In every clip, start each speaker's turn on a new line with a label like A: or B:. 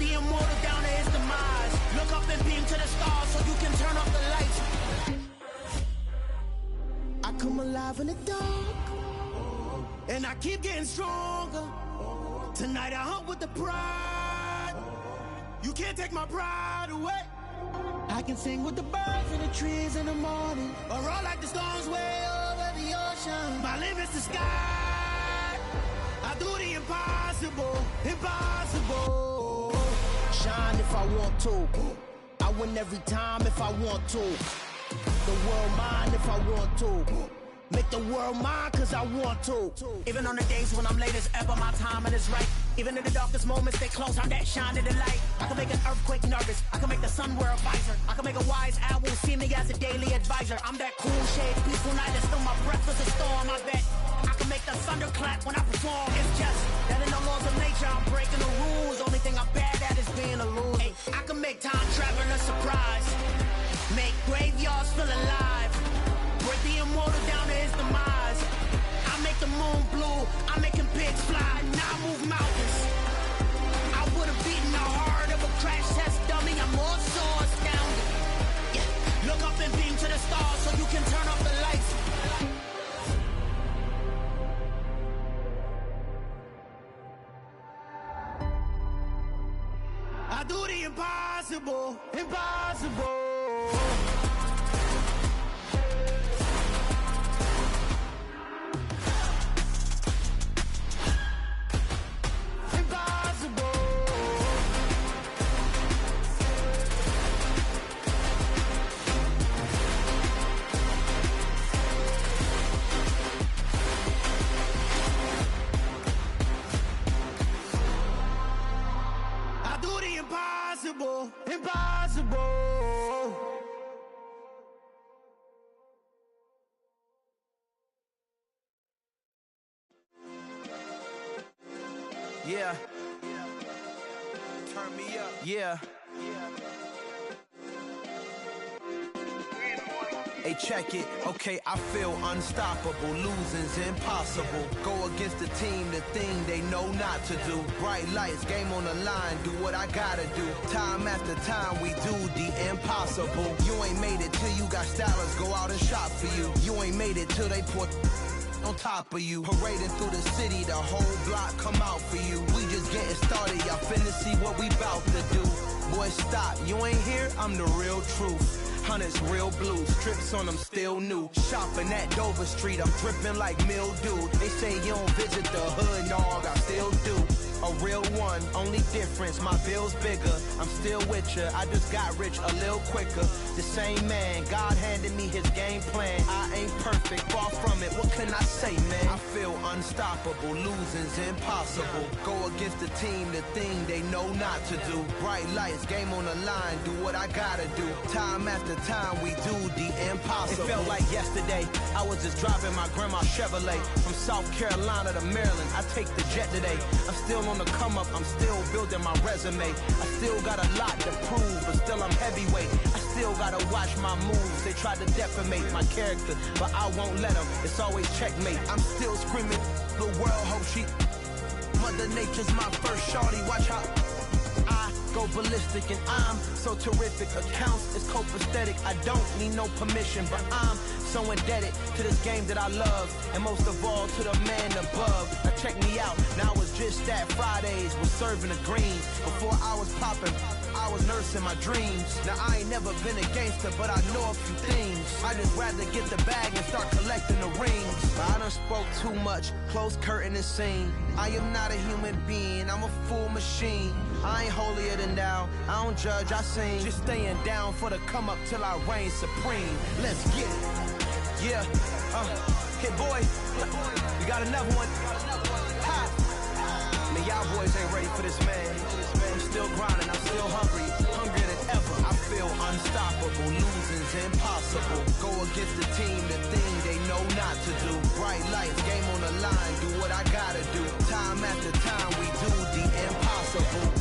A: the immortal down to his demise. Look up and beam to the stars so you can turn off the lights. I come alive in the dark, and I keep getting stronger. Tonight I hunt with the pride. You can't take my pride away. I can sing with the birds and the trees in the morning, or roll like the storms way over the ocean. My limit's the sky. I do the impossible, impossible. Shine if I want to. I win every time if I want to. The world mine if I want to. Make the world mine cause I want to. Even on the days when I'm late as ever, my timing is right. Even in the darkest moments, stay close, I'm that shine in the light. I can make an earthquake nervous, I can make the sun wear a visor. I can make a wise owl see me as a daily advisor. I'm that cool shade, peaceful night, and still my breath is a storm, I bet. I can make the thunder clap when I perform. It's just that in the laws of nature, I'm breaking the rules. Only thing I'm bad at is being a loser. Hey, I can make time traveling a surprise. Make graveyards feel alive. Break the immortal down to his demise. I make the moon blue, I'm making pigs fly. Now I move mountains. I would've beaten the heart of a crash test dummy. I'm more so astounded. Yeah. Look up and beam to the stars so you can turn off the lights. I do the impossible, impossible. Impossible, impossible. Yeah. Turn me up. Yeah. Hey, check it. Okay, I feel unstoppable. Losing's impossible. Go against the team, the thing they know not to do. Bright lights, game on the line, do what I gotta do. Time after time, we do the impossible. You ain't made it till you got stylists go out and shop for you. You ain't made it till they put on top of you. Parading through the city, the whole block come out for you. We just getting started, y'all finna see what we bout to do. Boy, stop, you ain't here, I'm the real truth. Hunters, real blue, strips on them still new. Shopping at Dover Street, I'm dripping like mildew. They say you don't visit the hood, dog, I still do. A real one, only difference, my bill's bigger. I'm still with ya, I just got rich a little quicker. The same man, God handed me his game plan. I ain't perfect, far from it, what can I say, man? I feel unstoppable, losing's impossible. Go against the team, the thing they know not to do. Bright lights, game on the line, do what I gotta do. Time after time, we do the impossible. It felt like yesterday, I was just driving my grandma's Chevrolet. From South Carolina to Maryland, I take the jet today. I'm still on the come up, I'm still building my resume. I still got a lot to prove, but still I'm heavyweight. I still gotta watch my moves. They tried to defamate my character, but I won't let them. It's always checkmate. I'm still screaming, the world hope she. Mother Nature's my first shorty, watch how I go ballistic, and I'm so terrific. Accounts is copacetic, I don't need no permission, but I'm so indebted to this game that I love, and most of all to the man above. Now check me out, now it's just that Fridays was serving the greens. Before I was popping, I was nursing my dreams. Now I ain't never been a gangster, but I know a few things. I just rather get the bag and start collecting the rings. But I done spoke too much, close curtain and scene. I am not a human being, I'm a full machine. I ain't holier than thou, I don't judge, I sing. Just staying down for the come up till I reign supreme. Let's get it. Yeah, hey boy, you got another one. Ha! Man, y'all boys ain't ready for this, man. I'm still grinding, I'm still hungry, hungrier than ever. I feel unstoppable, losing's impossible. Go against the team, the thing they know not to do. Bright lights, game on the line, do what I gotta do. Time after time, we do the impossible.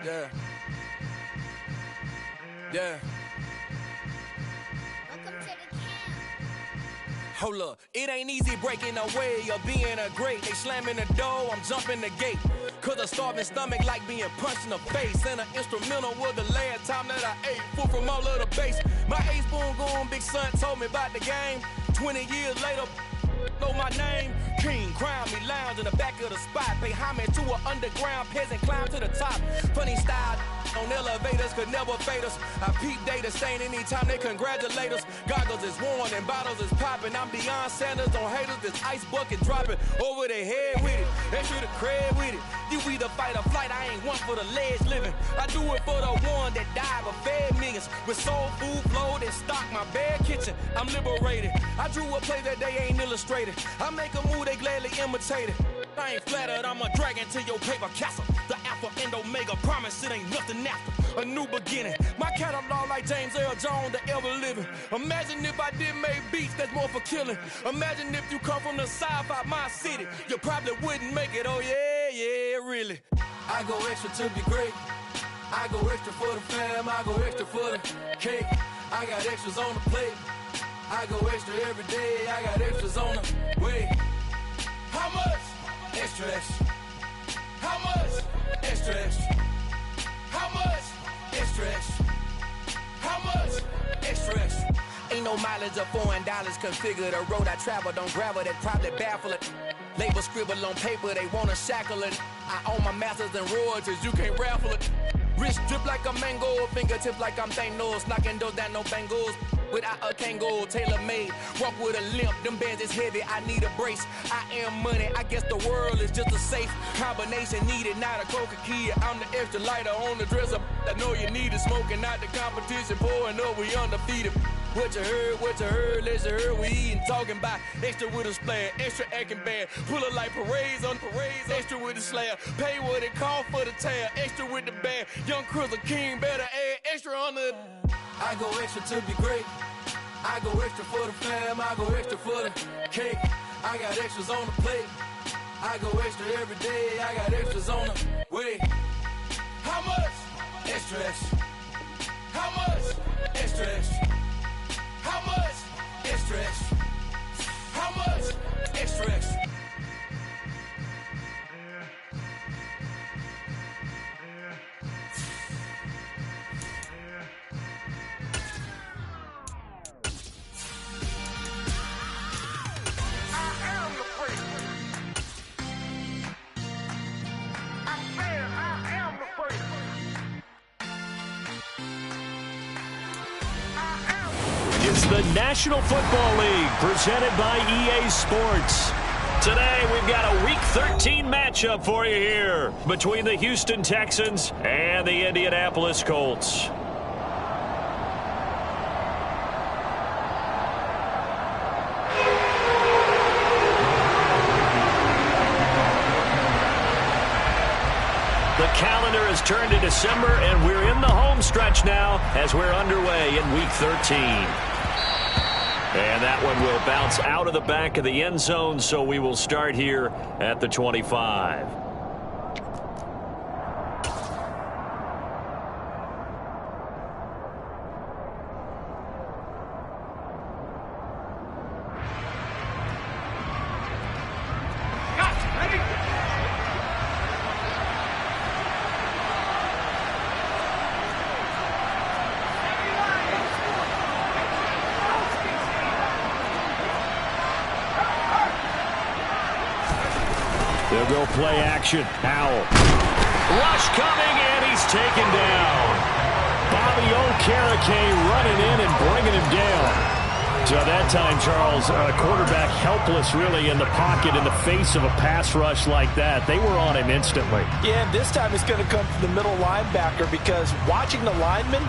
A: Yeah. Yeah. Hold up, it ain't easy breaking away or being a great. They slamming the door, I'm jumping the gate. Cause a starving stomach like being punched in the face. And an instrumental was the last time that I ate. Food from all of the base. My ace boom goon, big son told me about the game. 20 years later, know my name. King, crown me, lounge in the back of the spot. Pay homage to an underground peasant, climb to the top. Funny style on elevators could never fade us. I peep data stain anytime they congratulate us. Goggles is worn and bottles is popping. I'm Deion Sanders on haters, this ice bucket dropping over their head with it. They should have cred with it. You either fight or flight, I ain't one for the ledge living. I do it for the one that died but fed millions. With soul food flowed and stock my bare kitchen. I'm liberated. I drew a play that they ain't illustrated. I make a move, they gladly imitate it. I ain't flattered, I'm a dragon to your paper castle. The alpha and omega, promise it ain't nothing after. A new beginning. My catalog like James Earl Jones, the ever living. Imagine if I did make beats that's more for killing. Imagine if you come from the south out my city. You probably wouldn't make it, oh yeah, really. I go extra to be great. I go extra for the fam, I go extra for the cake. I got extras on the plate. I go extra every day, I got extras on the way. How much? Extra, extra. How much? Extra, extra. How much? Extra, extra. How much? Extra, extra. Ain't no mileage of $4 configure the road I travel. Don't gravel that probably baffle it. Label scribble on paper, they wanna shackle it. I own my masters and royalties, you can't raffle it. Wrist drip like a mango, fingertips like I'm Thanos. Knocking those down, no bangles. Without a Kangol, tailor-made. Walk with a limp, them bands is heavy, I need a brace. I am money, I guess the world is just a safe combination needed, not a coca-key. I'm the extra lighter on the dresser. I know you need it, smoking out the competition, pouring up, we undefeated. What you heard, let's hear we eatin', talking about extra with a splash, extra acting bad, pull it like parades on parades, extra with the slab, pay what it cost for the tab, extra with the band, young Crystal King better add extra on the. I go extra to be great, I go extra for the fam, I go extra for the cake, I got extras on the plate, I go extra every day, I got extras on the way. How much? Extra, extra. How much? Extra, extra. How much? Extra, extra. How much? Extra, extra.
B: It's the National Football League presented by EA Sports. Today we've got a Week 13 matchup for you here between the Houston Texans and the Indianapolis Colts. The calendar has turned to December, and we're in the home stretch now as we're underway in Week 13. And that one will bounce out of the back of the end zone, so we will start here at the 25. They'll go play action. Howell. Rush coming, and he's taken down. Bobby Okereke running in and bringing him down. So that time, Charles, quarterback helpless really in the pocket in the face of a pass rush like that. They were on him instantly.
C: Yeah, and this time it's going to come from the middle linebacker because watching the lineman,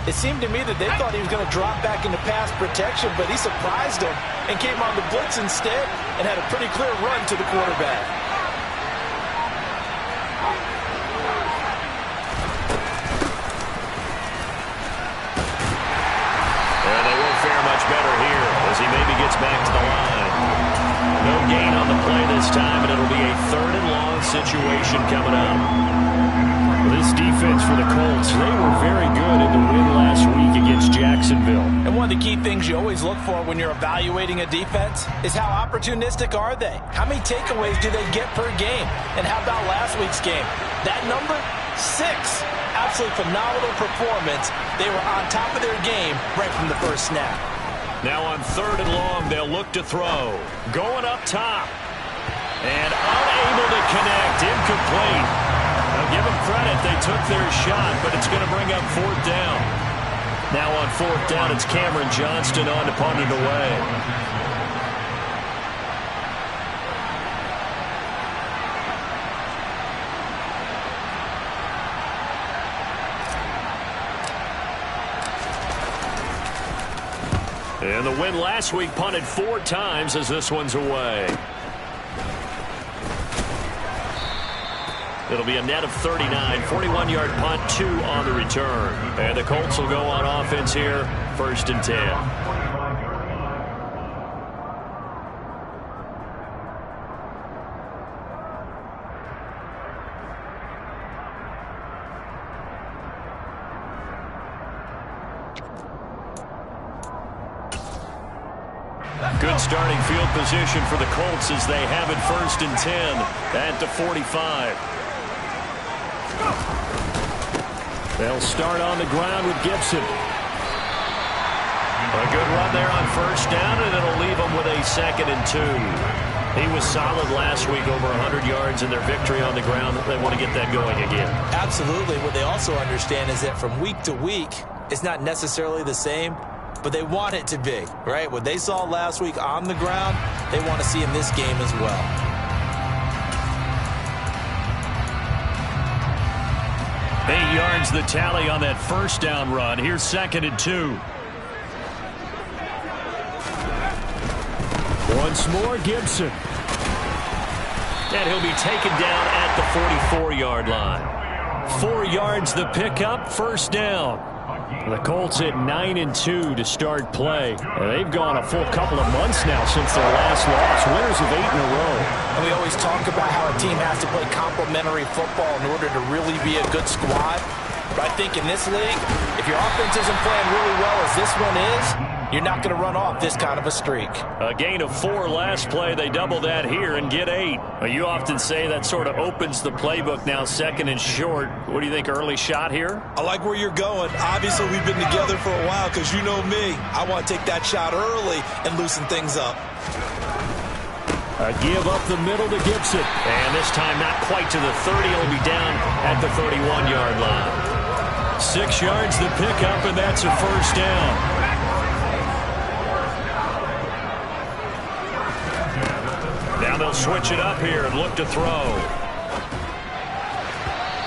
C: it seemed to me that they thought he was going to drop back into pass protection, but he surprised him and came on the blitz instead and had a pretty clear run to the quarterback.
B: Better here as he maybe gets back to the line. No gain on the play this time, and it'll be a 3rd and long situation coming up. This defense for the Colts, they were very good in the win last week against Jacksonville.
C: And one of the key things you always look for when you're evaluating a defense is how opportunistic are they? How many takeaways do they get per game? And how about last week's game? That number, 6. Absolutely phenomenal performance. They were on top of their game right from the first snap.
B: Now on 3rd and long, they'll look to throw. Going up top. And unable to connect. Incomplete. Now give them credit. They took their shot, but it's going to bring up 4th down. Now on 4th down, it's Cameron Johnston on to punt it away. And the win last week punted 4 times as this one's away. It'll be a net of 39, 41-yard punt, 2 on the return. And the Colts will go on offense here, 1st and 10. Good starting field position for the Colts as they have it 1st and 10 at the 45. They'll start on the ground with Gibson. A good run there on 1st down, and it'll leave them with a 2nd and 2. He was solid last week, over 100 yards in their victory on the ground. They want to get that going again.
C: Absolutely. What they also understand is that from week to week, it's not necessarily the same, but they want it to be, right? What they saw last week on the ground, they want to see in this game as well.
B: 8 yards the tally on that 1st down run. Here's 2nd and 2. Once more, Gibson. And he'll be taken down at the 44-yard line. 4 yards the pickup, 1st down. The Colts at 9 and 2 to start play. And they've gone a full couple of months now since their last loss. Winners of 8 in a row.
C: And we always talk about how a team has to play complementary football in order to really be a good squad. But I think in this league, if your offense isn't playing really well as this one is, you're not going to run off this kind of a streak.
B: A gain of 4 last play. They double that here and get 8. You often say that sort of opens the playbook now, 2nd and short. What do you think, early shot here?
D: I like where you're going. Obviously, we've been together for a while because you know me. I want to take that shot early and loosen things up.
B: A give up the middle to Gibson. And this time not quite to the 30. It'll be down at the 31-yard line. 6 yards the pickup, and that's a 1st down. Now they'll switch it up here and look to throw.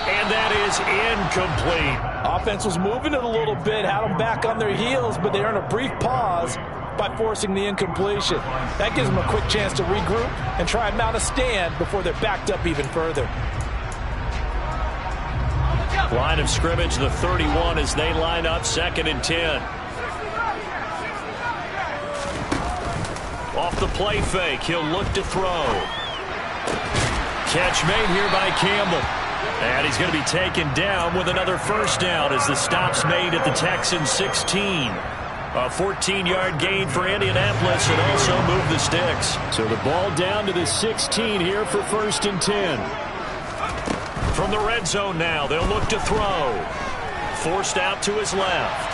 B: And that is incomplete.
C: Offense was moving it a little bit, had them back on their heels, but they earned a brief pause by forcing the incompletion. That gives them a quick chance to regroup and try and mount a stand before they're backed up even further.
B: Line of scrimmage, the 31 as they line up, 2nd and 10. Off the play fake, he'll look to throw. Catch made here by Campbell. And he's going to be taken down with another 1st down as the stop's made at the Texans 16. A 14-yard gain for Indianapolis and also move the sticks. So the ball down to the 16 here for 1st and 10. From the red zone now, they'll look to throw. Forced out to his left.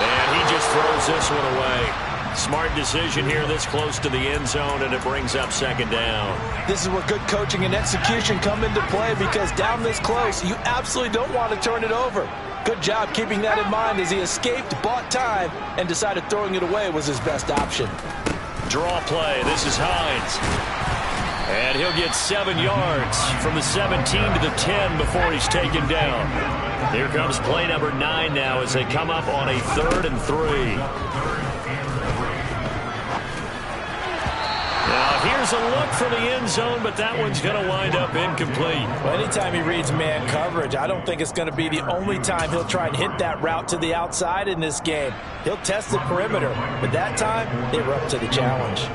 B: And he just throws this one away. Smart decision here this close to the end zone, and it brings up 2nd down.
C: This is where good coaching and execution come into play, because down this close, you absolutely don't want to turn it over. Good job keeping that in mind as he escaped, bought time, and decided throwing it away was his best option.
B: Draw play. This is Hines. And he'll get 7 yards from the 17 to the 10 before he's taken down. Here comes play number 9 now as they come up on a 3rd and 3. Now, here's a look for the end zone, but that one's going to wind up incomplete.
C: Well, anytime he reads man coverage, I don't think it's going to be the only time he'll try and hit that route to the outside in this game. He'll test the perimeter, but that time, they were up to the challenge.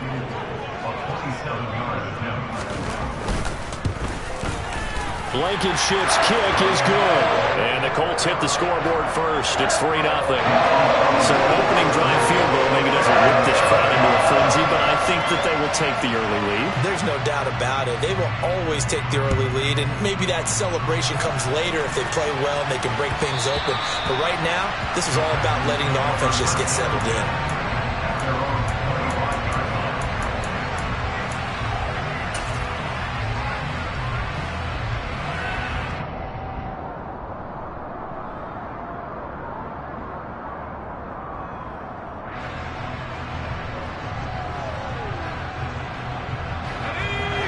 B: Blankenship's kick is good. And the Colts hit the scoreboard first. It's 3-0. So an opening drive field goal maybe doesn't whip this crowd into a frenzy, but I think that they will take the early lead.
C: There's no doubt about it. They will always take the early lead, and maybe that celebration comes later if they play well and they can break things open. But right now, this is all about letting the offense just get settled in.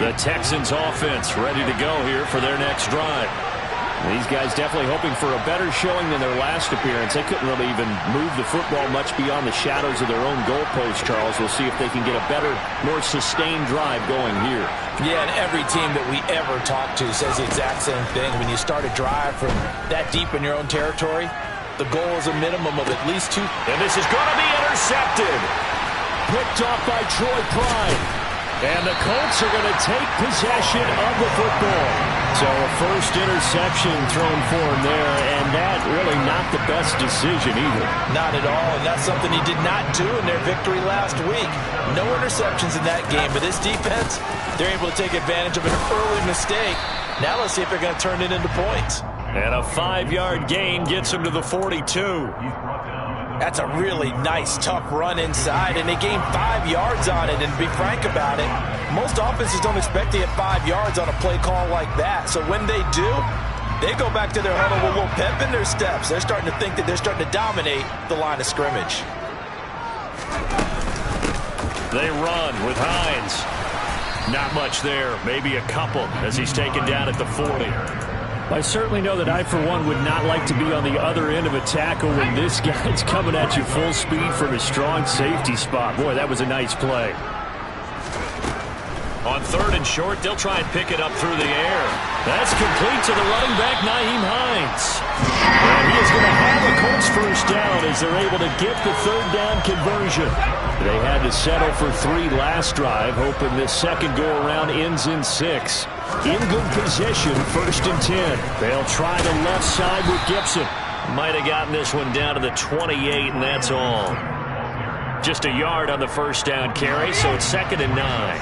B: The Texans offense ready to go here for their next drive. These guys definitely hoping for a better showing than their last appearance. They couldn't really even move the football much beyond the shadows of their own goalpost, Charles. We'll see if they can get a better, more sustained drive going here.
C: Yeah, and every team that we ever talk to says the exact same thing. When you start a drive from that deep in your own territory, the goal is a minimum of at least 2.
B: And this is going to be intercepted. Picked off by Troy Pride. And the Colts are going to take possession of the football. So a first interception thrown for him there, and that really not the best decision either.
C: Not at all, and that's something he did not do in their victory last week. No interceptions in that game, but this defense, they're able to take advantage of an early mistake. Now let's see if they're going to turn it into points.
B: And a 5-yard gain gets him to the 42.
C: That's a really nice, tough run inside, and they gained 5 yards on it. And to be frank about it, most offenses don't expect to get 5 yards on a play call like that. So when they do, they go back to their huddle with a little pep in their steps. They're starting to think that they're starting to dominate the line of scrimmage.
B: They run with Hines. Not much there, maybe a couple as he's taken down at the 40. I certainly know that I, for one, would not like to be on the other end of a tackle when this guy's coming at you full speed from a strong safety spot. Boy, that was a nice play. On 3rd and short, they'll try and pick it up through the air. That's complete to the running back, Nyheim Hines. And he is going to have a Colts first down as they're able to get the 3rd down conversion. They had to settle for 3 last drive, hoping this second go-around ends in 6. In good position, 1st and 10. They'll try the left side with Gibson. Might have gotten this one down to the 28, and that's all. Just a yard on the first down carry, so it's 2nd and 9.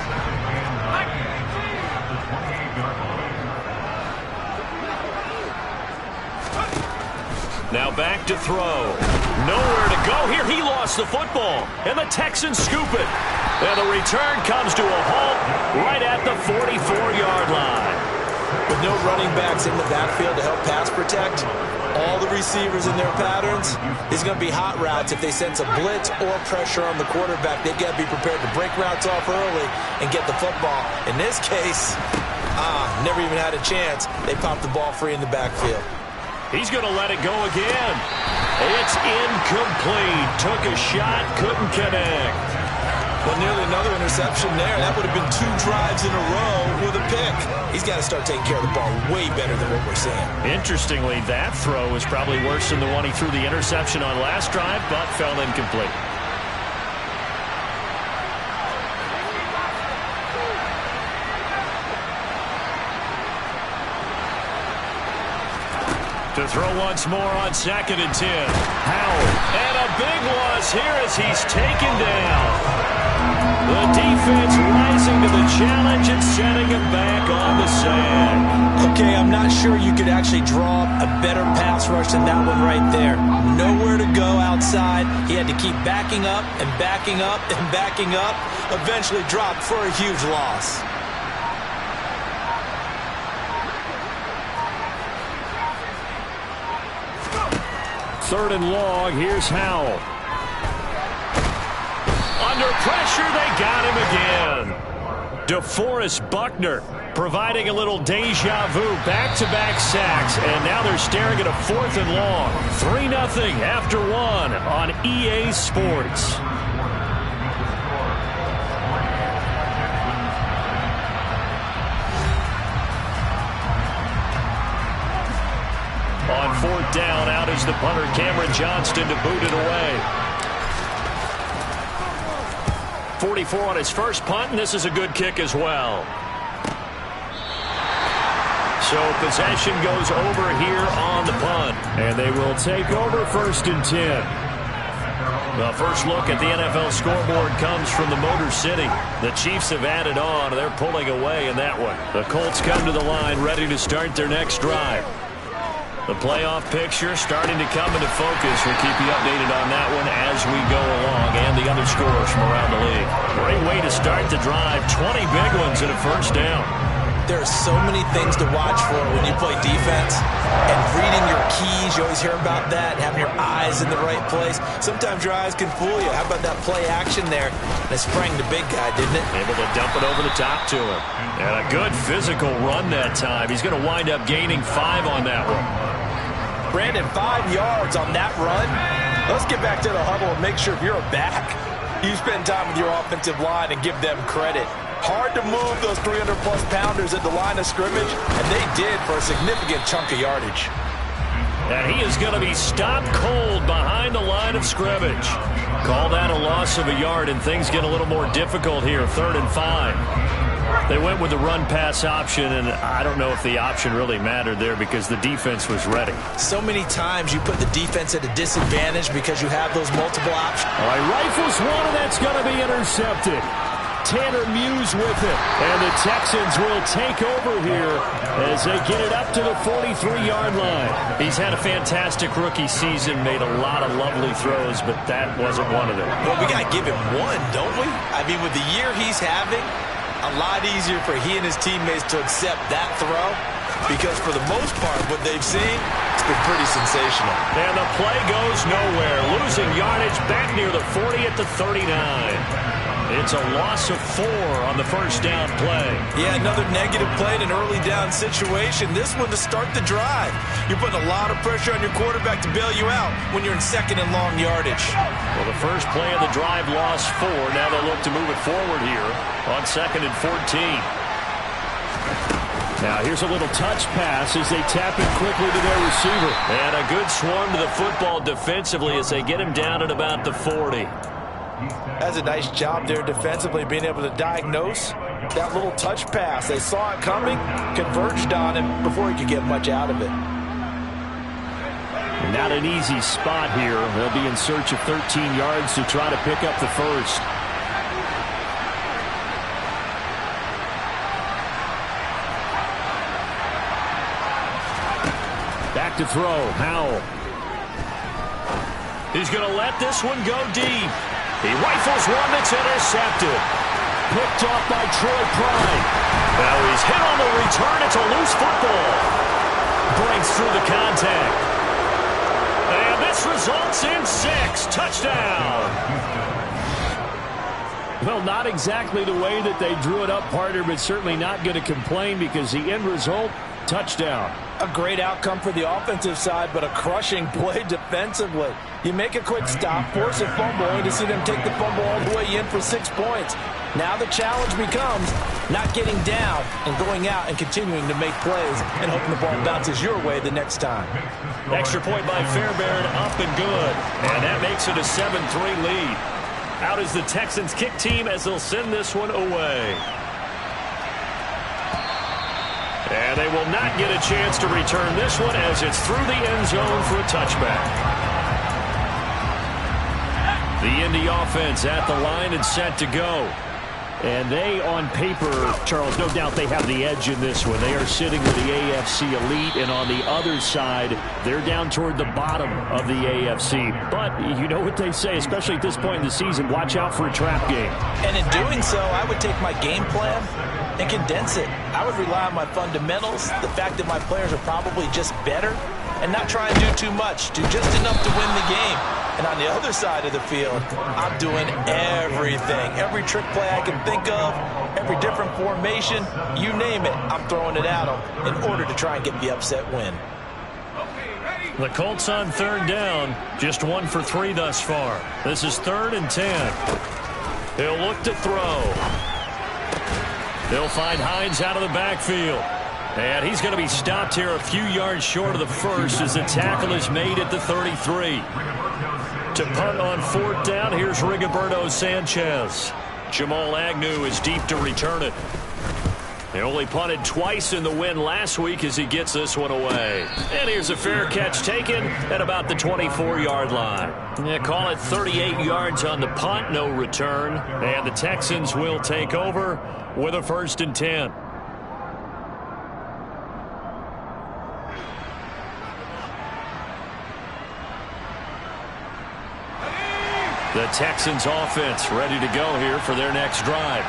B: Now back to throw. Nowhere to go here. He lost the football. And the Texans scoop it. And the return comes to a halt right at the 44-yard line.
C: With no running backs in the backfield to help pass protect, all the receivers in their patterns, it's going to be hot routes if they sense a blitz or pressure on the quarterback. They've got to be prepared to break routes off early and get the football. In this case, never even had a chance. They popped the ball free in the backfield.
B: He's going to let it go again. It's incomplete. Took a shot, couldn't connect.
C: Well, nearly another interception there. That would have been 2 drives in a row with a pick. He's got to start taking care of the ball way better than what we're seeing.
B: Interestingly, that throw was probably worse than the one he threw the interception on last drive, but fell incomplete. To throw once more on 2nd and 10. Howard. And a big loss here as he's taken down. The defense rising to the challenge and setting him back on the sand.
C: Okay, I'm not sure you could actually draw a better pass rush than that one right there. Nowhere to go outside. He had to keep backing up and backing up and backing up. Eventually dropped for a huge loss.
B: Third and long, here's Howell. Under pressure, they got him again. DeForest Buckner providing a little deja vu, back-to-back sacks, and now they're staring at a 4th and long. 3-0 after 1 on EA Sports. On 4th down, out is the punter, Cameron Johnston, to boot it away. 44 on his first punt, and this is a good kick as well. So possession goes over here on the punt. And they will take over 1st and 10. The first look at the NFL scoreboard comes from the Motor City. The Chiefs have added on. They're pulling away in that one. The Colts come to the line ready to start their next drive. The playoff picture starting to come into focus. We'll keep you updated on that one as we go along, and the other scores from around the league. Great way to start the drive. 20 big ones and a first down.
C: There are so many things to watch for when you play defense. And reading your keys, you always hear about that, having your eyes in the right place. Sometimes your eyes can fool you. How about that play action there? That sprang the big guy, didn't it?
B: Able to dump it over the top to him. And a good physical run that time. He's going to wind up gaining 5 on that one.
C: Brandon, 5 yards on that run. Let's get back to the huddle and make sure if you're a back, you spend time with your offensive line and give them credit. Hard to move those 300-plus pounders at the line of scrimmage, and they did for a significant chunk of yardage.
B: And he is going to be stopped cold behind the line of scrimmage. Call that a loss of a yard, and things get a little more difficult here, 3rd and 5. They went with the run-pass option, and I don't know if the option really mattered there because the defense was ready.
C: So many times you put the defense at a disadvantage because you have those multiple options.
B: All right, rifles one, and that's going to be intercepted. Tanner Muse with it, and the Texans will take over here as they get it up to the 43-yard line. He's had a fantastic rookie season, made a lot of lovely throws, but that wasn't one of them.
C: Well, we got to give him one, don't we? I mean, with the year he's having, a lot easier for he and his teammates to accept that throw because for the most part, what they've seen, it's been pretty sensational.
B: And the play goes nowhere, losing yardage back near the 40 at the 39. It's a loss of 4 on the first down play.
C: Yeah, another negative play in an early down situation. This one to start the drive. You're putting a lot of pressure on your quarterback to bail you out when you're in 2nd and long yardage.
B: Well, the first play of the drive lost 4. Now they'll look to move it forward here on 2nd and 14. Now here's a little touch pass as they tap it quickly to their receiver. And a good swarm to the football defensively as they get him down at about the 40.
C: That's a nice job there defensively, being able to diagnose that little touch pass. They saw it coming, converged on him before he could get much out of it.
B: Not an easy spot here. They'll be in search of 13 yards to try to pick up the first. Back to throw, Howell. He's going to let this one go deep. He rifles one that's intercepted. Picked off by Troy Pride. Now he's hit on the return. It's a loose football. Breaks through the contact. And this results in 6. Touchdown. Well, not exactly the way that they drew it up, partner, but certainly not going to complain because the end result, touchdown.
C: A great outcome for the offensive side, but a crushing play defensively. You make a quick stop, force a fumble, only to see them take the fumble all the way in for 6 points. Now the challenge becomes not getting down and going out and continuing to make plays and hoping the ball bounces your way the next time.
B: Extra point by Fairbairn, up and good. And that makes it a 7-3 lead. Out is the Texans kick team as they'll send this one away. And they will not get a chance to return this one as it's through the end zone for a touchback. The Indy offense at the line and set to go. And they, on paper, Charles, no doubt they have the edge in this one. They are sitting with the AFC elite, and on the other side, they're down toward the bottom of the AFC. But you know what they say, especially at this point in the season, watch out for a trap game.
C: And in doing so, I would take my game plan and condense it. I would rely on my fundamentals, the fact that my players are probably just better, and not try and do too much, do just enough to win the game. And on the other side of the field, I'm doing everything. Every trick play I can think of, every different formation, you name it, I'm throwing it at them in order to try and get the upset win.
B: The Colts on 3rd down, just 1 for 3 thus far. This is 3rd and 10. He'll look to throw. They'll find Hines out of the backfield. And he's going to be stopped here a few yards short of the first as the tackle is made at the 33. To punt on 4th down, here's Rigoberto Sanchez. Jamal Agnew is deep to return it. He only punted twice in the win last week as he gets this one away. And here's a fair catch taken at about the 24-yard line. Yeah, call it 38 yards on the punt, no return. And the Texans will take over with a 1st and 10. The Texans offense ready to go here for their next drive.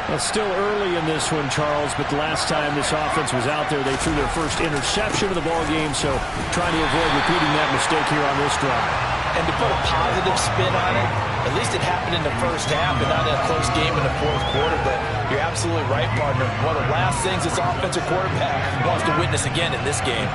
B: Well, still early in this one, Charles, but the last time this offense was out there, they threw their first interception of the ball game, so trying to avoid repeating that mistake here on this drive.
C: And to put a positive spin on it, at least it happened in the first half and not in a close game in the fourth quarter, but you're absolutely right, partner. One of the last things this offensive quarterback wants to witness again in this game.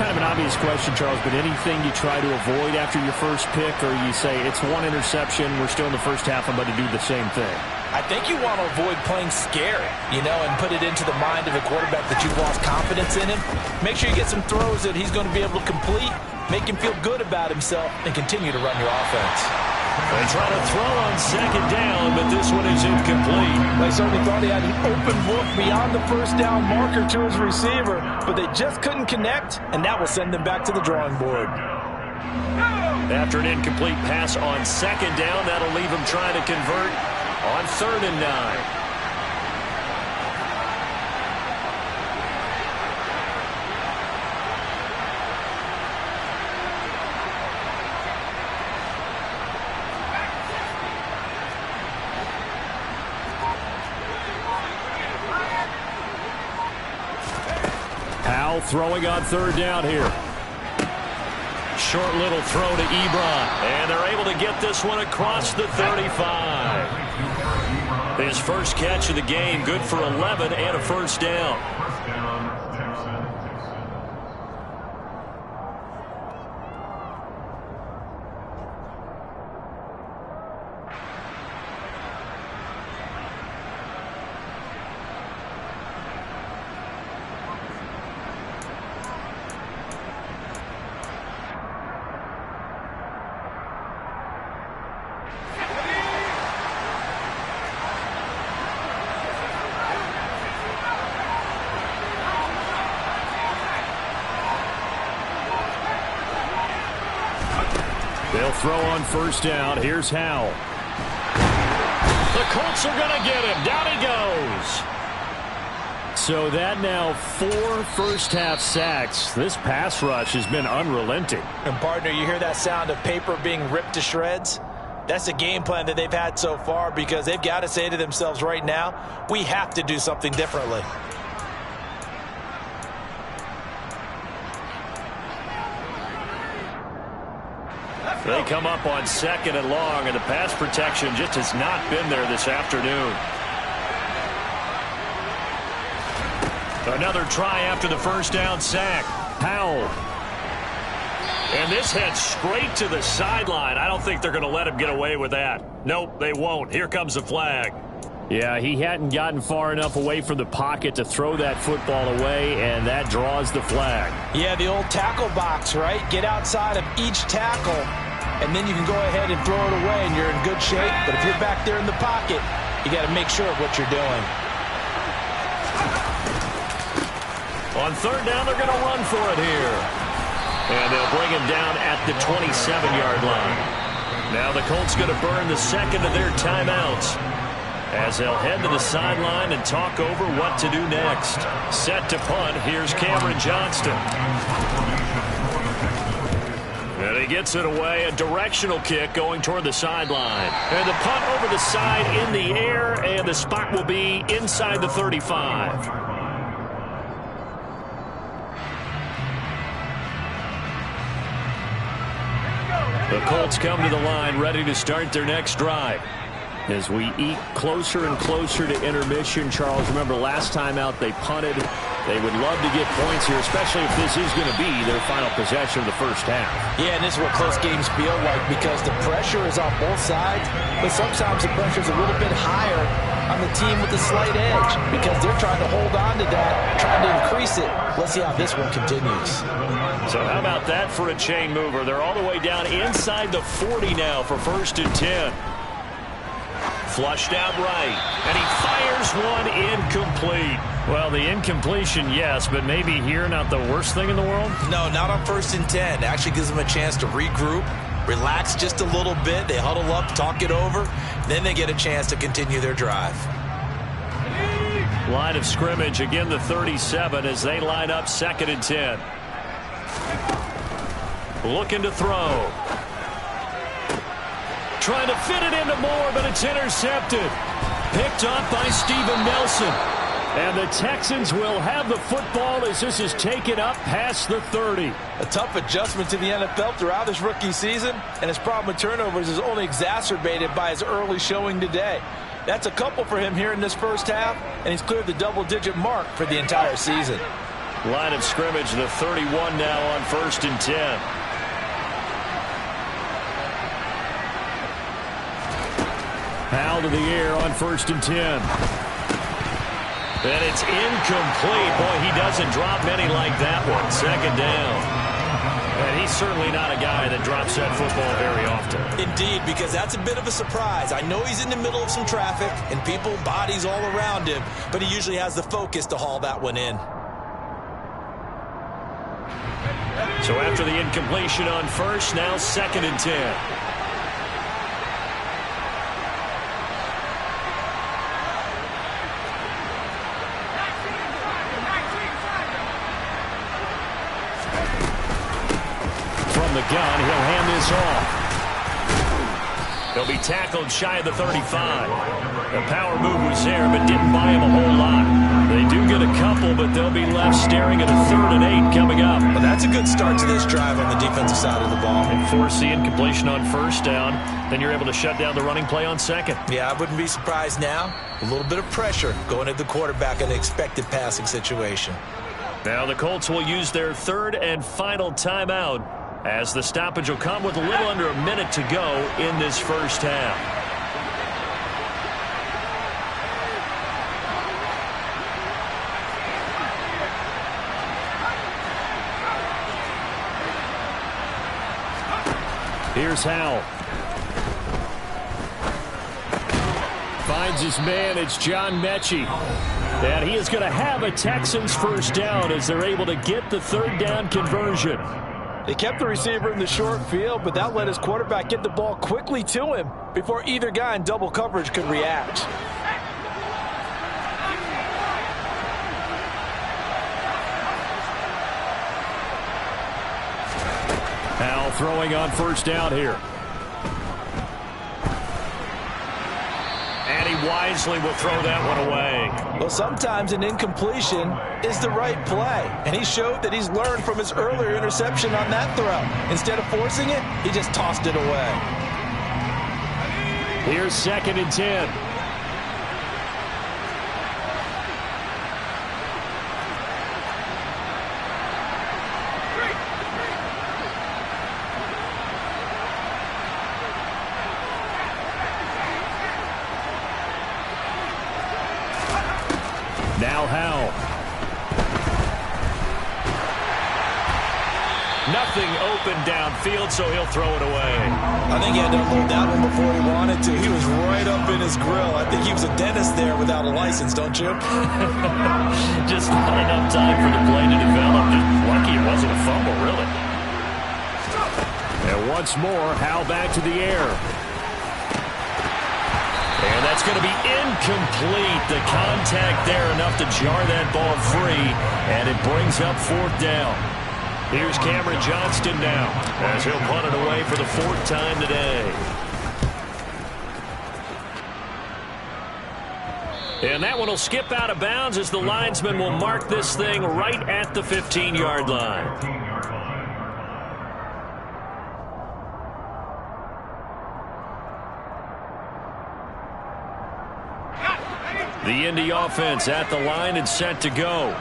B: Kind of an obvious question, Charles, but anything you try to avoid after your first pick, or you say it's one interception, we're still in the first half, I'm going to do the same thing?
C: I think you want to avoid playing scary, and put it into the mind of a quarterback that you've lost confidence in him. Make sure you get some throws that he's going to be able to complete, make him feel good about himself, and continue to run your offense.
B: They try to throw on 2nd down, but this one is incomplete.
C: They certainly thought he had an open look beyond the first down marker to his receiver, but they just couldn't connect, and that will send them back to the drawing board.
B: After an incomplete pass on 2nd down, that'll leave him trying to convert on 3rd and 9. Powell throwing on 3rd down here. Short little throw to Ebron, and they're able to get this one across the 35. His first catch of the game, good for 11 and a 1st down. They'll throw on 1st down. Here's Howell. The Colts are going to get him. Down he goes. So that now 4 first-half sacks. This pass rush has been unrelenting.
C: And, partner, you hear that sound of paper being ripped to shreds? That's a game plan that they've had so far because they've got to say to themselves right now, we have to do something differently.
B: They come up on 2nd and long, and the pass protection just has not been there this afternoon. Another try after the 1st down sack. Powell. And this heads straight to the sideline. I don't think they're going to let him get away with that. Nope, they won't. Here comes the flag. Yeah, he hadn't gotten far enough away from the pocket to throw that football away, and that draws the flag.
C: Yeah, the old tackle box, right? Get outside of each tackle, and then you can go ahead and throw it away, and you're in good shape. But if you're back there in the pocket, you got to make sure of what you're doing.
B: On 3rd down, they're going to run for it here. And they'll bring him down at the 27-yard line. Now the Colts going to burn the 2nd of their timeouts, as they'll head to the sideline and talk over what to do next. Set to punt, here's Cameron Johnston. And he gets it away, a directional kick going toward the sideline. And the punt over the side in the air, and the spot will be inside the 35. The Colts come to the line ready to start their next drive. As we eat closer and closer to intermission, Charles, remember last time out they punted. They would love to get points here, especially if this is going to be their final possession of the first half.
C: Yeah, and this is what close games feel like because the pressure is on both sides, but sometimes the pressure is a little bit higher on the team with the slight edge because they're trying to hold on to that, trying to increase it. Let's see how this one continues.
B: So how about that for a chain mover? They're all the way down inside the 40 now for 1st and 10. Flushed out right, and he fires one incomplete. Well, the incompletion, yes, but maybe here not the worst thing in the world?
D: No, not on 1st and 10. Actually gives them a chance to regroup, relax just a little bit. They huddle up, talk it over. Then they get a chance to continue their drive.
B: Line of scrimmage, again the 37 as they line up 2nd and 10. Looking to throw. Trying to fit it into Moore, but it's intercepted. Picked up by Steven Nelson. And the Texans will have the football as this is taken up past the 30.
C: A tough adjustment to the NFL throughout his rookie season, and his problem with turnovers is only exacerbated by his early showing today. That's a couple for him here in this first half, and he's cleared the double-digit mark for the entire season.
B: Line of scrimmage, the 31 now on 1st and 10. Powell to the air on 1st and 10. And it's incomplete. Boy, he doesn't drop many like that one. 2nd down. And he's certainly not a guy that drops that football very often.
D: Indeed, because that's a bit of a surprise. I know he's in the middle of some traffic and people, bodies all around him, but he usually has the focus to haul that one in.
B: So after the incompletion on 1st, now 2nd and 10. The gun, he'll hand this off. He'll be tackled shy of the 35. The power move was there, but didn't buy him a whole lot. They do get a couple, but they'll be left staring at a 3rd and 8 coming up.
D: Well, that's a good start to this drive on the defensive side of the ball.
B: And force the incompletion on 1st down, then you're able to shut down the running play on 2nd.
D: Yeah, I wouldn't be surprised now. A little bit of pressure going at the quarterback in an expected passing situation.
B: Now the Colts will use their 3rd and final timeout, as the stoppage will come with a little under a minute to go in this first half. Here's Howell. Finds his man. It's John Mechie. And he is going to have a Texans first down as they're able to get the 3rd down conversion.
C: They kept the receiver in the short field, but that let his quarterback get the ball quickly to him before either guy in double coverage could react.
B: Howell throwing on 1st down here. And he wisely will throw that one away.
C: Well, sometimes an incompletion is the right play, and he showed that he's learned from his earlier interception on that throw. Instead of forcing it, he just tossed it away.
B: Here's 2nd and 10. Now Howell. Nothing open downfield, so he'll throw it away.
D: I think he had to unload that one before he wanted to. He was right up in his grill. I think he was a dentist there without a license, don't you?
B: Just not enough time for the play to develop. Just lucky it wasn't a fumble, really. And once more, Howell back to the air. And that's going to be incomplete. The contact there enough to jar that ball free, and it brings up 4th down. Here's Cameron Johnston now as he'll punt it away for the 4th time today. And that one will skip out of bounds as the linesman will mark this thing right at the 15-yard line. The Indy offense at the line and set to go.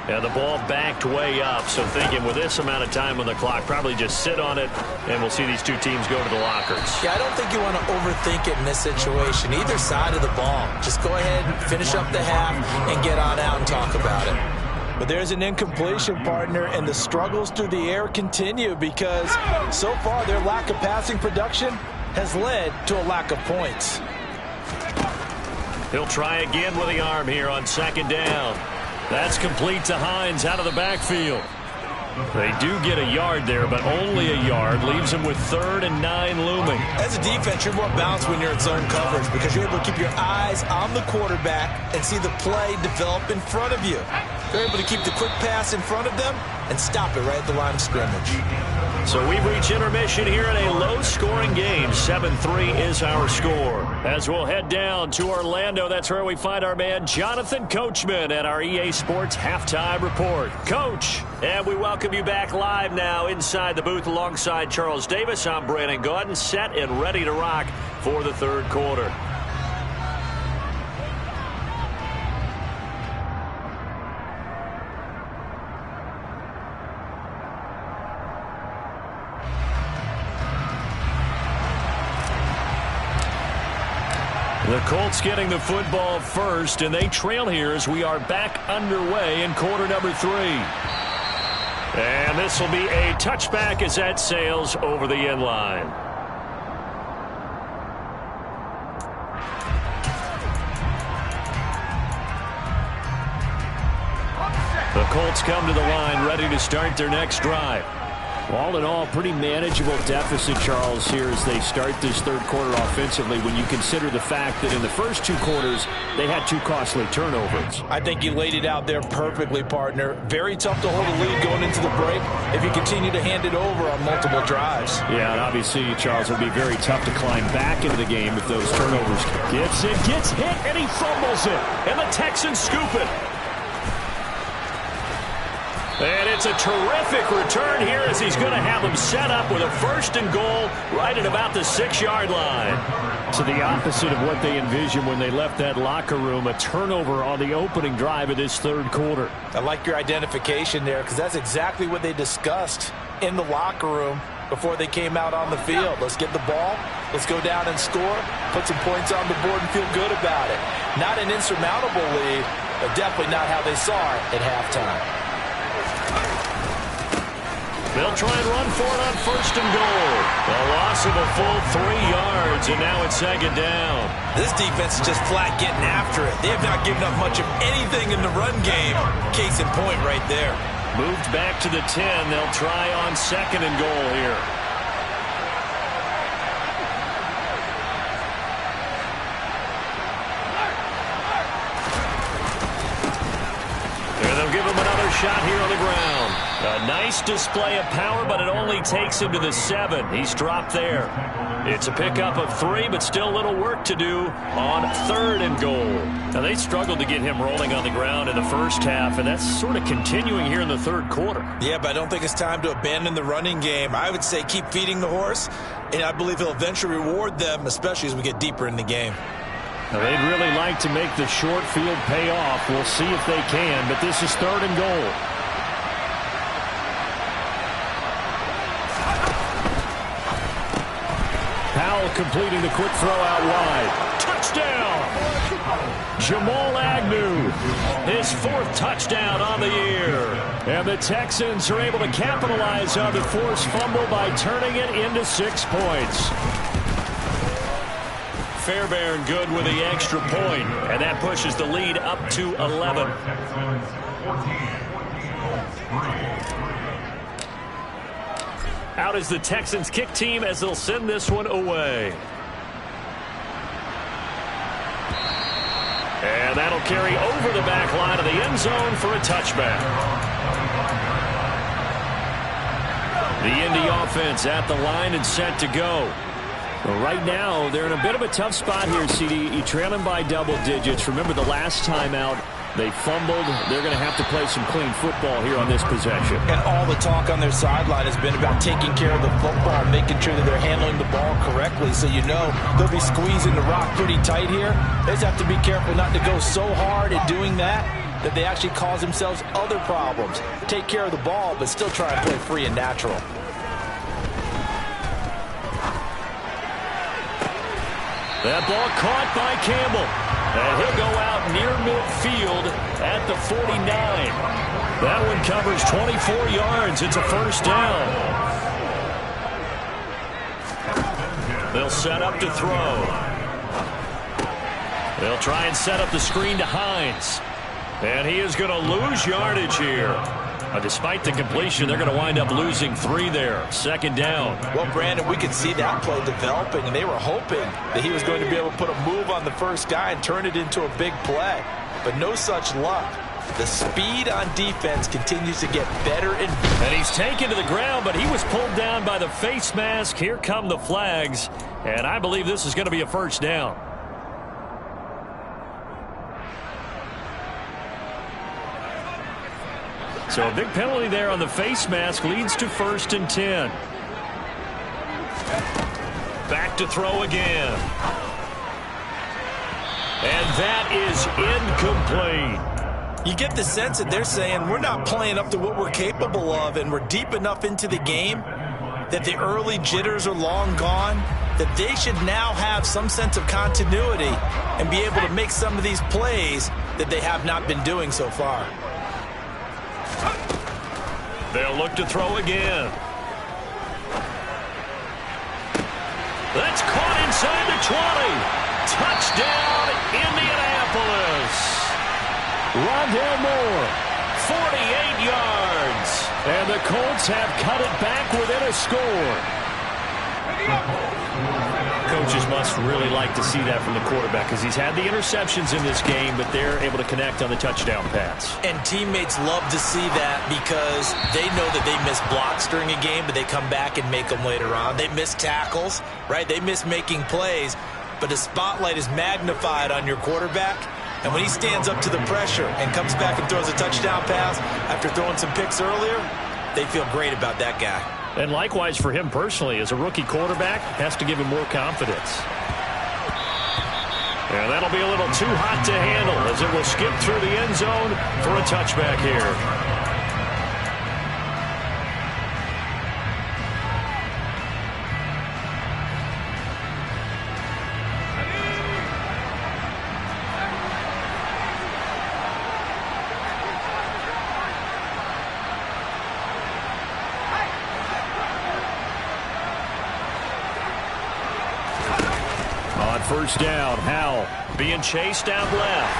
B: And the ball backed way up, so thinking with this amount of time on the clock, probably just sit on it, and we'll see these two teams go to the lockers.
D: Yeah, I don't think you want to overthink it in this situation. Either side of the ball. Just go ahead and finish up the half and get on out and talk about it.
C: But there's an incompletion, partner, and the struggles through the air continue because so far their lack of passing production has led to a lack of points.
B: He'll try again with the arm here on second down. That's complete to Hines out of the backfield. They do get a yard there, but only a yard. Leaves them with 3rd and 9 looming.
D: As a defense, you're more balanced when you're in zone coverage because you're able to keep your eyes on the quarterback and see the play develop in front of you. You're able to keep the quick pass in front of them and stop it right at the line of scrimmage.
B: So we've reached intermission here in a low-scoring game. 7-3 is our score. As we'll head down to Orlando, that's where we find our man Jonathan Coachman at our EA Sports Halftime Report. Coach, and we welcome you back live now inside the booth alongside Charles Davis. I'm Brandon Gaudin, set and ready to rock for the third quarter. The Colts getting the football first, and they trail here as we are back underway in quarter number 3. And this will be a touchback as that sails over the end line. The Colts come to the line ready to start their next drive. All in all, pretty manageable deficit, Charles, here as they start this third quarter offensively when you consider the fact that in the first 2 quarters, they had 2 costly turnovers.
C: I think you laid it out there perfectly, partner. Very tough to hold a lead going into the break if you continue to hand it over on multiple drives.
B: Yeah, and obviously, Charles, it would be very tough to climb back into the game if those turnovers. Gets hit, and he fumbles it. And the Texans scoop it. And it's a terrific return here as he's going to have them set up with a 1st and goal right at about the 6-yard line. To the opposite of what they envisioned when they left that locker room, a turnover on the opening drive of this third quarter.
C: I like your identification there because that's exactly what they discussed in the locker room before they came out on the field. Let's get the ball, let's go down and score, put some points on the board and feel good about it. Not an insurmountable lead, but definitely not how they saw it at halftime.
B: They'll try and run for it on 1st and goal. A loss of a full 3 yards, and now it's 2nd down.
D: This defense is just flat getting after it. They have not given up much of anything in the run game. Case in point right there.
B: Moved back to the 10. They'll try on 2nd and goal here. And they'll give him another shot here on the ground. A nice display of power, but it only takes him to the 7. He's dropped there. It's a pickup of 3, but still a little work to do on 3rd and goal. Now, they struggled to get him rolling on the ground in the first half, and that's sort of continuing here in the third quarter.
D: Yeah, but I don't think it's time to abandon the running game. I would say keep feeding the horse, and I believe he'll eventually reward them, especially as we get deeper in the game.
B: Now, they'd really like to make the short field pay off. We'll see if they can, but this is 3rd and goal. Powell completing the quick throw out wide. Touchdown! Jamal Agnew, his 4th touchdown on the year. And the Texans are able to capitalize on the forced fumble by turning it into 6 points. Fairbairn good with the extra point, and that pushes the lead up to 11. Out is the Texans kick team as they'll send this one away. And that'll carry over the back line of the end zone for a touchback. The Indy offense at the line and set to go. Well, right now, they're in a bit of a tough spot here, CD. You trail them by double digits. Remember the last time out, they fumbled. They're going to have to play some clean football here on this possession.
C: And all the talk on their sideline has been about taking care of the football, making sure that they're handling the ball correctly. So you know they'll be squeezing the rock pretty tight here. They just have to be careful not to go so hard at doing that they actually cause themselves other problems. Take care of the ball, but still try and play free and natural.
B: That ball caught by Campbell. And he'll go out near midfield at the 49. That one covers 24 yards. It's a 1st down. They'll set up to throw. They'll try and set up the screen to Hines. And he is going to lose yardage here. Despite the completion, they're going to wind up losing 3 there. Second down.
C: Well, Brandon, we could see that play developing, and they were hoping that he was going to be able to put a move on the first guy and turn it into a big play. But no such luck. The speed on defense continues to get better and better.
B: And he's taken to the ground, but he was pulled down by the face mask. Here come the flags. And I believe this is going to be a first down. So a big penalty there on the face mask leads to 1st and 10. Back to throw again. And that is incomplete.
C: You get the sense that they're saying we're not playing up to what we're capable of, and we're deep enough into the game that the early jitters are long gone, that they should now have some sense of continuity and be able to make some of these plays that they have not been doing so far.
B: They'll look to throw again. That's caught inside the 20. Touchdown, Indianapolis. Rondale Moore, 48 yards. And the Colts have cut it back within a score. Coaches must really like to see that from the quarterback because he's had the interceptions in this game, but they're able to connect on the touchdown pass.
C: And teammates love to see that because they know that they miss blocks during a game, but they come back and make them later on. They miss tackles, right? They miss making plays, but the spotlight is magnified on your quarterback. And when he stands up to the pressure and comes back and throws a touchdown pass after throwing some picks earlier, they feel great about that guy.
B: And likewise for him personally, as a rookie quarterback, has to give him more confidence. And that'll be a little too hot to handle as it will skip through the end zone for a touchback here. First down, Howell being chased out left.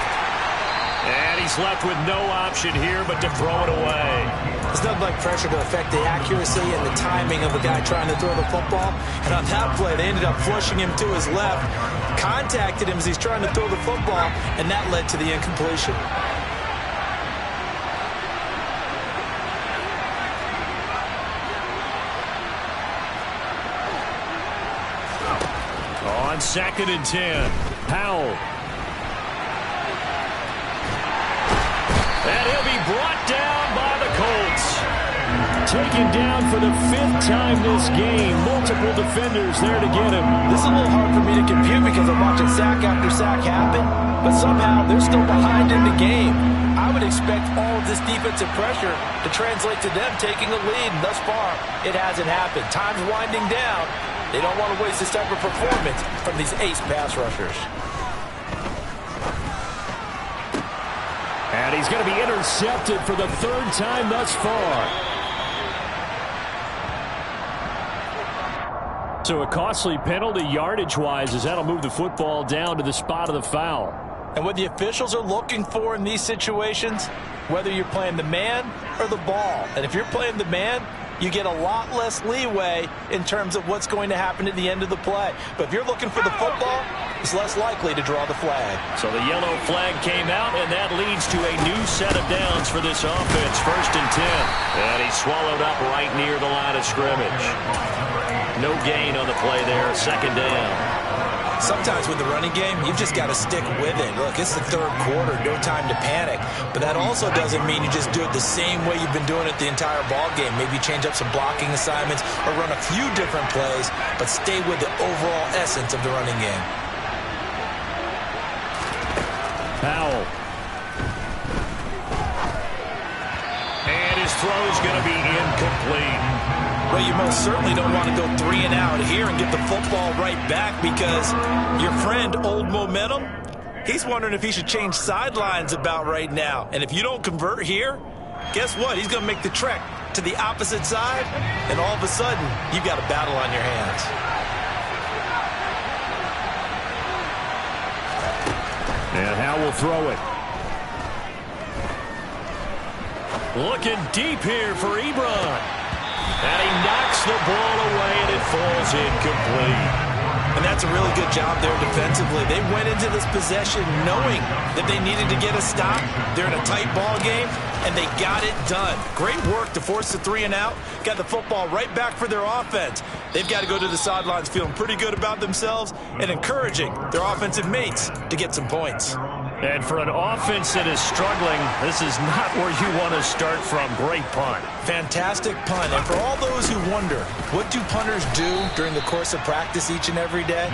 B: And he's left with no option here but to throw it away.
C: There's nothing like pressure to affect the accuracy and the timing of a guy trying to throw the football. And on that play, they ended up flushing him to his left, contacted him as he's trying to throw the football, and that led to the incompletion.
B: On 2nd and 10, Howell. And he'll be brought down by the Colts. Taken down for the 5th time this game. Multiple defenders there to get him.
C: This is a little hard for me to compute because I'm watching sack after sack happen, but somehow they're still behind in the game. I would expect all of this defensive pressure to translate to them taking a lead, and thus far, it hasn't happened. Time's winding down. They don't want to waste this type of performance from these ace pass rushers.
B: And he's going to be intercepted for the 3rd time thus far. So a costly penalty yardage-wise as that'll move the football down to the spot of the foul.
C: And what the officials are looking for in these situations, whether you're playing the man or the ball. And if you're playing the man, you get a lot less leeway in terms of what's going to happen at the end of the play. But if you're looking for the football, it's less likely to draw the flag.
B: So the yellow flag came out, and that leads to a new set of downs for this offense. 1st and 10. And he's swallowed up right near the line of scrimmage. No gain on the play there. 2nd down.
C: Sometimes with the running game, you've just got to stick with it. Look, it's the 3rd quarter, no time to panic. But that also doesn't mean you just do it the same way you've been doing it the entire ball game. Maybe change up some blocking assignments or run a few different plays, but stay with the overall essence of the running game.
B: Howell. And his throw is going to be incomplete.
C: Well, you most certainly don't want to go 3 and out here and get the football right back because your friend, Old Momentum, he's wondering if he should change sidelines about right now. And if you don't convert here, guess what? He's going to make the trek to the opposite side, and all of a sudden, you've got a battle on your hands.
B: And Howe will throw it. Looking deep here for Ebron. And he knocks the ball away, and it falls incomplete.
D: And that's a really good job there defensively. They went into this possession knowing that they needed to get a stop. They're in a tight ball game, and they got it done. Great work to force the 3 and out. Got the football right back for their offense. They've got to go to the sidelines feeling pretty good about themselves and encouraging their offensive mates to get some points.
B: And for an offense that is struggling, this is not where you want to start from. Great punt.
D: Fantastic punt. And for all those who wonder, what do punters do during the course of practice each and every day?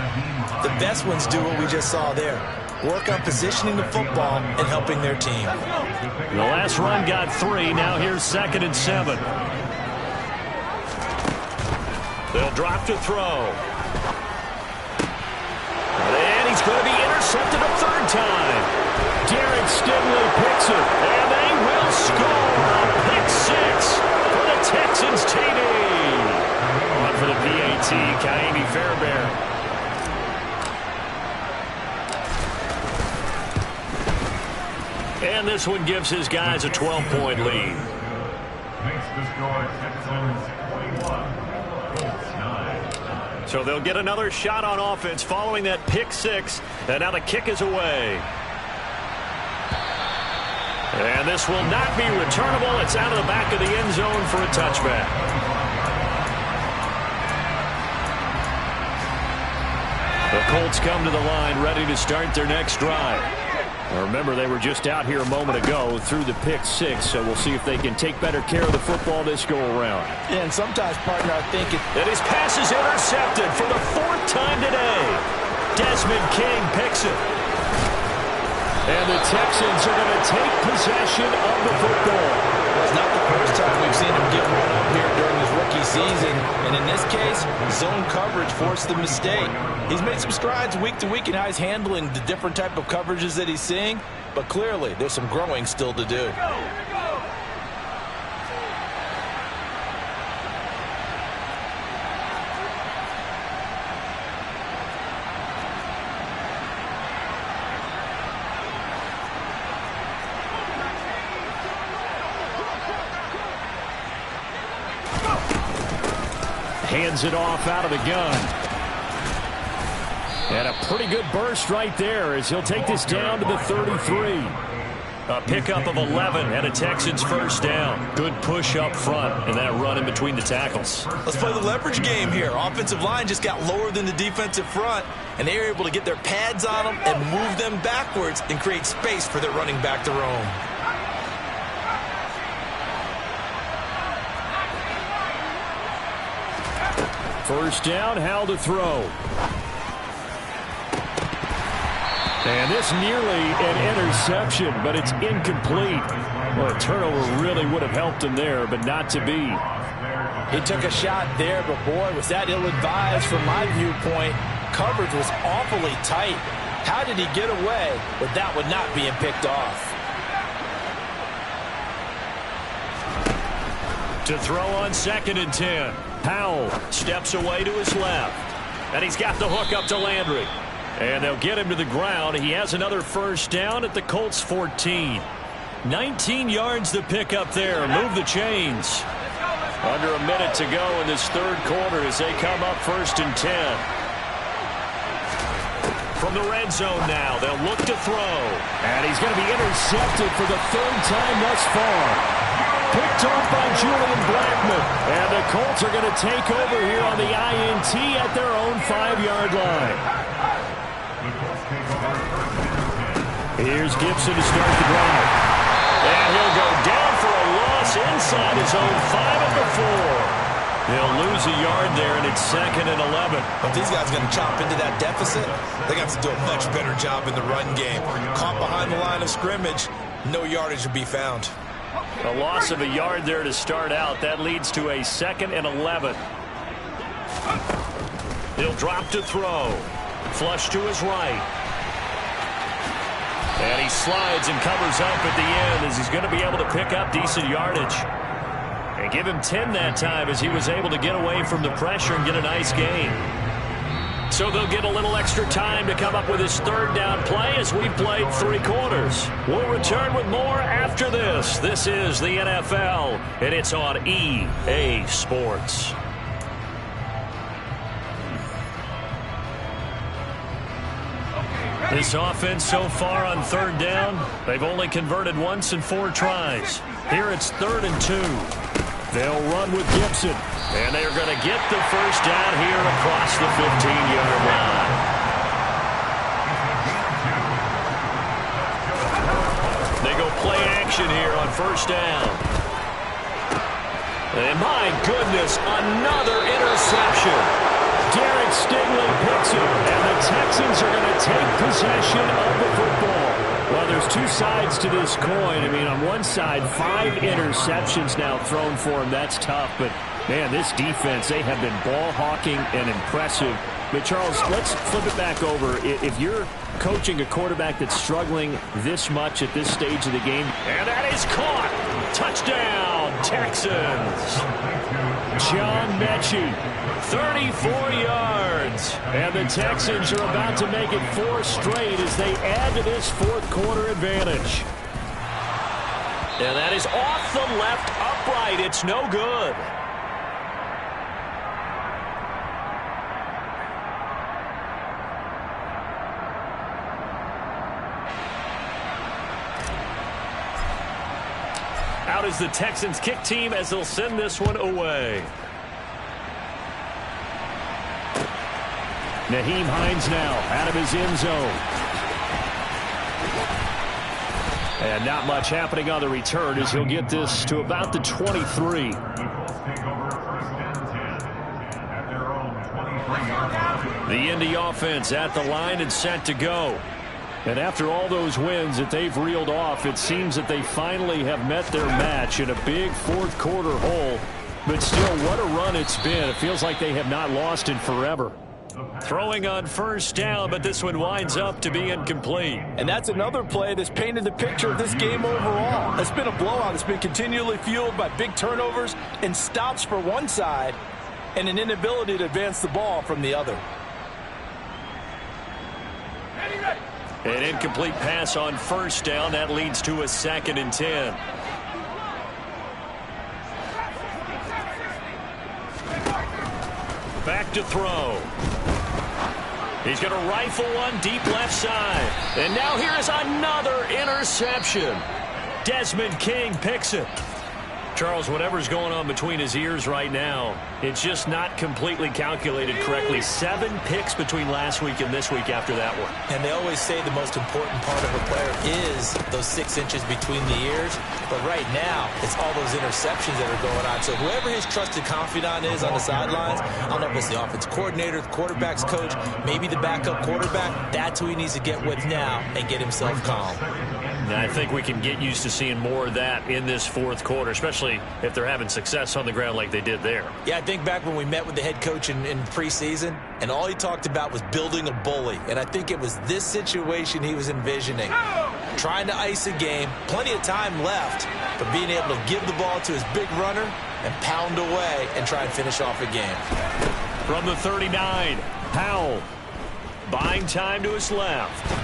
D: The best ones do what we just saw there. Work on positioning the football and helping their team.
B: The last run got 3. Now here's 2nd and 7. They'll drop to throw. And he's going to be intercepted a 3rd time. Derek Stingley picks it, and they will score a pick 6 for the Texans TD. On for the PAT, Kaimi Fairbairn. And this one gives his guys a 12-point lead.
E: Makes the score Texans 21.
B: So they'll get another shot on offense following that pick 6. And now the kick is away. And this will not be returnable. It's out of the back of the end zone for a touchback. The Colts come to the line ready to start their next drive. Remember, they were just out here a moment ago through the pick 6, so we'll see if they can take better care of the football this go-around.
C: Yeah, and sometimes, partner, I think
B: And his pass is intercepted for the 4th time today. Desmond King picks it. And the Texans are going to take possession of the football.
C: It's not the first time we've seen him get run up here during his rookie season. And in this case, zone coverage forced the mistake. He's made some strides week to week in how he's handling the different type of coverages that he's seeing. But clearly, there's some growing still to do.
B: Hands it off out of the gun. And a pretty good burst right there as he'll take this down to the 33. A pickup of 11 and a Texans first down. Good push up front and that run in between the tackles.
D: Let's play the leverage game here. Offensive line just got lower than the defensive front, and they were able to get their pads on them and move them backwards and create space for their running back to roam.
B: First down, Howell to throw. And this nearly an interception, but it's incomplete. Well, a turnover really would have helped him there, but not to be.
C: He took a shot there, but boy, was that ill-advised from my viewpoint. Coverage was awfully tight. How did he get away with that one not being picked off?
B: To throw on 2nd and 10. Howell steps away to his left. And he's got the hook up to Landry. And they'll get him to the ground. He has another first down at the Colts 14. 19 yards to pick up there. Move the chains. Under a minute to go in this 3rd quarter as they come up 1st and 10. From the red zone now, they'll look to throw. And he's going to be intercepted for the 3rd time thus far. Picked off by Julian Blackmon. And the Colts are going to take over here on the INT at their own 5-yard line. Here's Gibson to start the drive. And he'll go down for a loss inside his own 5 at the 4. They'll lose a yard there, and it's 2nd and 11.
D: If these guys are going to chop into that deficit, they're going to have to do a much better job in the run game. Caught behind the line of scrimmage, no yardage to be found.
B: A loss of a yard there to start out. That leads to a 2nd and 11. He'll drop to throw. Flush to his right. And he slides and covers up at the end as he's going to be able to pick up decent yardage. And give him 10 that time as he was able to get away from the pressure and get a nice gain. So they'll get a little extra time to come up with his third down play as we've played 3 quarters. We'll return with more after this. This is the NFL, and it's on EA Sports. This offense so far on third down, they've only converted once in 4 tries. Here it's 3rd and 2. They'll run with Gibson, and they're going to get the first down here across the 15-yard line. They go play action here on first down. And my goodness, another interception. Derek Stingley picks it, and the Texans are going to take possession of the football. Well, there's 2 sides to this coin. I mean, on one side, 5 interceptions now thrown for him. That's tough, but, man, this defense, they have been ball hawking and impressive. But, Charles, let's flip it back over. If you're coaching a quarterback that's struggling this much at this stage of the game, and that is caught. Touchdown, Texans. John Mechie, 34 yards. And the Texans are about to make it 4 straight as they add to this 4th quarter advantage. And that is off the left upright. It's no good. Out is the Texans kick team as they'll send this one away. Nyheim Hines now out of his end zone. And not much happening on the return as he'll get this to about the 23. The Indy offense at the line and set to go. And after all those wins that they've reeled off, it seems that they finally have met their match in a big 4th quarter hole. But still, what a run it's been. It feels like they have not lost in forever. Throwing on first down, but this one winds up to be incomplete.
C: And that's another play that's painted the picture of this game overall. It's been a blowout. It's been continually fueled by big turnovers and stops for one side and an inability to advance the ball from the other.
B: An incomplete pass on first down. That leads to a 2nd and 10. Back to throw. He's going to rifle one deep left side. And now here's another interception. Desmond King picks it. Charles, whatever's going on between his ears right now, it's just not completely calculated correctly. 7 picks between last week and this week after that one.
D: And they always say the most important part of a player is those 6 inches between the ears. But right now, it's all those interceptions that are going on. So whoever his trusted confidant is on the sidelines, I don't know if it's the offense coordinator, the quarterback's coach, maybe the backup quarterback, that's who he needs to get with now and get himself calm.
B: And I think we can get used to seeing more of that in this 4th quarter, especially if they're having success on the ground like they did there.
D: Yeah, I think back when we met with the head coach in preseason, and all he talked about was building a bully. And I think it was this situation he was envisioning. Trying to ice a game, plenty of time left, but being able to give the ball to his big runner and pound away and try and finish off a game.
B: From the 39, Powell buying time to his left.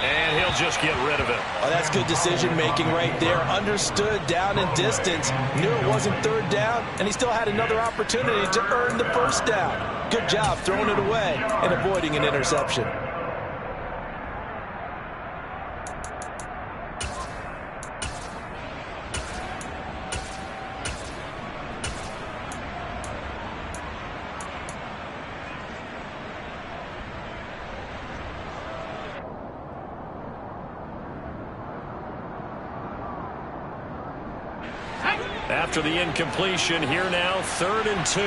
B: And he'll just get rid of it.
C: Oh, that's good decision-making right there. Understood down and distance. Knew it wasn't 3rd down, and he still had another opportunity to earn the 1st down. Good job throwing it away and avoiding an interception.
B: After the incompletion, here now, 3rd and 2.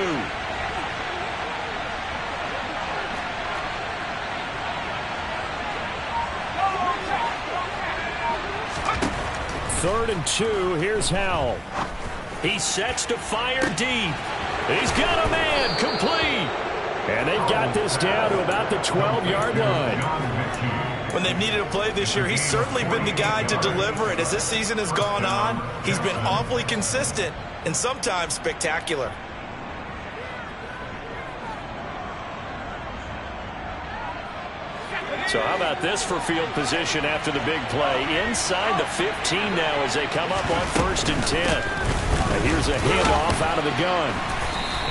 B: Third and 2, here's Howell. He sets to fire deep. He's got a man, complete. And they've got this down to about the 12-yard line.
D: When they've needed a play this year, he's certainly been the guy to deliver it. As this season has gone on, he's been awfully consistent and sometimes spectacular.
B: So how about this for field position after the big play? Inside the 15 now as they come up on 1st and 10. And here's a handoff out of the gun.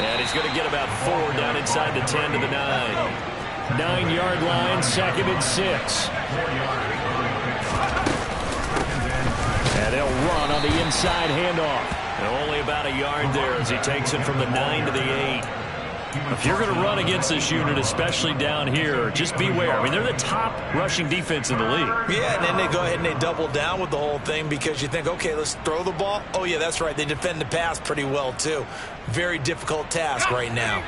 B: And he's going to get about 4 down inside the 10 to the 9. 9-yard line, 2nd and 6. And they'll run on the inside handoff. And only about a yard there as he takes it from the 9 to the 8. If you're going to run against this unit, especially down here, just beware. I mean, they're the top rushing defense in the league.
C: Yeah, and then they go ahead and they double down with the whole thing because you think, okay, let's throw the ball. Oh, yeah, that's right. They defend the pass pretty well, too. Very difficult task right now.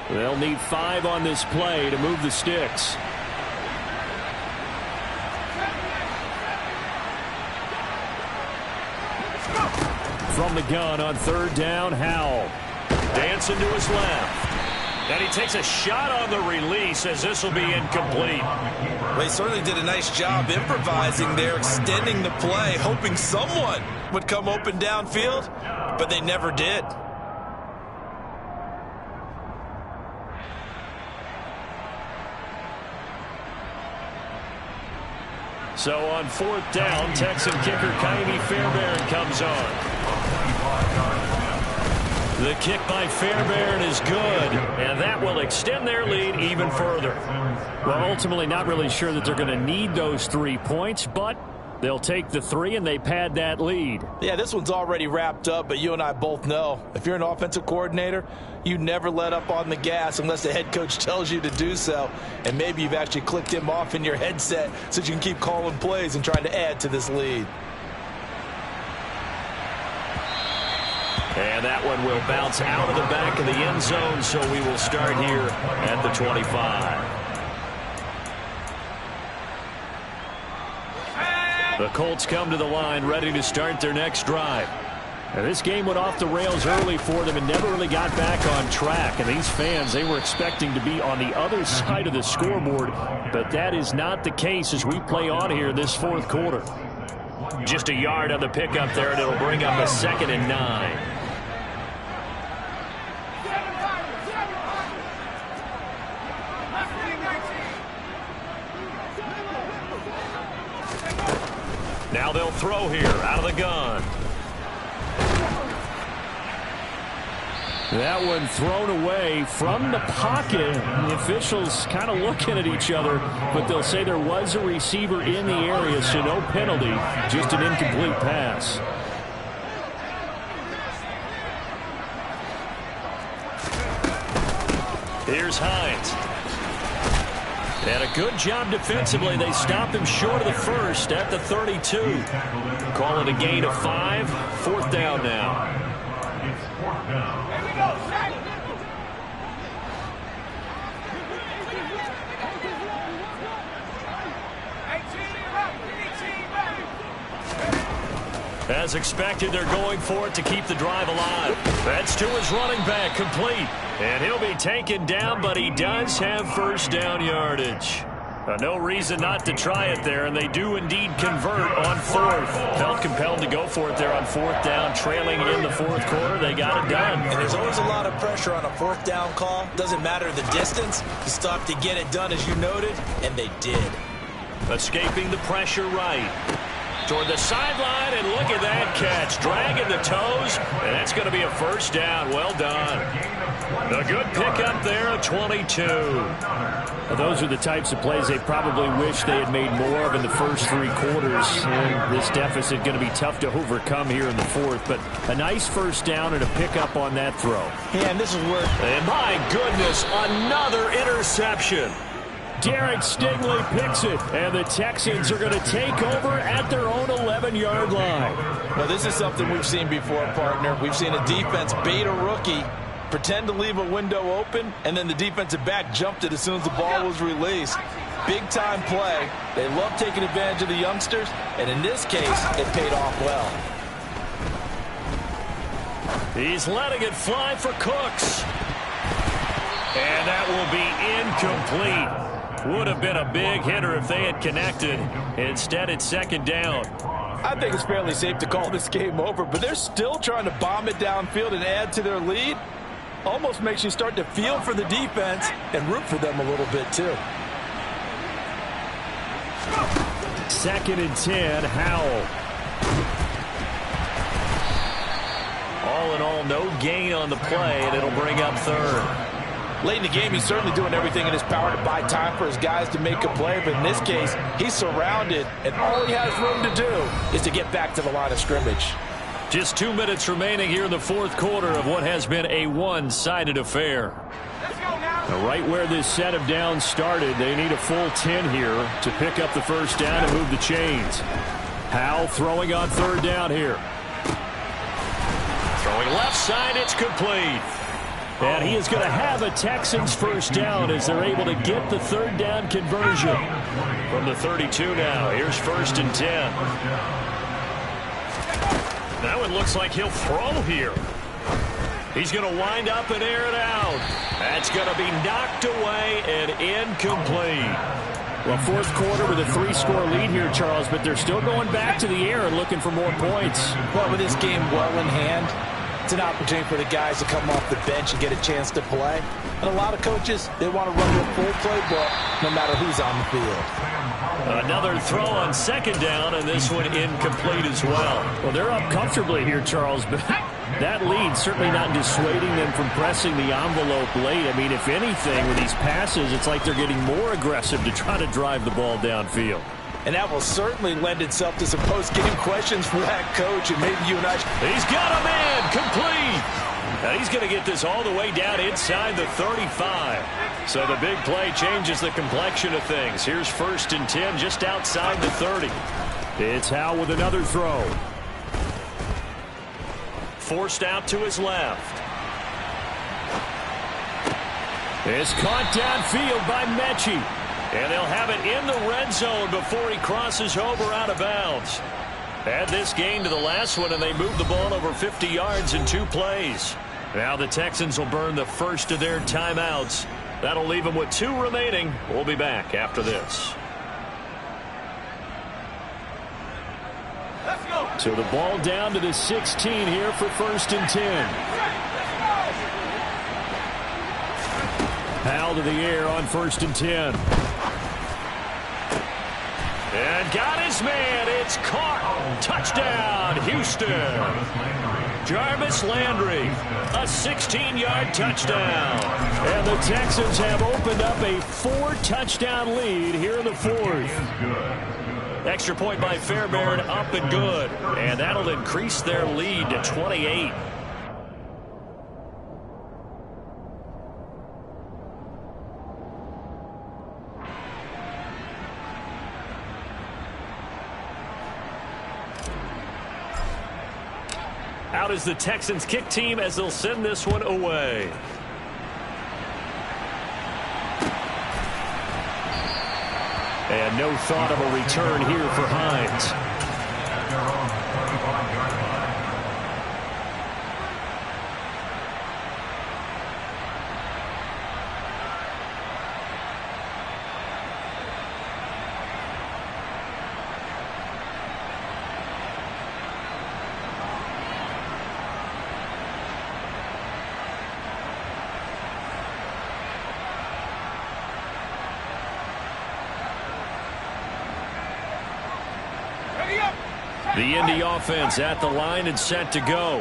B: They'll need 5 on this play to move the sticks. From the gun on 3rd down, Howell. Dancing to his left. And he takes a shot on the release as this will be incomplete.
D: Well, he certainly did a nice job improvising there, extending the play, hoping someone would come open downfield, but they never did.
B: So on 4th down, Texan kicker Kaimi Fairbairn comes on. The kick by Fairbairn is good, and that will extend their lead even further. Well, ultimately not really sure that they're going to need those 3 points, but they'll take the 3 and they pad that lead.
C: Yeah, this one's already wrapped up, but you and I both know if you're an offensive coordinator, you never let up on the gas unless the head coach tells you to do so. And maybe you've actually clicked him off in your headset so you can keep calling plays and trying to add to this lead.
B: And that one will bounce out of the back of the end zone, so we will start here at the 25. The Colts come to the line ready to start their next drive. Now, this game went off the rails early for them and never really got back on track. And these fans, they were expecting to be on the other side of the scoreboard, but that is not the case as we play on here this 4th quarter. Just a yard on the pickup there, and it'll bring up a 2nd and 9. Now they'll throw here out of the gun. That one thrown away from the pocket. The officials kind of looking at each other, but they'll say there was a receiver in the area, so no penalty, just an incomplete pass. Here's Hines. And a good job defensively. They stopped him short of the first at the 32. Call it a gain of 5. 4th down now.
E: It's 4th down.
F: Here we go, Shaq.
B: As expected, they're going for it to keep the drive alive. That's to his running back, complete. And he'll be taken down, but he does have 1st down yardage. No reason not to try it there, and they do indeed convert on 4th. Felt compelled to go for it there on 4th down, trailing in the 4th quarter. They got it done.
C: And there's always a lot of pressure on a 4th down call. Doesn't matter the distance. You stop to get it done, as you noted, and they did.
B: Escaping the pressure right. Toward the sideline, and look at that catch. Dragging the toes, and that's going to be a 1st down. Well done. A good pickup there at 22. Well, those are the types of plays they probably wish they had made more of in the first 3 quarters. And this deficit going to be tough to overcome here in the 4th. But a nice 1st down and a pickup on that throw.
C: Yeah, and this is where...
B: And my goodness, another interception. Derek Stingley picks it, and the Texans are going to take over at their own 11-yard line.
C: Well, this is something we've seen before, partner. We've seen a defense bait a rookie, pretend to leave a window open, and then the defensive back jumped it as soon as the ball was released. Big-time play. They love taking advantage of the youngsters, and in this case, it paid off well.
B: He's letting it fly for Cooks. And that will be incomplete. Would have been a big hitter if they had connected. Instead, it's 2nd down.
C: I think it's fairly safe to call this game over, but they're still trying to bomb it downfield and add to their lead. Almost makes you start to feel for the defense and root for them a little bit, too.
B: 2nd and 10, Howell.
F: All in all, no gain on the play, and it'll bring up 3rd.
C: Late in the game, he's certainly doing everything in his power to buy time for his guys to make a play, but in this case, he's surrounded, and all he has room to do is to get back to the line of scrimmage.
B: Just 2 minutes remaining here in the 4th quarter of what has been a one-sided affair. Now, right where this set of downs started, they need a full 10 here to pick up the first down and move the chains. Howell throwing on 3rd down here. Throwing left side, it's complete. And he is going to have a Texans first down as they're able to get the 3rd down conversion. From the 32 now, here's 1st and 10. That one looks like he'll throw here. He's going to wind up and air it out. That's going to be knocked away and incomplete. Well, 4th quarter with a 3-score lead here, Charles, but they're still going back to the air and looking for more points.
C: Well, with this game well in hand, it's an opportunity for the guys to come off the bench and get a chance to play. And a lot of coaches, they want to run their full playbook no matter who's on the field.
B: Another throw on 2nd down, and this one incomplete as well. Well, they're up comfortably here, Charles, but that lead certainly not dissuading them from pressing the envelope late. I mean, if anything, with these passes, it's like they're getting more aggressive to try to drive the ball downfield.
C: And that will certainly lend itself to some post-game questions for that coach, and maybe you and I...
B: He's got a man, complete. And he's going to get this all the way down inside the 35. So the big play changes the complexion of things. Here's 1st and 10 just outside the 30. It's Howell with another throw. Forced out to his left. It's caught downfield by Mechie. And they'll have it in the red zone before he crosses over out of bounds. Add this gain to the last one, and they move the ball over 50 yards in 2 plays. Now the Texans will burn the first of their timeouts. That'll leave them with 2 remaining. We'll be back after this. Let's go. So the ball down to the 16 here for 1st and 10. Howell to the air on 1st and 10. And got his man. It's caught. Touchdown, Houston. Jarvis Landry, a 16-yard touchdown. And the Texans have opened up a 4-touchdown lead here in the 4th. Extra point by Fairbairn, up and good. And that'll increase their lead to 28. Out is the Texans kick team as they'll send this one away. And no thought of a return here for Hines. The Indy offense at the line and set to go.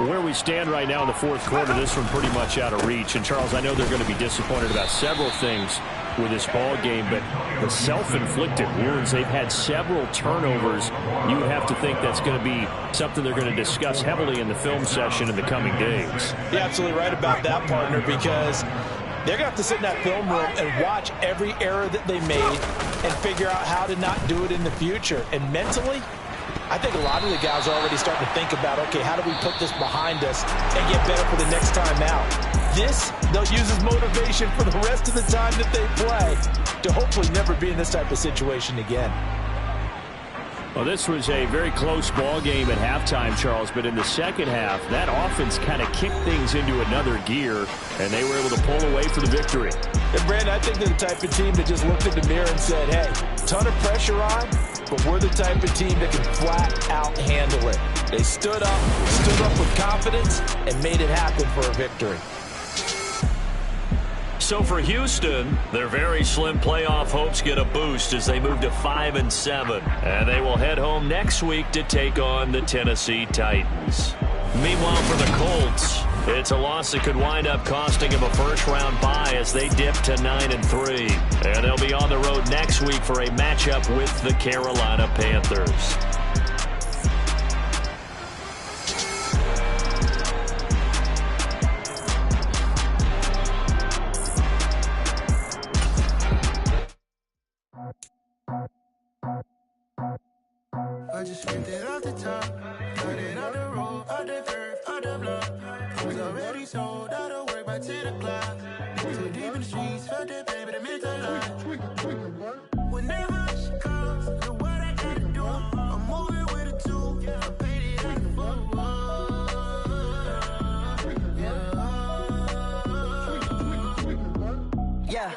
B: Where we stand right now in the 4th quarter, this one pretty much out of reach. And, Charles, I know they're going to be disappointed about several things with this ball game, but the self-inflicted wounds, they've had several turnovers. You have to think that's going to be something they're going to discuss heavily in the film session in the coming days.
C: You're absolutely right about that, partner, because they're going to have to sit in that film room and watch every error that they made and figure out how to not do it in the future. And mentally, I think a lot of the guys are already starting to think about, okay, how do we put this behind us and get better for the next time out? This, they'll use as motivation for the rest of the time that they play to hopefully never be in this type of situation again.
B: Well, this was a very close ball game at halftime, Charles, but in the second half, that offense kind of kicked things into another gear, and they were able to pull away for the victory.
C: And, Brandon, I think they're the type of team that just looked in the mirror and said, hey, ton of pressure on, but we're the type of team that can flat out handle it. They stood up with confidence and made it happen for a victory.
F: So for Houston, their very slim playoff hopes get a boost as they move to 5-7. And they will head home next week to take on the Tennessee Titans. Meanwhile, for the Colts, it's a loss that could wind up costing them a first-round bye as they dip to 9-3. And they'll be on the road next week for a matchup with the Carolina Panthers.
A: I just ripped it off the top, cut it off the road, off the curve, off the block. I was already sold out of work by 10 o'clock. Too deep in the streets, felt that pain, but it meant a lot. Whenever she calls, know what I gotta do. I'm moving with a two, I paid it out the book. Yeah,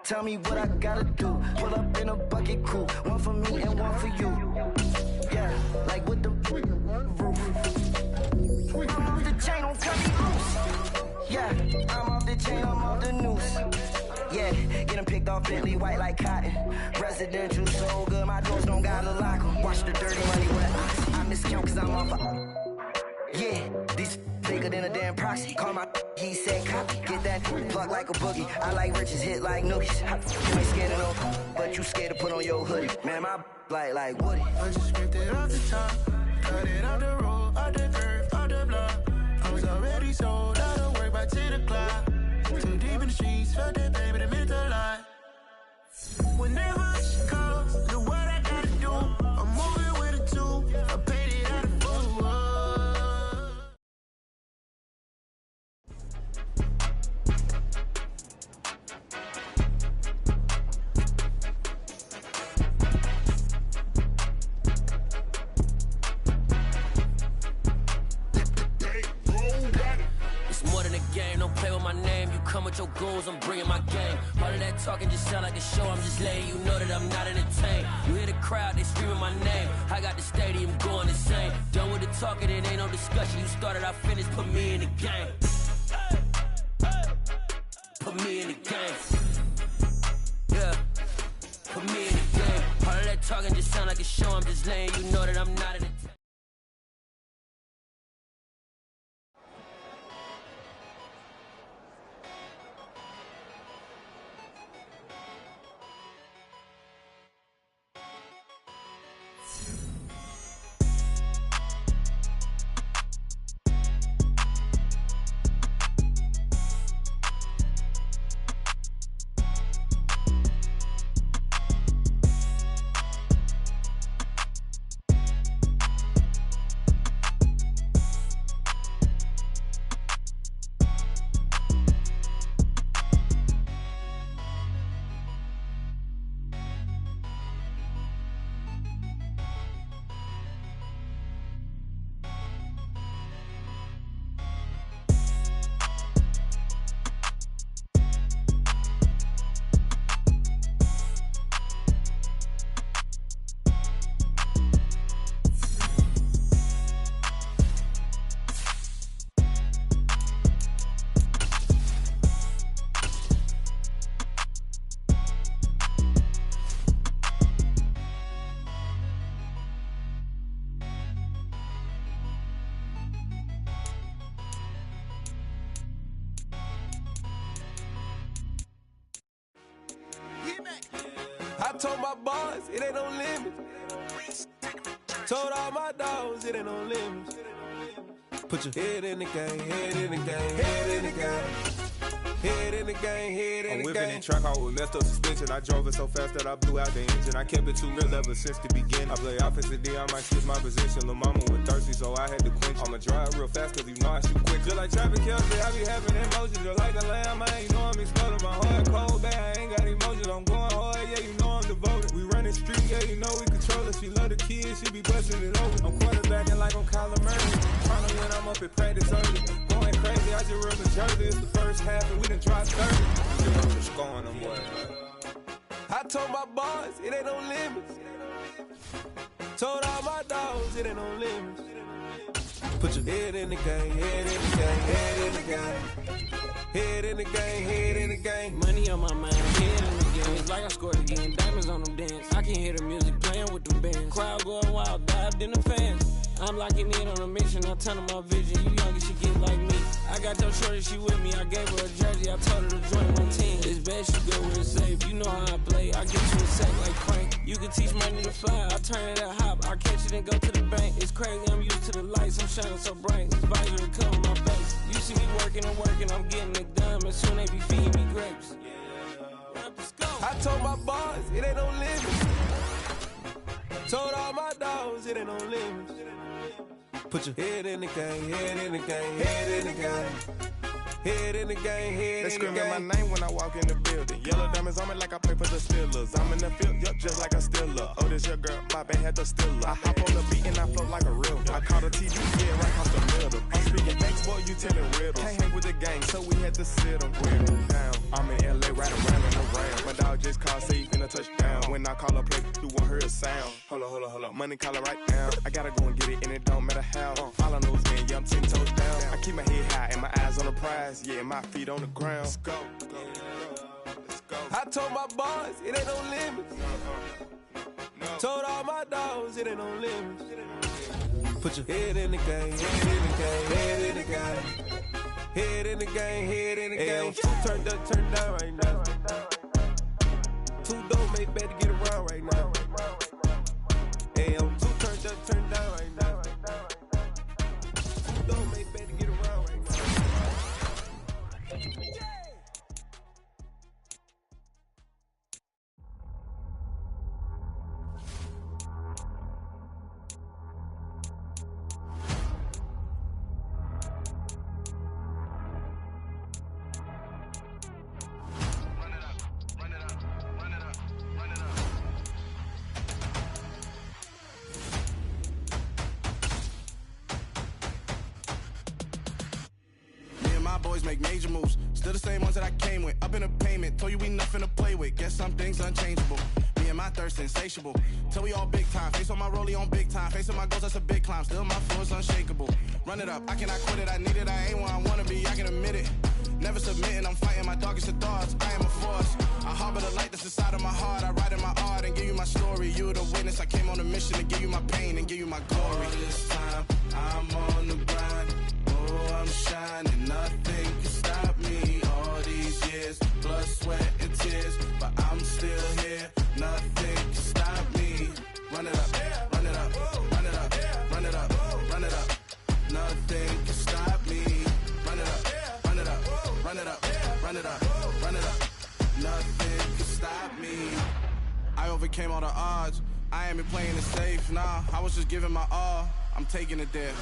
A: tell me what I gotta do. Pull up in a bucket crew, one for me and one for you. Yeah, like with the roof. I'm off the chain, don't cut me loose. Yeah, I'm off the chain, I'm off the noose. Yeah, getting picked off Bentley white like cotton. Residential so good, my doors don't gotta lock 'em. Watch the dirty money with ox. I miscount cause I'm off. Yeah, these bigger than a damn proxy. Call my he said copy. Get that plug like a boogie. I like riches hit like nookies. You ain't scared of no, but you scared to put on your hoodie. Man, my like Woody. I just ripped it off the top, cut it off the road, off the curve, off the block. I was already sold out of work by 10 o'clock. Too deep in the streets, felt that pain, but it meant a lot. Whenever she calls, know what I gotta do. I'm moving with a two, I paid it out of full.
G: With your goons, I'm bringing my game. All of that talking just sound like a show. I'm just letting you know that I'm not entertained. You hear the crowd, they screaming my name. I got the stadium going insane. Done with the talking, it ain't no discussion. You started, I finished, put me in the game. Put me in the game. Yeah, put me in the game. All of that talking just sound like a show. I'm just letting you know that I'm not entertained.
H: I told my boys, it ain't no limits. Told all my dogs, it ain't no limits. Put your head in the game, head in the game, head in the game. Head in the game, head in the game. I'm whipping in track out with messed up suspension. I drove it so fast that I blew out the engine. I kept it too real ever since the beginning. I play offensive D, I might switch my position. Lil' mama was thirsty, so I had to quench. I'ma drive real fast, cause you know I shoot quick. Just like traffic Kelsey, I be having emotions. Just like a lamb, I ain't know I'm exploding. My heart cold, bad, I ain't got emotions. I'm going hard, yeah, you know I'm devoted. We running street, yeah, you know we control it. She love the kids, she be busting it over. I'm quarterbacking like I'm Kyler Murray. Tryna win, I'm up at practice early. Going crazy, I just real the jersey. It's the first half, and we done dropped 30. Just scoring them boys. I told my boys, it ain't no limits. Told all my dogs, it ain't no limits. Put your head in the game, head in the game, head in the game. Head in the game, head gang.
I: Money on my mind, head in the game. It's like I scored again, diamonds on them dance. I can hear the music playing with them bands. Crowd going wild, dived in the fans. I'm locking in on a mission, I tell her my vision. You young and she get like me. I got your shorty, she with me. I gave her a jersey, I told her to join my team. It's best you go where it's safe. You know how I play. I get you a sack like Frank. You can teach money to fly. I turn it at hop. I catch it and go to the bank. It's crazy, I'm used to the lights. I'm shining so bright. This visor to cover my face. You see me working and working, I'm getting it done. And soon they be feeding me grapes.
H: I told my boys, it ain't no limits. Told all my dogs, it ain't no limits. Put your head in the game, head in the game, head in the game. Head in the game, head
J: they
H: in the game.
J: They screaming my name when I walk in the building. Yellow diamonds on me like I play for the Steelers. I'm in the field, yup, just like a Steeler. Oh, this your girl, my bad had the Steeler. I hop on the beat and I float like a real. I caught a TV, yeah, right off the middle. I'm speaking thanks, boy, you telling riddles. Can't hang with the gang, so we had to sit them down. I'm in LA, right around and around. My dog just called, say he finna touchdown. When I call a play, you won't hear a sound. Hold up, money caller right now. I gotta go and get it, and it don't matter how. All I know is man, yeah, I'm 10 toes down. I keep my head high and my eyes on the prize. Yeah, my feet on the ground. Let's go.
H: I told my boys, it ain't no limits. Told all my dogs, it ain't no limits. Put your head in the game, head in the game, head in the game. Head in the game, head in the game. Two turned up, turned down right now. Two dope make better get around right now. Hey, I'm two turned up, turned down right now. Two dope make better get around right now.
A: Boys make major moves, still the same ones that I came with. Up in a payment, told you we nothing to play with. Guess some things unchangeable. Me and my thirst insatiable. Till we all big time. Face on my rollie on big time. Face on my goals, that's a big climb. Still my floor is unshakable. Run it up, I cannot quit it. I need it, I ain't where I wanna be. I can admit it. Never submitting, I'm fighting my darkest of thoughts. I am a force. I harbor the light that's inside of my heart. I write in my art and give you my story. You the witness. I came on a mission to give you my pain and give you my glory. All this time, I'm on the grind. Oh, I'm shining. Nothing can stop me. All these years, blood, sweat, and tears. But I'm still here. Nothing can stop me. Run it up, run it up, run it up, run it up, run it up. Nothing can stop me. Run it up, run it up, run it up, run it up, run it up. Nothing can stop me. I overcame all the odds. I ain't been playing it safe, nah. I was just giving my all. I'm taking it there.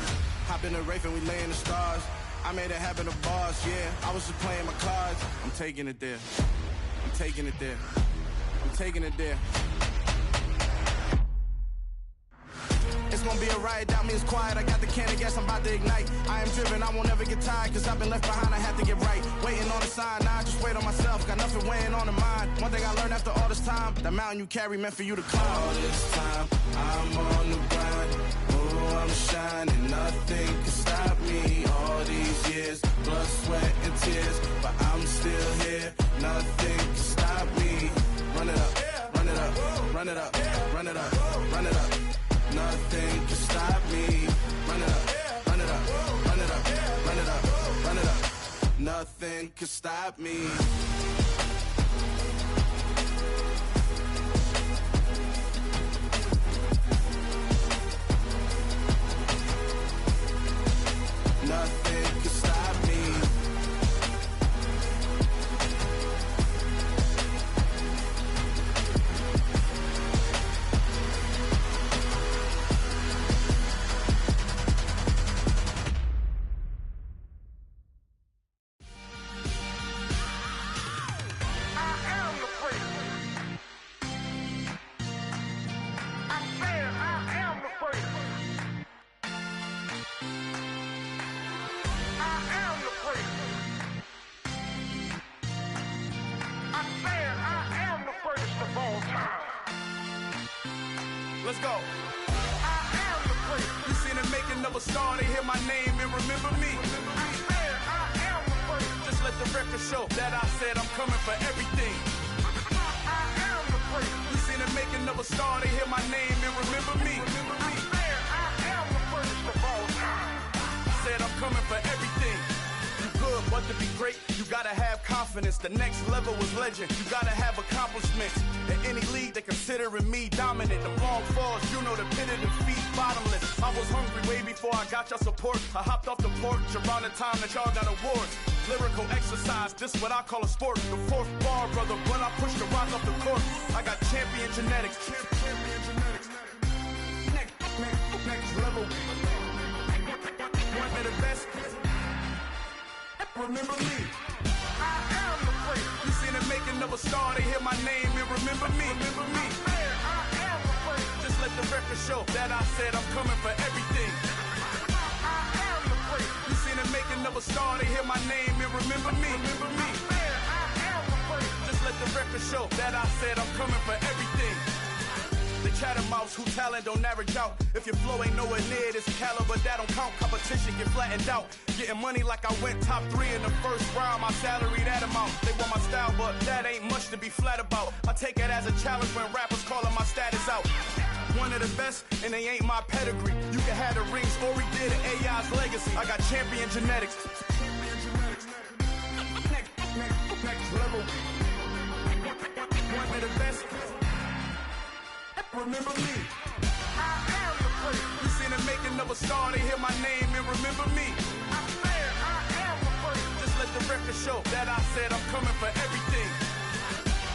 A: Hop in the Wraith and we lay in the stars. I made it happen to bars, yeah. I was just playing my cards. I'm taking it there. I'm taking it there. I'm taking it there. It's gonna be a riot, doubt me it's quiet. I got the can of gas, I'm about to ignite. I am driven, I won't ever get tired. Cause I've been left behind, I have to get right. Waiting on the sign, now I just wait on myself. Got nothing weighing on the mind. One thing I learned after all this time, the mountain you carry meant for you to climb. All this time, I'm on the grind. Oh, I'm shining, nothing can stop me. All these years, blood, sweat, and tears. But I'm still here, nothing can stop me. Run it up, run it up, run it up, run it up, run it up. Nothing can stop me. Run it up, run it up, run it up, run it up, run it up. Nothing can stop me. Nothing can stop me.
K: Let's go. I am the place. You seen the making of a star, they hear my name and remember me. I am the place. Just let the
H: record show that I said I'm coming for everything. I am the great. You seen the making of a star, they hear my name and remember me. I am the greatest of all time. Said I'm coming for everything. You good, but to be great, you gotta have confidence. The next level was legend. You gotta have accomplishments. In any league, they considering me dominant. The long falls, you know the pit of defeat, bottomless. I was hungry way before I got your support. I hopped off the porch around the time that y'all got awards. Lyrical exercise, this what I call a sport. The fourth bar, brother, when I push the rock off the court. I got champion genetics. Champion genetics. Next level. One of the best. Remember me. I am the great. You seen the making of a star, they hear my name and remember me. Remember me. I am the great. Just let the record show that I said I'm coming for everything. I am the great. You seen the making of a star, they hear my name and remember me. Remember me. I am the great. Just let the record show that I said I'm coming for everything. The chattermouths who talent don't average out. If your flow ain't nowhere near this caliber, that don't count. Competition get flattened out. Getting money like I went top 3 in the first round. My salary that amount. They want my style, but that ain't much to be flat about. I take it as a challenge when rappers calling my status out. One of the best, and they ain't my pedigree. You can have the rings, or we did it, AI's legacy. I got champion genetics. Next level. One of the best. Remember me. I am the great. You seen the making of a star, they hear my name and remember me. I am the great. Just let the record show that I said I'm coming for everything.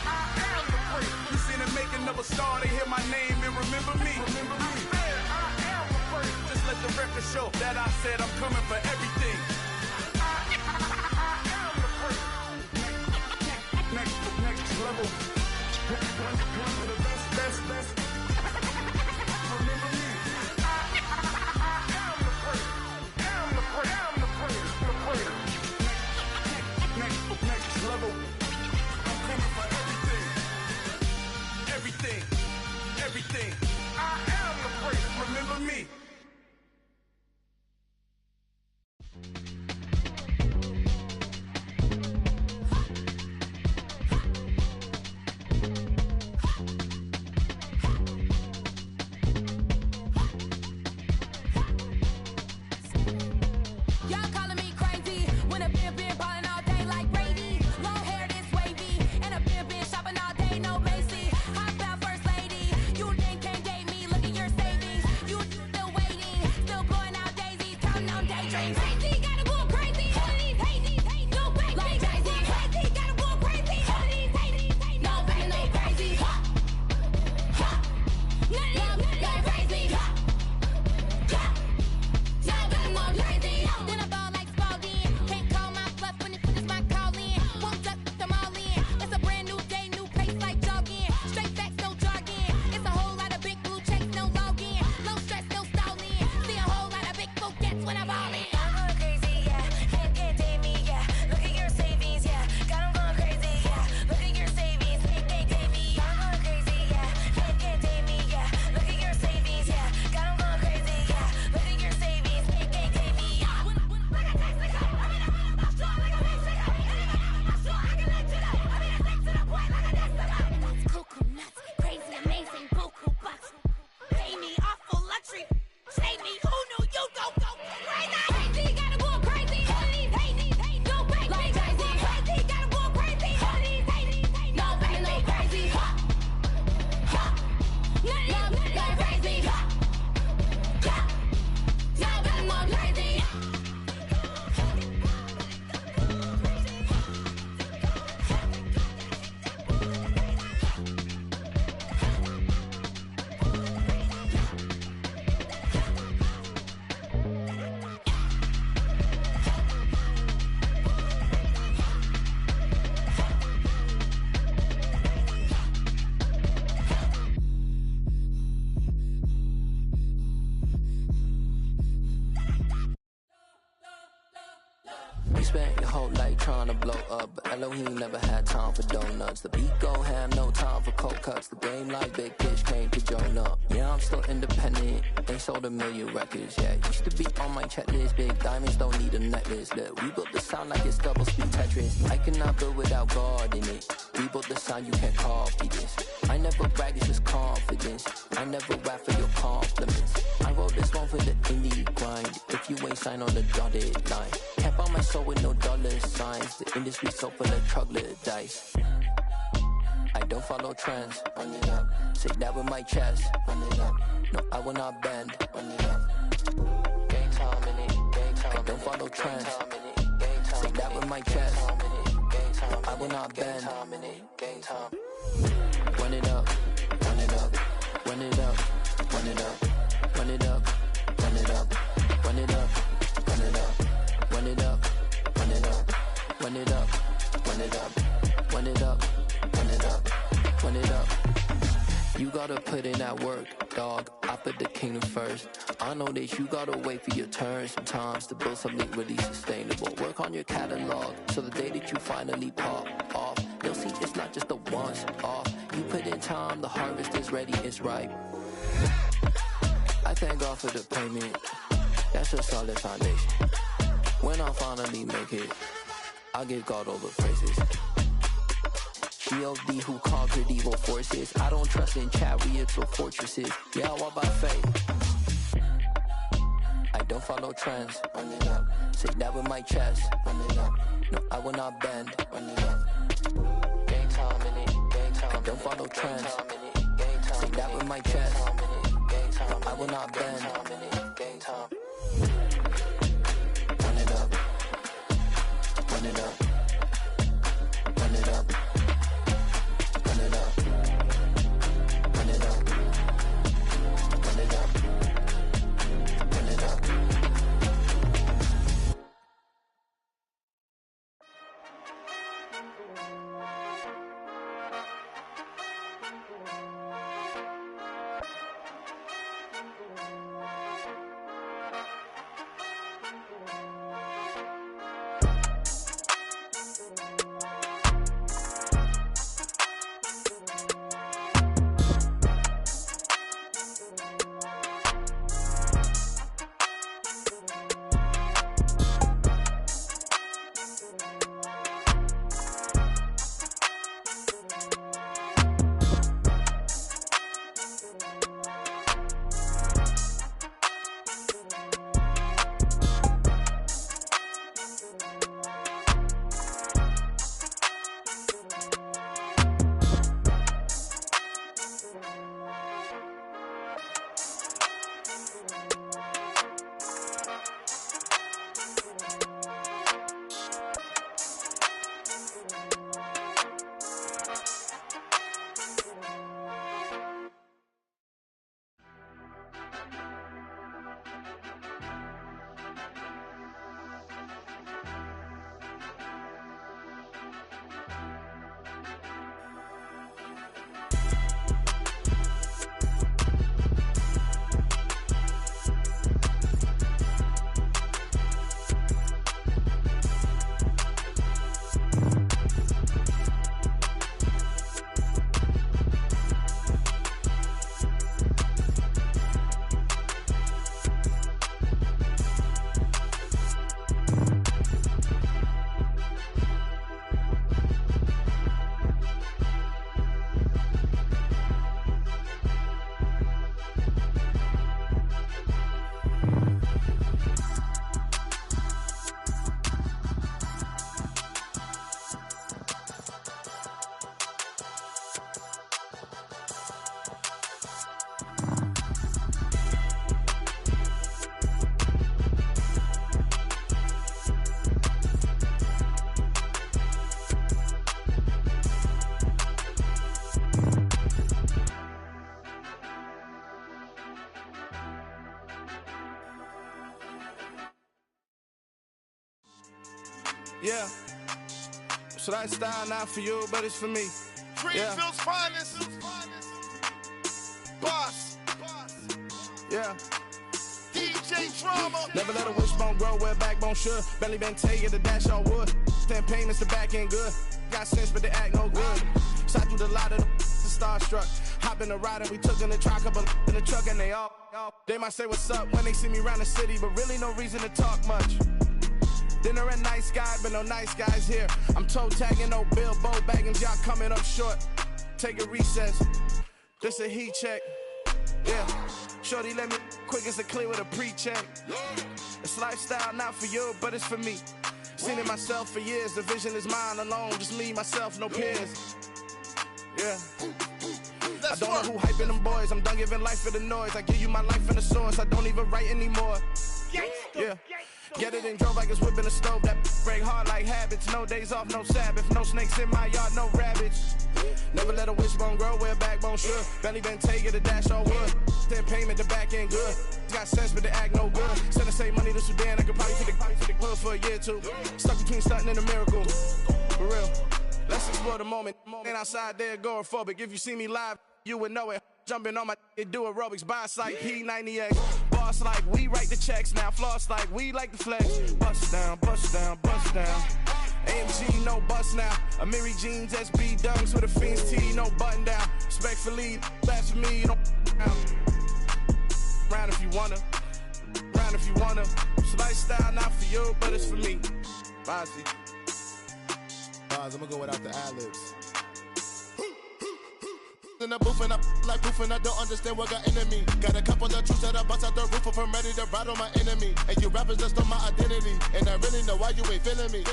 H: I am the great. You seen the making of a star, they hear my name and remember me. Remember me. I am the great. Just let the record show that I said I'm coming for everything. I am the great. Next level. One of the best. Next level. I'm coming for everything. Everything. I am the great. Remember me.
L: felt like trying to blow up, but Elohim never had time for donuts. The beat go ham, no time for cold cuts. The game like Big Fish came to Jonah. Yeah, I'm still independent, ain't sold a million records yet. Used to be on my checklist, big diamonds don't need a necklace. Look, we built the sound like it's double speed Tetris. I cannot build without God in it. We built the sound, you can't copy this. I never brag, it's just confidence. I never rap for your compliments. I wrote this one for the indie grind. If you ain't signed on the dotted line, can't buy my soul with no dollar signs. The industry so full of troglodytes. I don't follow trends. Run it up. Say that with my chest. Run it up. No, I will not bend. Run it up. Game time in it. Game time. I don't follow trends. Say that with my chest. No, I will not bend. Game time. Run it up. Run it up. Run it up. Run it up. Run it up. Run it up. Run it up. Run it up. Run it up. Run it up. Run it up. Run it up. Run it up. Run it up. Run it up. You gotta put in that work, dog. I put the kingdom first. I know that you gotta wait for your turn sometimes to build something really sustainable. Work on your catalog so the day that you finally pop off, you'll see it's not just a once off. You put in time, the harvest is ready, it's ripe. I thank God for the payment. That's a solid foundation. When I finally make it, I'll give God all the praises. G.O.D. who conquered evil forces. I don't trust in chariots or fortresses. Yeah, I walk by faith. I don't follow trends. Run it up. Say that with my chest. Run it up. No, I will not bend. Run it up. Game time in it. Game time. I don't follow trends. Say that with my chest. No, I will not bend. Game time. Run it up. Run it up. Run it up. Run it up. Run it up. Run it up. Run it up.
K: Yeah. So that style not for you, but it's for me.
M: Greenfield's finest. Boss.
K: Yeah.
M: DJ DJ Drama.
K: Never let a wishbone grow where backbone should. Belly been taking the dash all wood. 10 payments, the back end good. Got sense, but they act no good. Shot through the lot of the starstruck. Hop in the ride and we took in the truck, couple in the truck, and they all. They might say what's up when they see me around the city, but really no reason to talk much. Dinner and nice guy, but no nice guys here. I'm toe tagging, no Bilbo Baggins, y'all coming up short. Take a recess. This a heat check. Yeah. Shorty let me quick as a clear with a pre-check. It's lifestyle, not for you, but it's for me. Seen it myself for years. The vision is mine alone. Just me, myself, no peers. Yeah. I don't know who hyping them boys. I'm done giving life for the noise. I give you my life in the source. I don't even write anymore. Yeah. Get it and drove like it's whipping the stove. That break hard like habits. No days off, no Sabbath. No snakes in my yard, no rabbits. Never let a wishbone grow where backbone should. Belly been taking the dash all wood. 10 payment, the back end good. Got sense, but they act no good. Send the same money to Sudan. I could probably take the hood for a year or two. Stuck between stunting and a miracle. For real. Let's explore the moment. Ain't outside there agoraphobic. If you see me live, you would know it. Jumping on my do aerobics. Boss like P90X. Boss like we write the checks now. Floss like we like the flex. Bust down, bust down, bust down. AMG, no bust now. Amiri jeans, SB dunks with a Fiends T, no button down. Respectfully, that's for me, you don't down. Round if you wanna. Round if you wanna. It's lifestyle, not for you, but it's for me. Bossy.
J: I'm gonna go without the ad-libs. In the booth and I like proof and I don't understand what got into me. Got a couple of truths that I bust out the roof if I'm ready to battle my enemy. And you rappers just on my identity. And I really know why you ain't feeling me.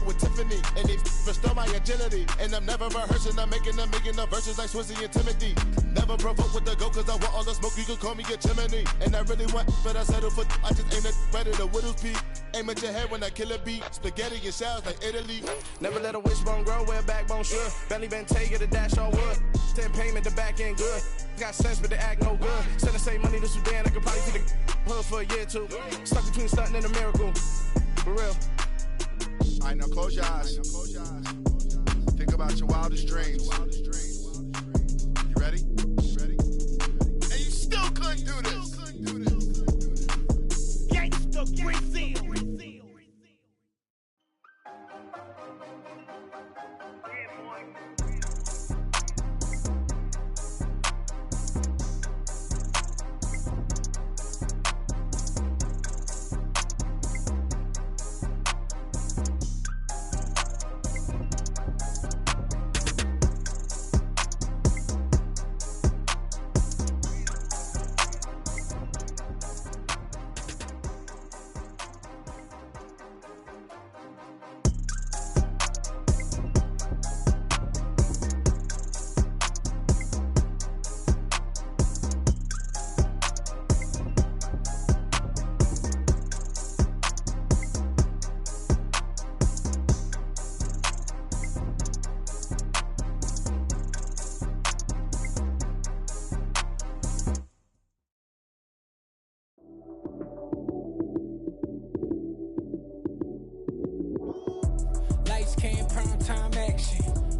J: With Tiffany, and they restore my agility. And I'm never rehearsing, I'm making them verses like Swizzy and Timothy. Never provoke with the go, cause I want all the smoke, you can call me a chimney. And I really want, but I settle for, I just aim at ready to Widow's Peak. Aim at your head when I kill a beat. Spaghetti and shells like Italy.
K: Never let a wishbone grow where backbone should. Belly been taking the dash all wood. 10 payment, the back end good. Got sense, but they act no good. Send the same money to Sudan, I could probably take the hood for a year or two. Stuck between stunting and a miracle. For real.
J: All right, now close your eyes. Think about your wildest dreams. You ready?
M: And you still couldn't do this. Gangsta Brazil.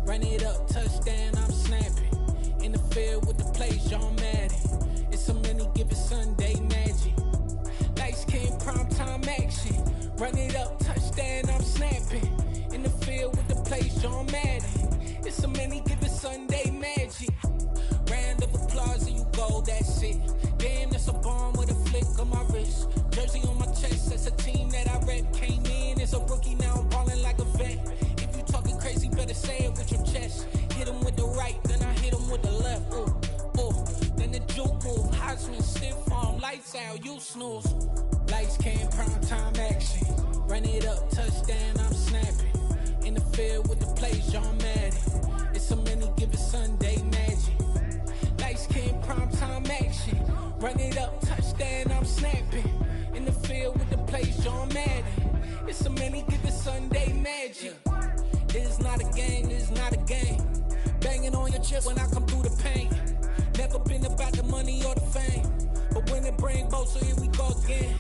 I: Run it up, touchdown, I'm snapping. In the field with the plays, John Madden. It's a many given Sunday magic. Lights came prime time action. Run it up, touchdown, I'm snapping. In the field with the plays, John Madden. It's a many given Sunday magic. Round of applause and you go, that's it. Damn, that's a bomb with a flick on my wrist. Jersey on my chest, that's a team that I rep. Came in as a rookie, now I'm balling like a vet. If you talking crazy, better say it with your chest. Hit him with the right, then I hit him with the left. Ooh, ooh. Then the juke move, Heisman, stiff arm, lights out, you snooze. Lights came, prime time action. Run it up, touchdown, I'm snapping. In the field with the plays, John Madden. It's a many given Sunday magic. Lights came, prime time action. Run it up, touchdown, I'm snapping. In the field with the plays, John Madden. It's a many given Sunday magic. This is not a game, this is not a game. Banging on your chest when I come through the pain. Never been about the money or the fame. But when it bring both, so here we go again.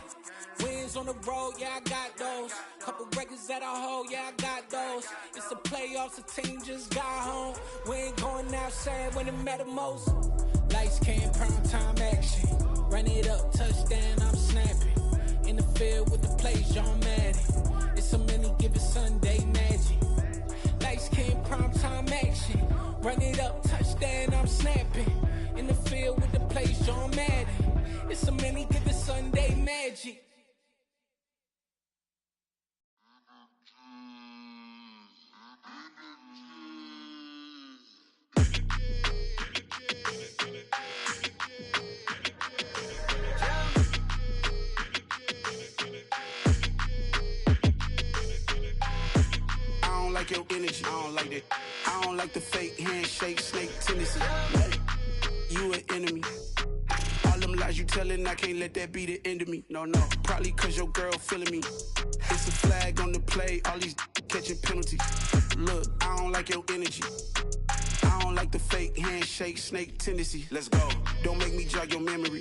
I: Wins on the road, yeah, I got those. Couple records that I hold, yeah, I got those. It's the playoffs, the team just got home. We ain't going outside when it matter most. Lights came, prime time action. Run it up, touchdown, I'm snapping. In the field with the plays, John Madden. It's so many, give it Sunday magic. Lights, cam, prime time action. Run it up, touchdown, I'm snapping. In the field with the plays, John Madden. It's so many, give it Sunday magic.
K: Your energy, I don't like that. I don't like the fake handshake, snake tendency. You an enemy. All them lies you telling, I can't let that be the end of me. No, probably cause your girl feeling me. It's a flag on the play, all these catching penalties. Look, I don't like your energy. I don't like the fake handshake, snake tendency. Let's go. Don't make me jog your memory.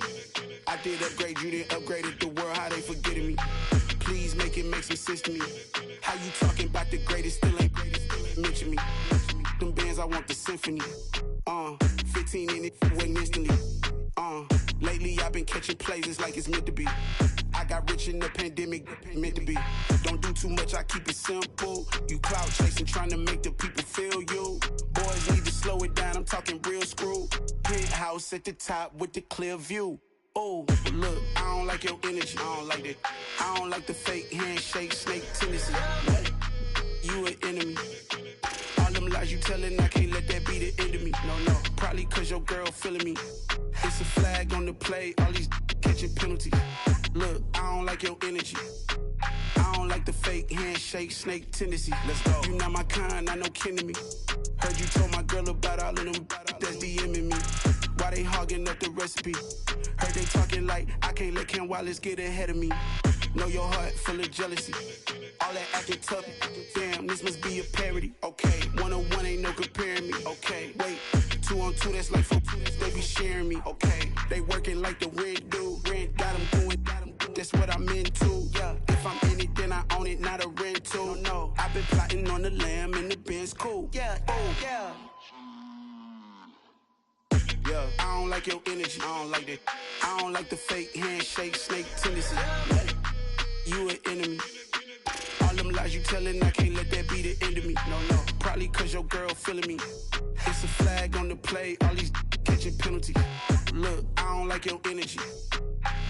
K: I did upgrade, you didn't upgrade it. The world, how they forgetting me. Please make it make some sense to me. How you talking about the greatest, still ain't greatest, mention me. Them bands, I want the symphony. 15 in it, wasn't instantly. Lately I've been catching plays, it's like it's meant to be. I got rich in the pandemic, meant to be. Don't do too much, I keep it simple. You clout chasing, trying to make the people feel you. Boys need to slow it down, I'm talking real screw. Penthouse at the top with the clear view. Oh, look, I don't like your energy, I don't like that. I don't like the fake handshake, snake tendency. You an enemy. All them lies you telling, I can't let that be the end of me. No, probably cause your girl feeling me. It's a flag on the play, all these catching penalties. Look, I don't like your energy. I don't like the fake handshake, snake tendency. Let's go. You not my kind, I know kin to me. Heard you told my girl about all of them that's DMing me. Why they hogging up the recipe? Heard they talking like I can't let Ken Wallace get ahead of me. Know your heart full of jealousy. All that acting tough. Damn, this must be a parody. Okay, 1-on-1 ain't no comparing me. Okay, wait, 2-on-2 that's like 4-2. They be sharing me. Okay, they working like the rent do. Rent got them doing. That's what I'm into. Yeah, if I'm in it, then I own it, not a rental. No, I've been plotting on the lamb and the Benz cool. Yeah, oh yeah. Yeah, I don't like your energy, I don't like that. I don't like the fake handshake, snake tendency. You an enemy. All them lies you telling, I can't let that be the end of me. No, probably cause your girl feeling me. It's a flag on the play, all these catching penalties. Look, I don't like your energy.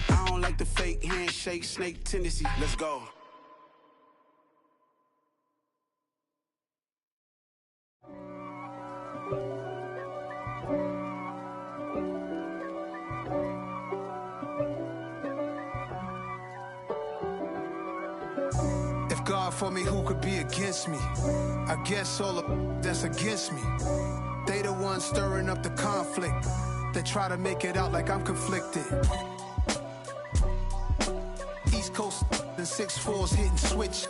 K: I don't like the fake handshake, snake tendency. Let's go.
A: God for me, who could be against me? I guess all of that's against me. They the ones stirring up the conflict. They try to make it out like I'm conflicted. East Coast and 6'4s hitting switch.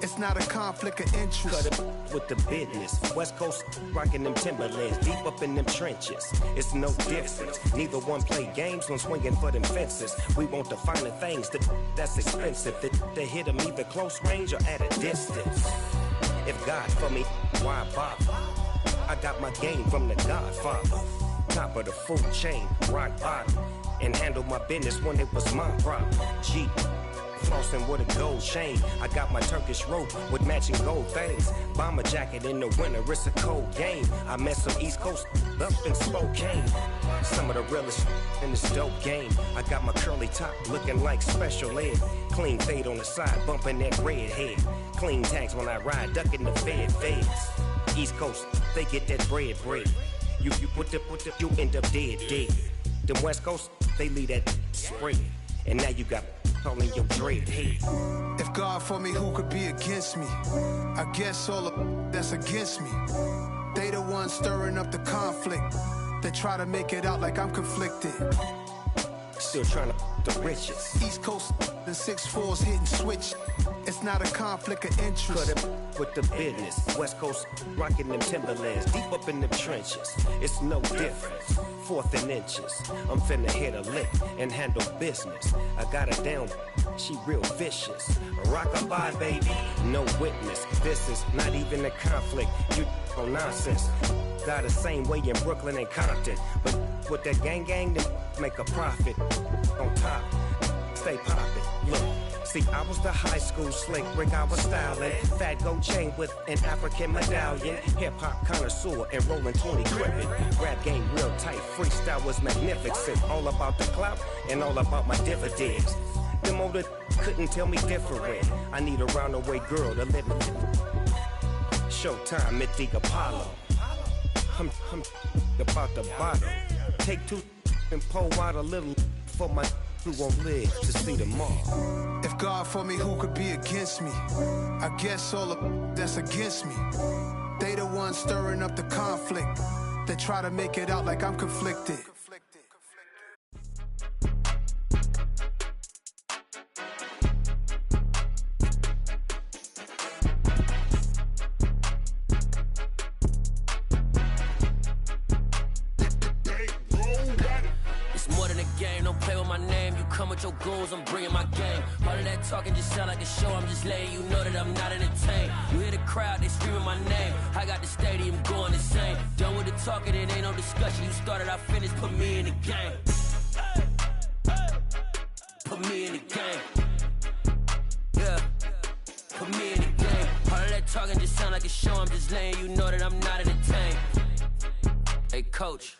A: It's not a conflict of interest.
N: Cut it with the business. West Coast rocking them Timberlands, deep up in them trenches. It's no difference. Neither one play games when swinging for them fences. We want the finer things that's expensive. They hit them either close range or at a distance. If God for me, why bother? I got my game from the Godfather. Top of the food chain, rock bottom. And handle my business when it was my problem. G. Flossing with a gold chain. I got my Turkish rope with matching gold things. Bomber jacket in the winter, it's a cold game. I met some East Coast up in Spokane. Some of the realest in this dope game. I got my curly top looking like special ed. Clean fade on the side, bumping that red head. Clean tags when I ride, ducking the feds. East Coast, they get that bread. You put the, you end up dead. Them West Coast, they leave that spread. And now you got calling your dread head.
A: If God for me, who could be against me? I guess all of that's against me. They the ones stirring up the conflict. They try to make it out like I'm conflicted.
N: Still trying to the riches.
A: East Coast The 6'4's hitting switch. It's not a conflict of interest.
N: Cut it with the business. West Coast rocking them Timberlands. Deep up in them trenches. It's no difference. 4th and inches. I'm finna hit a lick and handle business. I got her down. She real vicious. Rock-a-bye, baby. No witness. This is not even a conflict. You on nonsense. Got the same way in Brooklyn and Compton. But with that gang, then make a profit. On top. Stay poppin'. Look. See, I was the high school slick Rick, I was styling. Fat gold chain with an African medallion. Hip-hop connoisseur and rolling 20 gripping. Rap game real tight, freestyle was magnificent. All about the clout and all about my dividends. Them older couldn't tell me different. I need a roundaway girl to live in. Showtime at the Apollo. I'm about the bottle. Take 2 and pour out a little for my who won't live to see tomorrow.
A: If God for me, who could be against me? I guess all the that's against me. They the ones stirring up the conflict. They try to make it out like I'm conflicted.
G: Your goals, I'm bringing my game. All of that talking just sound like a show. I'm just letting you know that I'm not entertained. You hear the crowd, they screaming my name. I got the stadium going insane. Done with the talking, it ain't no discussion. You started, I finished, put me in the game. Put me in the game. Yeah, put me in the game. All of that talking just sound like a show. I'm just letting you know that I'm not entertained. Hey, coach.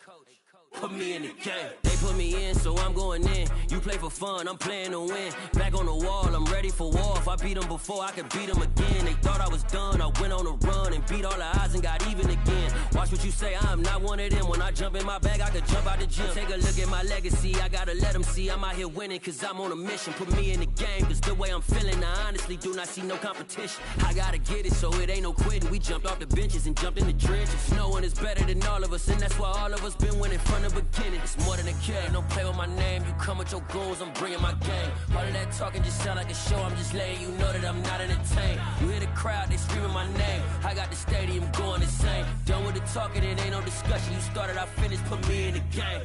G: Put me in the game. They put me in, so I'm going in. You play for fun, I'm playing to win. Back on the wall, I'm ready for war. If I beat them before, I could beat them again. They thought I was done, I went on a run and beat all the odds and got even again. Watch what you say, I'm not one of them. When I jump in my bag, I could jump out the gym. Take a look at my legacy, I gotta let them see I'm out here winning, cause I'm on a mission. Put me in the game, cause the way I'm feeling, I honestly do not see no competition. I gotta get it, so it ain't no quitting. We jumped off the benches and jumped in the trenches. No one is better than all of us, and that's why all of us been winning from the beginning. It's more than a kid, don't play with my name. You come with your goals, I'm bringing my game. All of that talking just sound like a show. I'm just letting you know that I'm not entertained. You hear the crowd, they screaming my name. I got the stadium going insane. Done with the talking, it ain't no discussion. You started, I finished, put me in the game.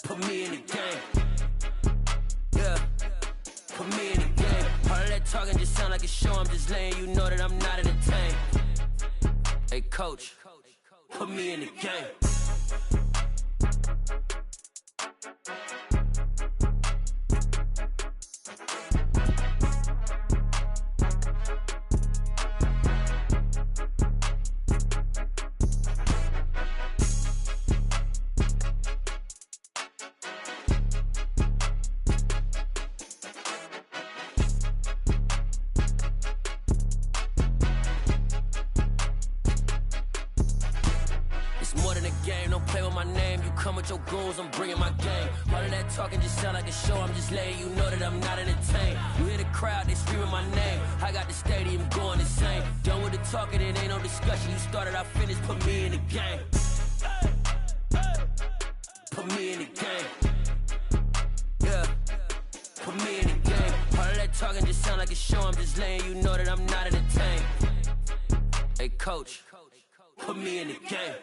G: Put me in the game. Yeah, put me in the game. All of that talking just sound like a show. I'm just letting you know that I'm not entertained. Hey, coach. Put me in the game. Your goals, I'm bringing my game. All of that talking just sound like a show. I'm just letting you know that I'm not entertained. You hear the crowd, they screaming my name. I got the stadium going insane. Done with the talking, it ain't no discussion. You started, I finished, put me in the game. Put me in the game. Yeah, put me in the game. All of that talking just sound like a show. I'm just letting you know that I'm not entertained. Hey, coach, put me in the game.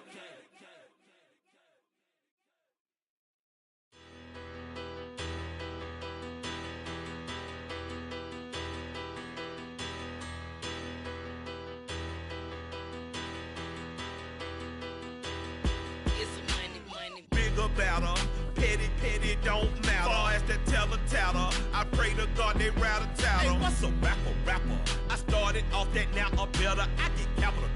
O: Better, petty don't matter. Far as that tatter, I pray to God they rattle tattle. Hey, what's a rapper? I started off that, now I'm better. I get capital.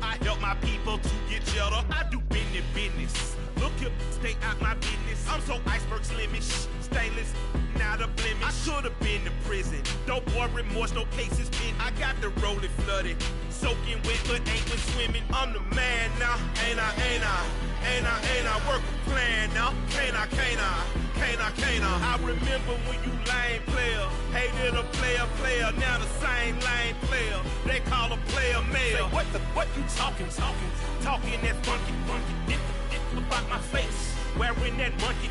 O: I help my people to get cheddar. I do business. Look here, stay out my business. I'm so iceberg slimish, stainless, not a blemish. I should've been to prison. No boy remorse, no cases pinned. I got the rolling flooded, soaking wet, but ain't been swimming. I'm the man now, ain't I? Work a plan now, can't I? I remember when you lame player, hated a player, now the same lame player. They call a player mayor. Say, what you talking that funky, dip about my face, wearing that monkey.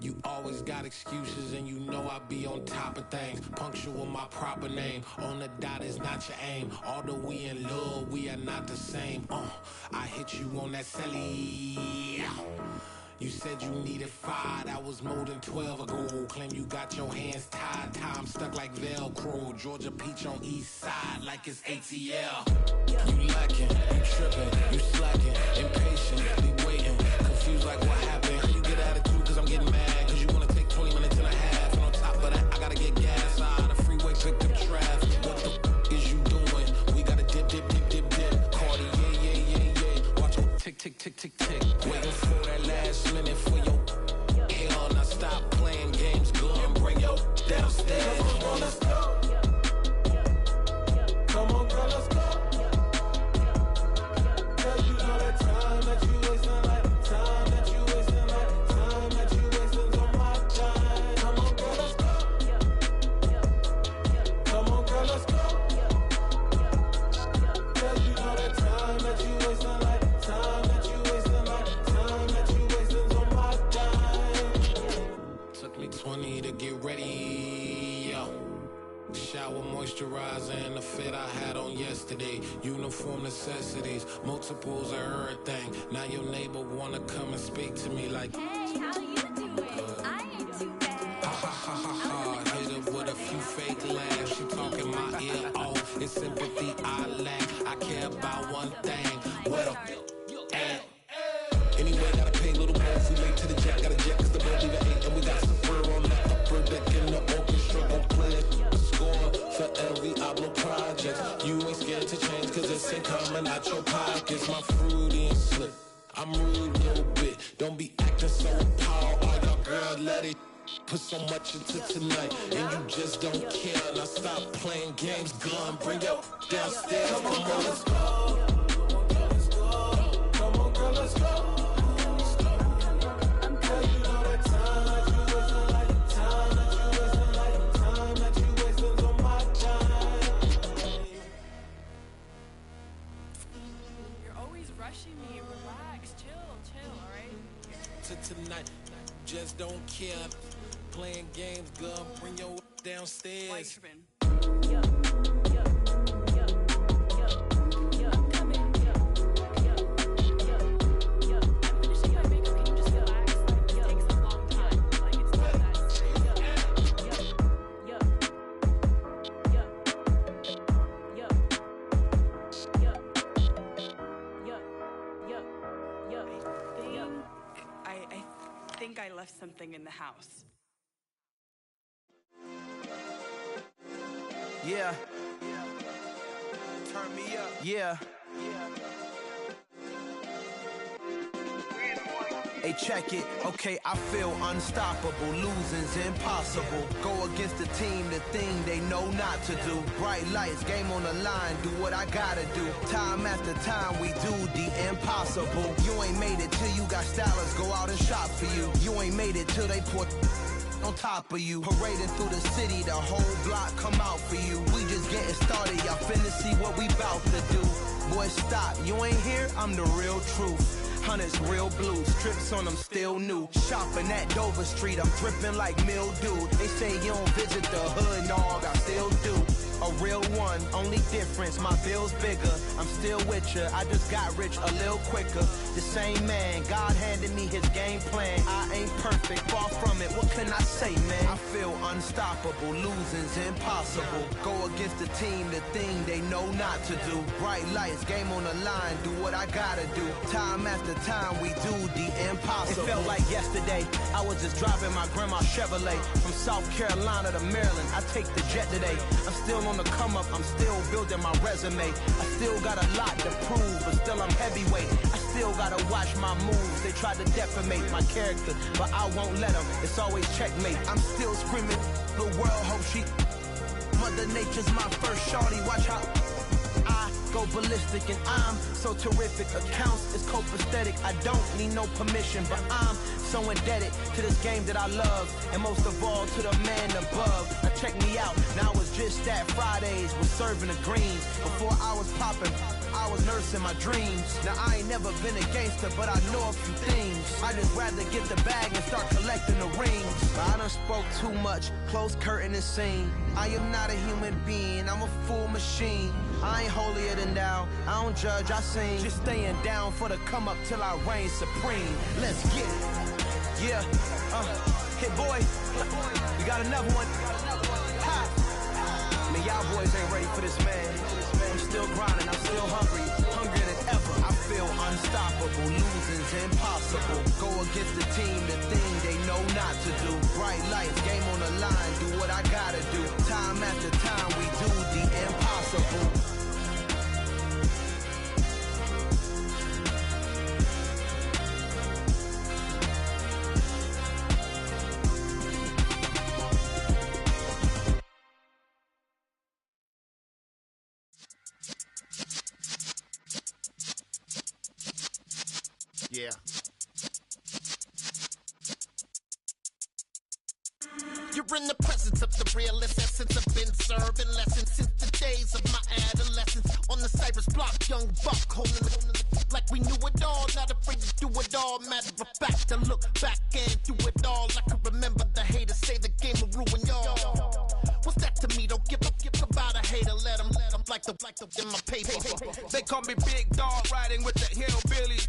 P: You always got excuses and you know I be on top of things. Punctual my proper name. On the dot is not your aim. Although we in love, we are not the same. I hit you on that celly. You said you needed 5, that was more than 12 ago. Claim you got your hands tied, time stuck like Velcro. Georgia Peach on east side like it's ATL. You lacking, you tripping, you slacking, impatient, be waiting, confused like what happened. How you get attitude cause I'm getting mad, cause you wanna take 20 minutes and a half. And on top of that, I gotta get gas out of the freeway, pick up traffic. What the is you doing? We gotta dip, dip, dip, dip, dip. Cardi, yeah. Watch it tick, tick, tick, tick, tick. Waiting for that last minute for your hell. Now stop playing games, go and bring your downstairs. Come on, let's go. Come on, girl, let's go. Cause you know that time that you wasting, like time that you wasting, like time that you wasting on my time. Come on, girl, let's go. Come on, girl, let's go. Cause you know that time that you wasting, like time that you wasting, like time that you wasting on my time. Took me 20 to get ready, yo. Shower, moisturizer, and the fit I had on yesterday. Uniform necessities, multiples of everything. Now your neighbor wanna come and speak to me like, hey, how you doing? I ain't too bad. Ha ha ha ha ha. Hit her with a few fake laughs. She talking my ear off. It's sympathy I lack. I care about one thing. Well, and anyway, gotta pay a little more if we late to the jet. Got a jet cause the boat leave at 8. And we got some fur on the upper deck in the orchestra. Go play a score for every Oblo project. You ain't scared to change cause it's ain't coming out your pockets. My fruity and slip. I'm rude a little bit. Don't be acting so appalled. All y'all girl, let it put so much into tonight. And you just don't care. Now stop playing games. Gun, bring your downstairs. Come on, girl, let's go. Come on, girl, let's go. Tonight, just don't care. Playing games, girl, bring your downstairs.
Q: I left something in the house.
A: Yeah. Turn me up. Yeah. Hey, check it. Okay, I feel unstoppable. Losing's impossible. Go against the team, the thing they know not to do. Bright lights, game on the line, do what I gotta do. Time after time, we do the impossible. You ain't made it till you got stylers go out and shop for you. You ain't made it till they put on top of you. Parading through the city, the whole block come out for you. We just getting started, y'all finna see what we bout to do. Boy, stop, you ain't here, I'm the real truth. Hunters, real blue, strips on them still new. Shopping at Dover Street, I'm dripping like mildew. They say you don't visit the hood, dog, I still do. A real one, only difference, my bill's bigger. I'm still with ya, I just got rich a little quicker. The same man, God handed me his game plan. I ain't perfect, far from it, what can I say, man? I feel unstoppable, losing's impossible. Go against the team, the thing they know not to do. Bright lights, game on the line, do what I gotta do. Time after time, we do the impossible. It felt like yesterday, I was just driving my grandma's Chevrolet. From South Carolina to Maryland, I take the jet today. I'm still on the come up, I'm still building my resume. I still got a lot to prove, but still I'm heavyweight. I still gotta watch my moves. They tried to defamate my character, but I won't let them. It's always checkmate. I'm still screaming, the world hope she. Mother Nature's my first shorty. Watch how I go ballistic, and I'm so terrific. Accounts is copacetic. I don't need no permission, but I'm so indebted to this game that I love, and most of all to the man above. Now check me out. Now it's just that Fridays was serving the greens. Before I was popping, I was nursing my dreams. Now I ain't never been a gangster, but I know a few things. I just rather get the bag and start collecting the rings. But I done spoke too much, close curtain and scene. I am not a human being, I'm a full machine. I ain't holier than thou, I don't judge, I sing. Just staying down for the come up till I reign supreme. Let's get it. Yeah, hit boy, we got another one. Ha! Man, y'all boys ain't ready for this, man. I'm still grinding, I'm still hungry, hungrier than ever. I feel unstoppable, losing's impossible. Go against the team, the thing they know not to do. Bright lights, game on the line, do what I gotta do. Time after time, we do the impossible.
M: Yeah. You're in the presence of the realest essence. I've been serving lessons since the days of my adolescence. On the Cypress block, young buck holding it like we knew it all. Not afraid to do it all. Matter of fact, I look back and do it all. I can remember the haters say the game will ruin y'all. What's that to me? Don't give about a hater. Let them like the in my paper.
H: They call me Big Dog, riding with the hillbilly.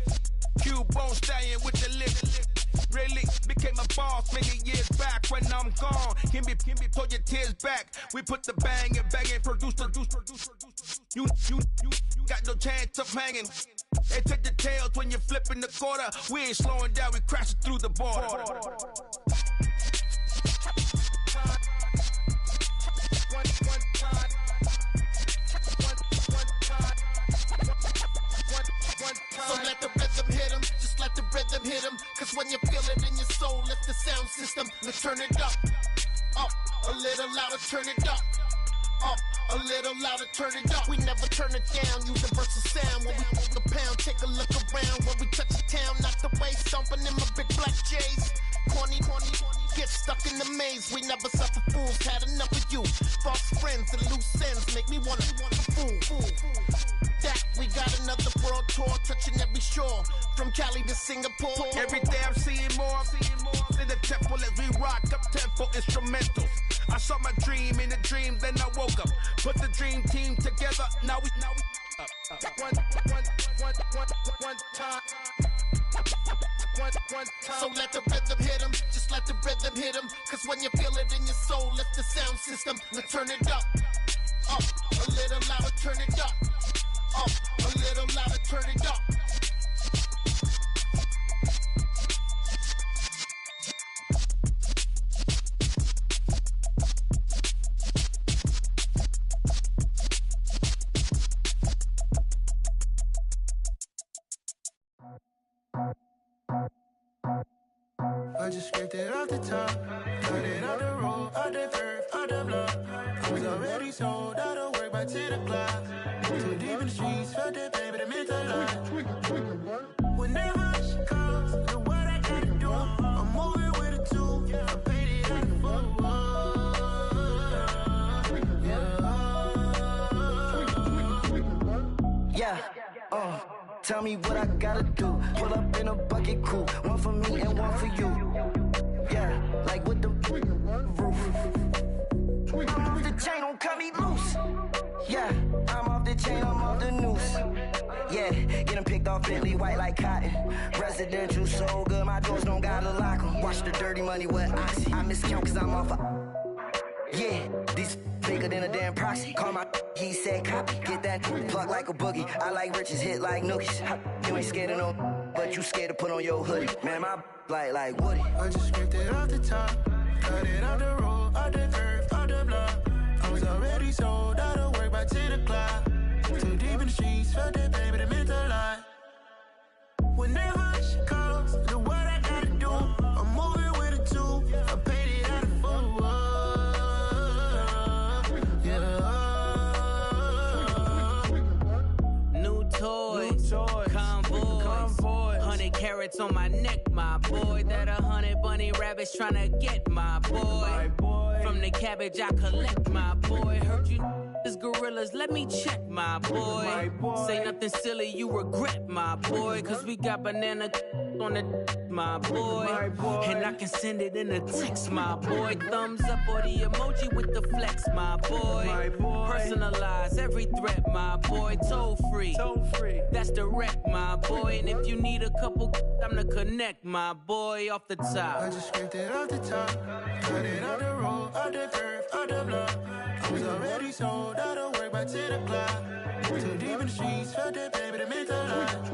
H: Cubone stallion with the lip. Really became a boss many years back. When I'm gone, can be pull your tears back. We put the bang and produce. You got no chance of hanging. They take the tails when you're flipping the quarter. We ain't slowing down, we crashing through the border.
M: So let the rhythm hit him, just let the rhythm hit him. Cause when you feel it in your soul, lift the sound system. Let's turn it up, a little louder, turn it up, a little louder, turn it up. We never turn it down, universal sound. When we hold the pound, take a look around. When we touch the town, not the way, stomping in my big black J's. Corny, get stuck in the maze. We never suffer fools, had enough of you. False friends and loose ends make me wanna fool. That we got another world tour, touching every shore, from Cali to Singapore.
H: Every day I'm seeing more in the temple as we rock up tempo instrumentals. I saw my dream in a dream, then I woke up. Put the dream team together, now we
M: one time. So let the rhythm hit him, just let the rhythm hit him. Cause when you feel it in your soul, lift the sound system. Let's turn it up, a little louder, turn it up, a little louder, turn it up.
P: I just scraped it off the top, cut it off the road, out the curve, out the block. I was already sold, out of work by 10 o'clock. Too deep in the streets, felt that pain, but it meant a lot. Whenever she calls, know what I gotta do. I'm moving with a two, I paid it out the full.
R: Yeah, tell me what I gotta do. Pull up in a bucket crew, one for me and one for you. Yeah, like with the roof. I'm off the chain, don't cut me loose. Yeah, I'm off the chain, I'm off the noose. Yeah, get them picked off Bentley, white like cotton. Residential so good, my doors don't gotta lock them. Watch the dirty money with Oxy. I miscount cause I'm off a... Yeah, these bigger than a damn proxy. Call my he said copy. Get that plug like a boogie. I like riches, hit like nookies. You ain't scared of no, but you scared to put on your hoodie. Man, my like Woody.
P: I just scraped it off the top, cut it off the road, out the curve, out the block. I was already sold, out of work by 10 o'clock. Too deep in the streets, felt that pain, but it meant a lot. Whenever she calls, know what I gotta do. I'm moving with a two, I paid it out of full.
S: Convoys, 100 carats on my neck, my boy. That 100 bunny rabbits tryna get my boy. From the cabbage I collect, my boy. Heard you this gorilla $100, let me check, my boy. Say nothing silly, you regret, my boy. Cause we got banana on the my boy. And I can send it in a text, my boy. Thumbs up or the emoji with the flex, my boy. Personalize every threat, my boy. Toll free. That's direct, my boy. And if you need a couple, I'm the connect, my boy. Off the top.
R: I just scraped it off the top. Cut it on the road, on the curve, on the block. I was already sold, I don't work by 10 o'clock. Too deep in the streets, felt that baby, that meant a lot.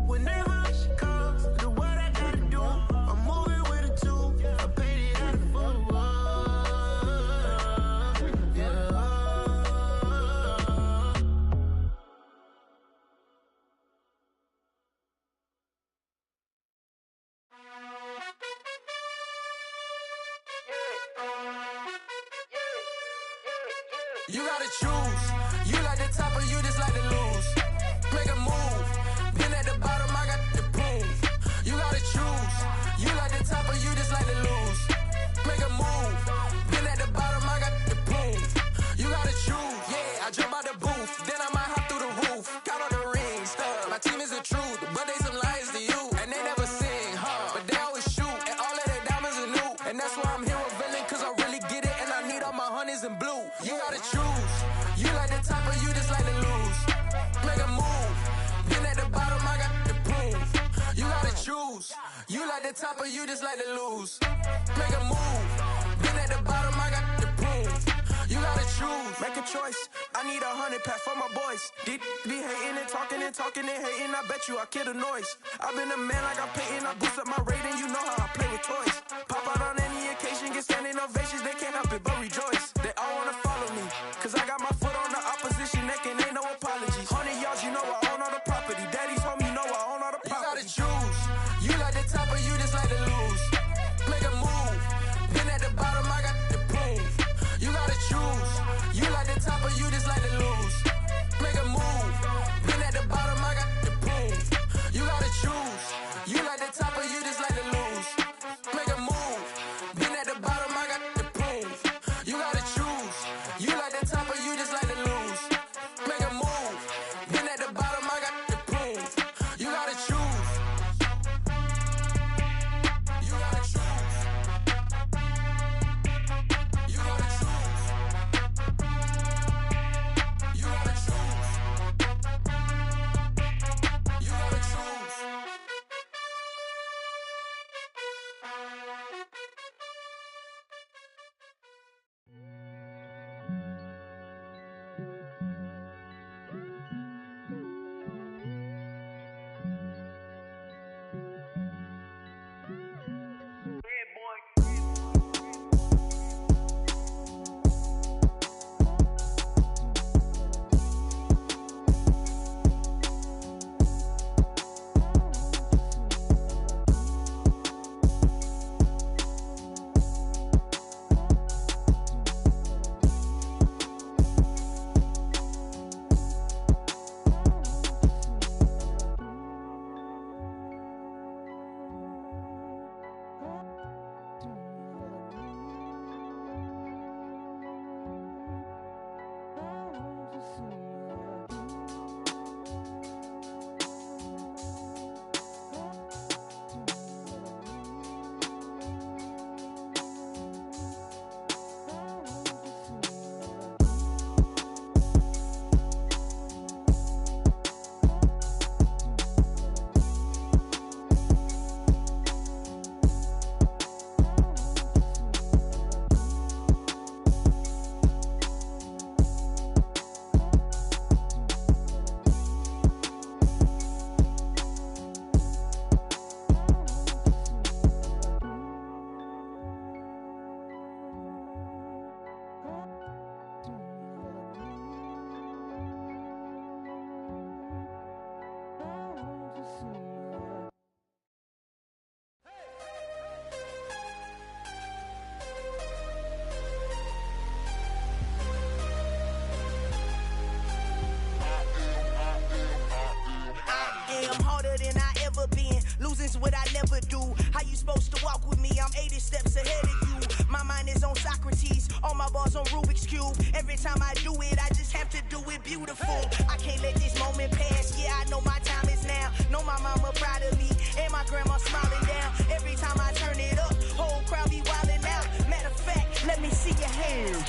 R: Whenever she calls, do what I gotta do. I'm moving with a two. I paid it out of full.
P: You gotta choose. You like the top or you just like to lose. Make a move. Been at the bottom, I got the proof. You gotta choose. You like the top or you just like to lose. Make a move. Been at the bottom, I got the proof. You gotta choose. Yeah, I jump out the booth. Then I might hop through the roof. Count on the rings. My team is the truth, but they some liars to you. And they never sing, but they always shoot. And all of their diamonds are new. And that's why I'm here revealing, cause I really get it. And I need all my honeys in blue. You gotta choose. You like the top or you just like to lose. Make a move. Been at the bottom, I got the proof. You gotta choose. You like the top or you just like to lose. Make a move. Been at the bottom, I got the proof. You gotta choose. Make a choice. I need 100 pack for my boys. Be hating and talking and hating. I bet you I kill the noise. I've been a man like I'm Peyton. I boost up my rating. You know how I play with toys. Pop out on any occasion, get standing ovations. They can't help it but rejoice. They all wanna follow me, cause I got my foot on the opposition neck and ain't no apologies. 100 yards, you know I own all the property. Daddy's home, you know I own all the property. You gotta choose. You like the top or you just like to lose. Make a move. Been at the bottom, I got the proof. You gotta choose. You like the top or you just like to lose. Make a move. Been at the bottom, I got the proof. You gotta choose. You like the top or you just like to lose. Make a move. Been at the bottom, I got the proof. You gotta choose. You like the top or you just like to lose. Make a move. Been at the bottom, I got the proof. You gotta choose. You gotta choose. You gotta choose. You gotta
R: on Rubik's Cube. Every time I do it, I just have to do it beautiful. I can't let this moment pass. Yeah, I know my time is now. Know my mama proud of me, and my grandma smiling down. Every time I turn it up, whole crowd be wildin' out. Matter of fact, let me see your hands.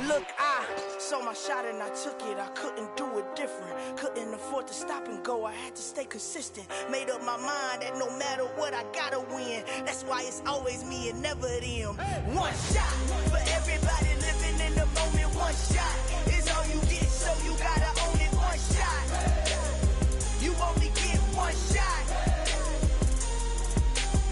R: Look, I saw my shot and I took it. I couldn't do it different. Couldn't afford to stop and go. I had to stay consistent. Made up my mind that no matter what, I gotta win. That's why it's always me and never them. One shot for everybody living in the moment. One shot is all you get, so you gotta own it. One shot. You only get one shot.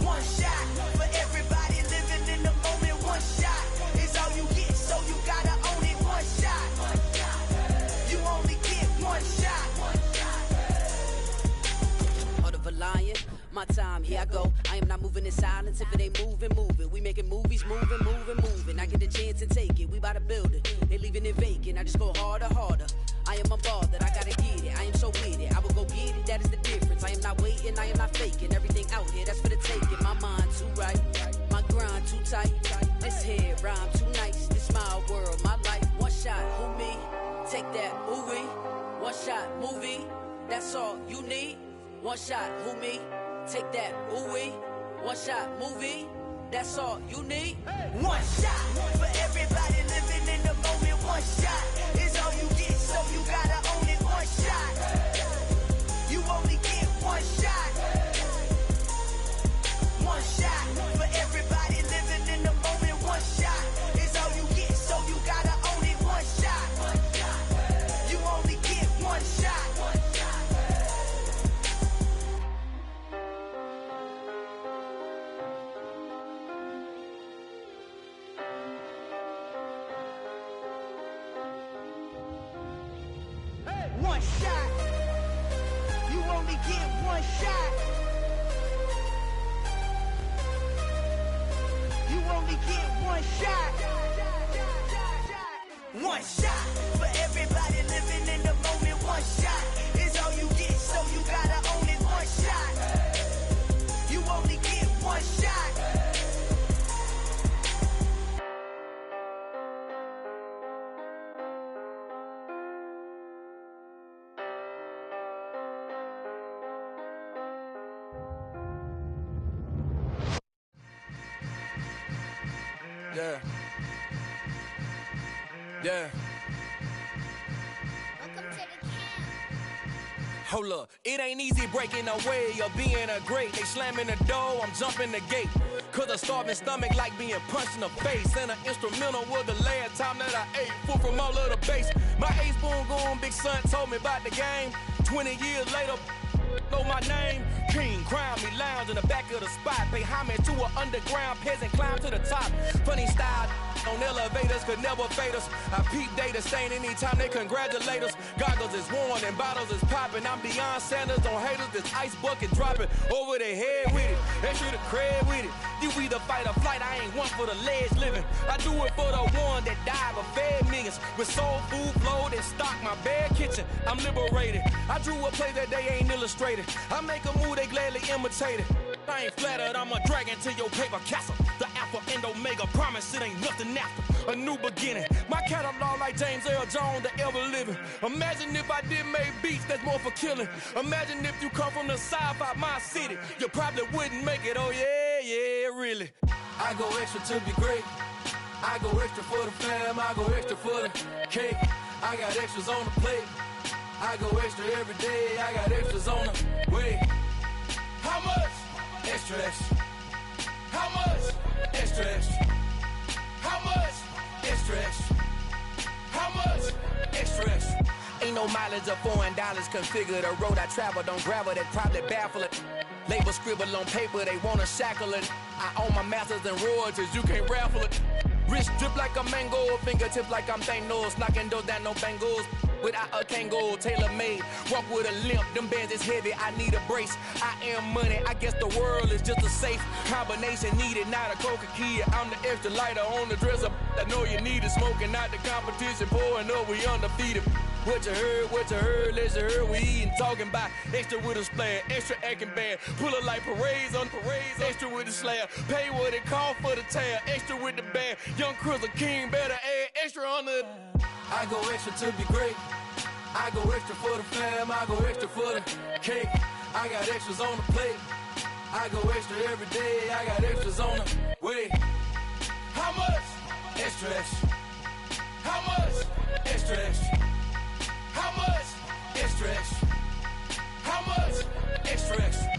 R: One shot for everybody living in the moment. One shot is all you get, so you gotta own it. One shot. You only get one shot.
S: Heart of a lion, my time, here I go. I am not moving in silence. If it ain't moving, move it. We making movies, moving. I get the chance and take it. We bout to build it. They leaving it vacant. I just go harder. I am a ball that I gotta get it. I am so with it. I will go get it. That is the difference. I am not waiting. I am not faking. Everything out here, that's for the taking. My mind too right. My grind too tight. This head rhyme too nice. This my world, my life. One shot, who me? Take that, ooh wee. One shot, movie. That's all you need. One shot, who me? Take that, ooh wee. One shot, movie. That's all you need.
R: One shot for everybody living in the moment. One shot is all you get, so you gotta own it. One shot. You only get one shot. One shot for everybody living in the moment. One shot is all you get, so you gotta own it. One shot. You only get one shot. One shot. You only get one shot. You only get one shot. One shot for everybody living in the moment. One shot is all you get, so you gotta own it. One shot. You only get one shot.
H: Yeah. Hold up, it ain't easy breaking away or being a great. They slamming the door, I'm jumping the gate. Cause a starving stomach like being punched in the face. And an instrumental was the last time that I ate. Full from all of the bass. My ace boom goon, big son told me about the game. 20 years later, know my name. King, crown me, lounge in the back of the spot. Pay homage to an underground peasant, climb to the top. Funny style on elevators could never fade us. I peep data stain anytime they congratulate us. Goggles is worn and bottles is popping. I'm Deion Sanders on haters, this ice bucket dropping over their head with it. Extra the cred with it. You either fight or flight, I ain't one for the ledge living. I do it for the one that died but fed millions. With soul food flowed and stocked my bad kitchen. I'm liberated. I drew a play that they ain't illustrated. I make a move, they gladly imitate it. I ain't flattered, I'm a dragon to your paper castle. The Alpha and Omega, promise it ain't nothing after. A new beginning. My catalog like James Earl Jones, the ever living. Imagine if I did make beats that's more for killing. Imagine if you come from the sci-fi, my city. You probably wouldn't make it, oh yeah, really. I go extra to be great. I go extra for the fam, I go extra for the cake. I got extras on the plate. I go extra every day, I got extras on the way. How much? Extra, extra. How much? Extra, extra. How much? Extra, extra. How much? Extra, extra. Ain't no mileage of $4 configure the road I travel. Don't gravel that probably baffle it. Label scribble on paper, they wanna shackle it. I own my masters and royalties, you can't raffle it. Wrist drip like a mango, fingertips like I'm Thanos. Knocking those down, no bangles. Without a Kango, tailor-made. Walk with a limp, them bands is heavy, I need a brace. I am money, I guess the world is just a safe combination needed, not a coca-key. I'm the extra lighter on the dresser. I know you need it, smoking out the competition, pouring up, we undefeated.
D: What you heard, let you heard. We eatin', talking about extra with a splash, extra acting bad. Pull it like parades on parades, extra with the slab. Pay what it cost for the tab, extra with the bag. Young Chris, a king, better add extra on the. I go extra to be great. I go extra for the fam, I go extra for the cake. I got extras on the plate. I go extra every day, I got extras on the way. How much? Extra, extra. How much? Extra, extra. How much? Extra, extra. How much? Extra, extra.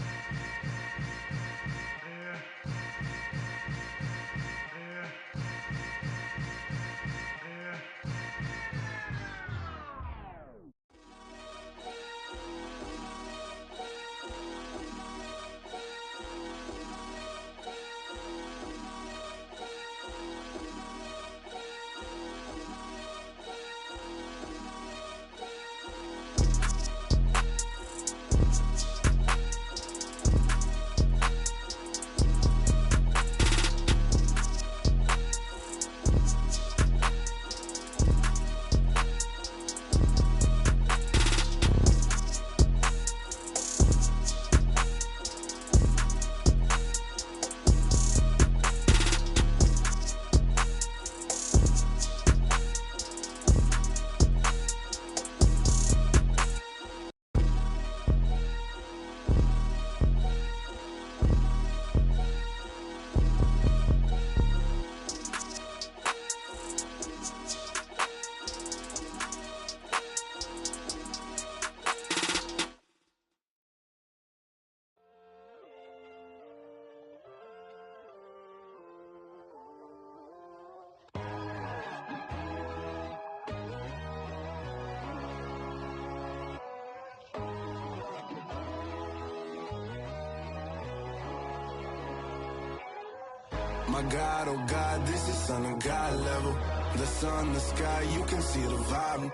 A: My God, oh God, this is Son of God level. The sun, the sky, you can see the vibe.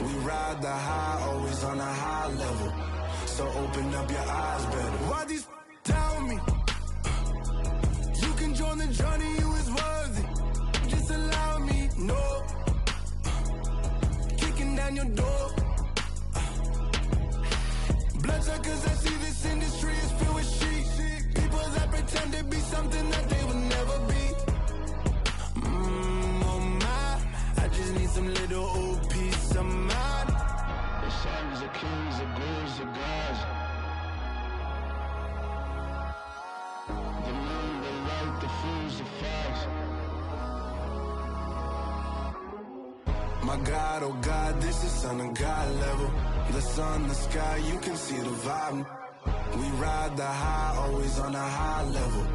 A: We ride the high, always on a high level. So open up your eyes better. Why these tell me? You can join the journey, you is worthy. Just allow me, no. Kicking down your door. Bloodsuckers, I see this industry is filled with sheep. People that pretend to be something that they will never be. Oh my, I just need some little old peace of mind. The sons of kings, the ghouls, the gods. The moon, the light, the fools, the facts. My God, oh God, this is Son of God level. The sun, the sky, you can see the vibe. We ride the high, always on a high level.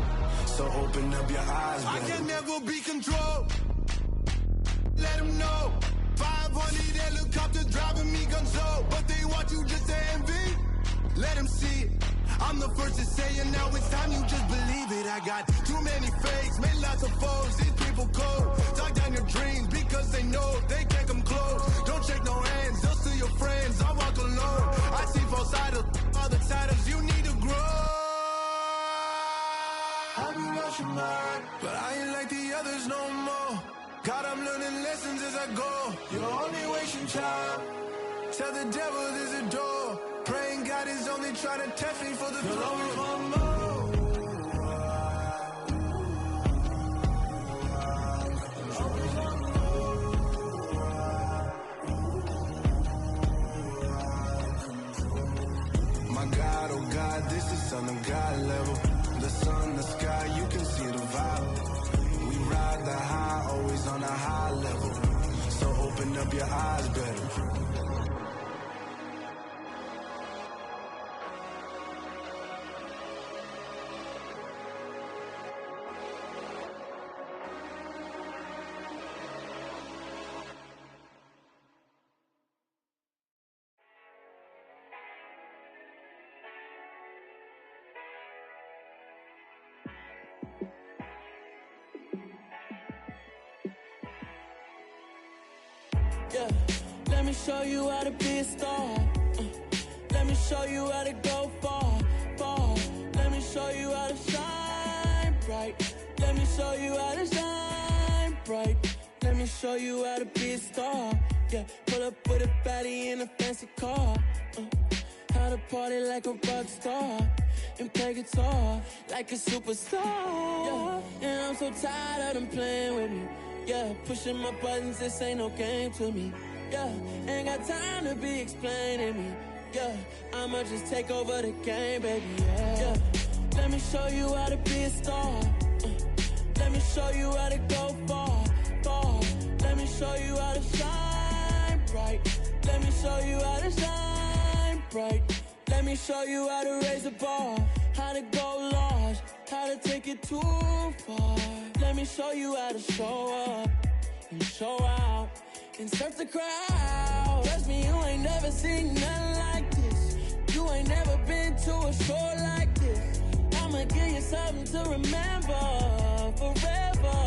A: So open up your eyes, baby. I can never be controlled. Let them know. 500 helicopters driving me gonzo. But they want you just to envy. Let them see it. I'm the first to say it, now it's time you just believe it. I got too many fakes, made lots of foes. These people cold. Talk down your dreams because they know they can't come close. Don't shake no hands, just to your friends. I walk alone. I see both sides of other titles. You need to grow. I've been watching mine, but I ain't like the others no more. God, I'm learning lessons as I go. You're only wasting time. Tell the devil there's a door. Praying God is only trying to test me for the throne. My God, oh God, this is Son of God level. The sun, the sky, you can see the vibe. We ride the high, always on a high level. So open up your eyes better.
S: Yeah, let me show you how to be a star. Let me show you how to go far, far. Let me show you how to shine bright. Let me show you how to shine bright. Let me show you how to be a star.
I: Yeah, pull up with a baddie in a fancy car. How to party like a rock star and play guitar like a superstar. Yeah, and I'm so tired of them playing with me. Yeah, pushing my buttons, this ain't no game to me. Yeah, ain't got time to be explaining me. Yeah, I'ma just take over the game, baby. Yeah, let me show you how to be a star. Let me show you how to go far, far. Let me show you how to shine bright. Let me show you how to shine bright. Let me show you how to raise a bar, how to go large, how to take it too far. Let me show you how to show up and show out and surf the crowd. Trust me, you ain't never seen nothing like this. You ain't never been to a show like this. I'ma give you something to remember forever.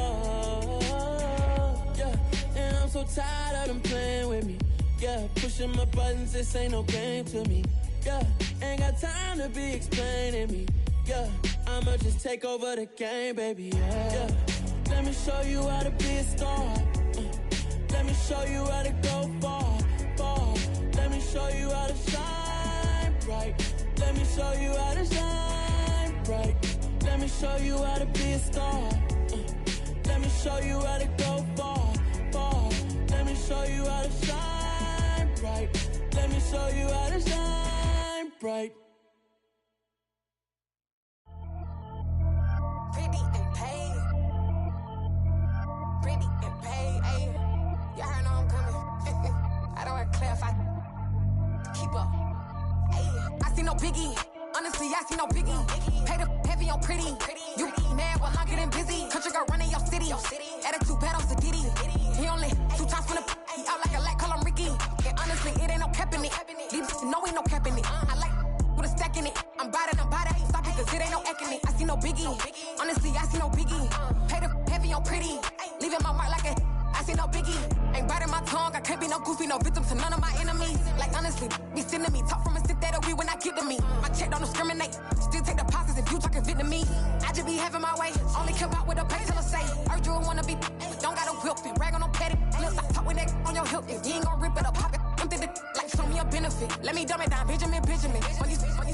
I: Yeah, and I'm so tired of them playing with me. Yeah, pushing my buttons, this ain't no game to me. Yeah, ain't got time to be explaining me. Yeah, I'ma just take over the game, baby. Yeah, let me show you how to be a star. Let me show you how to go far, far. Let me show you how to shine bright. Let me show you how to shine bright. Let me show you how to be a star. Let me show you how to go far, far. Let me show you how to shine bright. Let me show you how to shine bright.
B: Pretty and paid. Pretty and paid, ayy. Y'all heard know I'm coming. I don't want to clarify. Keep up. Ayy. I see no biggie. Honestly, I see no biggie. Pay the heavy on pretty. You mad while I'm getting busy. Country girl running your city. Attitude bad on the Diddy. He only 2 times from the he out like a lack, call him Ricky. And honestly, it ain't no cap in it. These know ain't no cap in it. I like with a stack in it. I'm about it. Stop it, cause it ain't no act in it. I see no biggie. Honestly, I see no biggie. Pay the heavy on pretty. Leaving my mark like a I see no biggie. Ain't biting my tongue. I can't be no goofy, no victim to none of my enemies. Like honestly, be sending me talk from a sip that we when I get to me. My check don't discriminate. Still take deposits if you talking Vietnamese. I just be having my way. Only care about what the pay till I say. Urge you wanna be. Don't gotta whip it. Rag on no petty. Let's stop talking that on your hip. If you ain't gon' rip it up, pop it. Empty the like show me a benefit. Let me dumb it down, Benjamin. When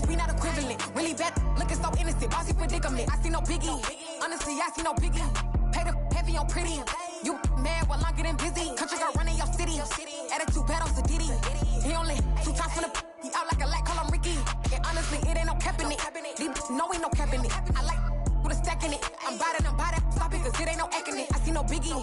B: we not equivalent. Really bad, looking so innocent. Bossy predicament. I see no biggie. Honestly, I see no biggie. Pay the heavy on pretty. You mad while I'm getting busy. Country girl running your city. Attitude bad on the Diddy. He only 2 times from the he out like a lack, call him Ricky. And honestly, it ain't no cap in it. These know ain't no cap in it. I like with a stack in it. I'm about it. Stop it, cause it ain't no act in it. I see no biggie.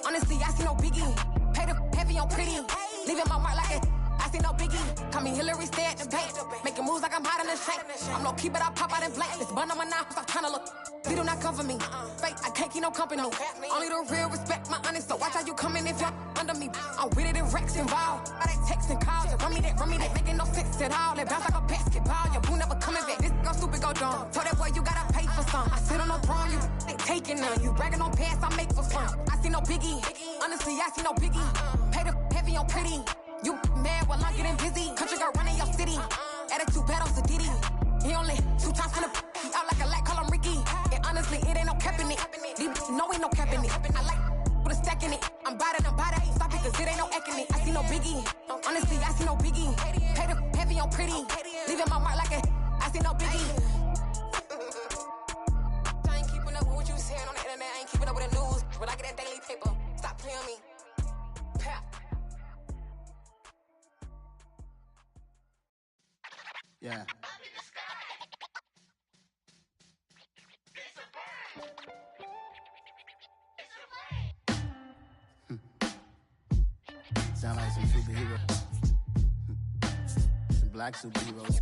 B: Honestly, I see no biggie. Pay the heavy on pretty. Leaving my mark like a I see no biggie. Call me Hillary, stay at the bank. Making moves like I'm hot in the shank. I'm low key, but I pop out in blank. This bun on my knife, stop trying to look. They do not come for me. Fake, I can't keep no company. Only the real respect my honest. So watch how you coming if you're under me. I'm with it in Rex involved. I they text and call. Run me that. Making no sense at all. They bounce like a basketball. Your boo never coming back. This go stupid, go dumb. Told that boy you gotta pay for some. I sit on no throne, you ain't taking none. You bragging on pants, I make for fun. I see no biggie. Honestly, I see no biggie. Pay the heavy on pretty. You mad while I'm getting busy. Country girl running your city. Attitude bad on the Diddy. He only 2 times from the he out like a lack, call him Ricky. And honestly, it ain't no cap in it. These know ain't no cap in it. I like with a stack in it. I'm about it. Stop it, cause it ain't no act in it. I see no biggie. Honestly, I see no biggie. Pay the heavy on pretty. Leaving my mark like a I see no biggie. I ain't keeping up with what you saying on the internet. I ain't keeping up with the news. But I get that daily paper. Stop playing me. Pap.
E: Yeah. Sound like some superheroes. Some black superheroes.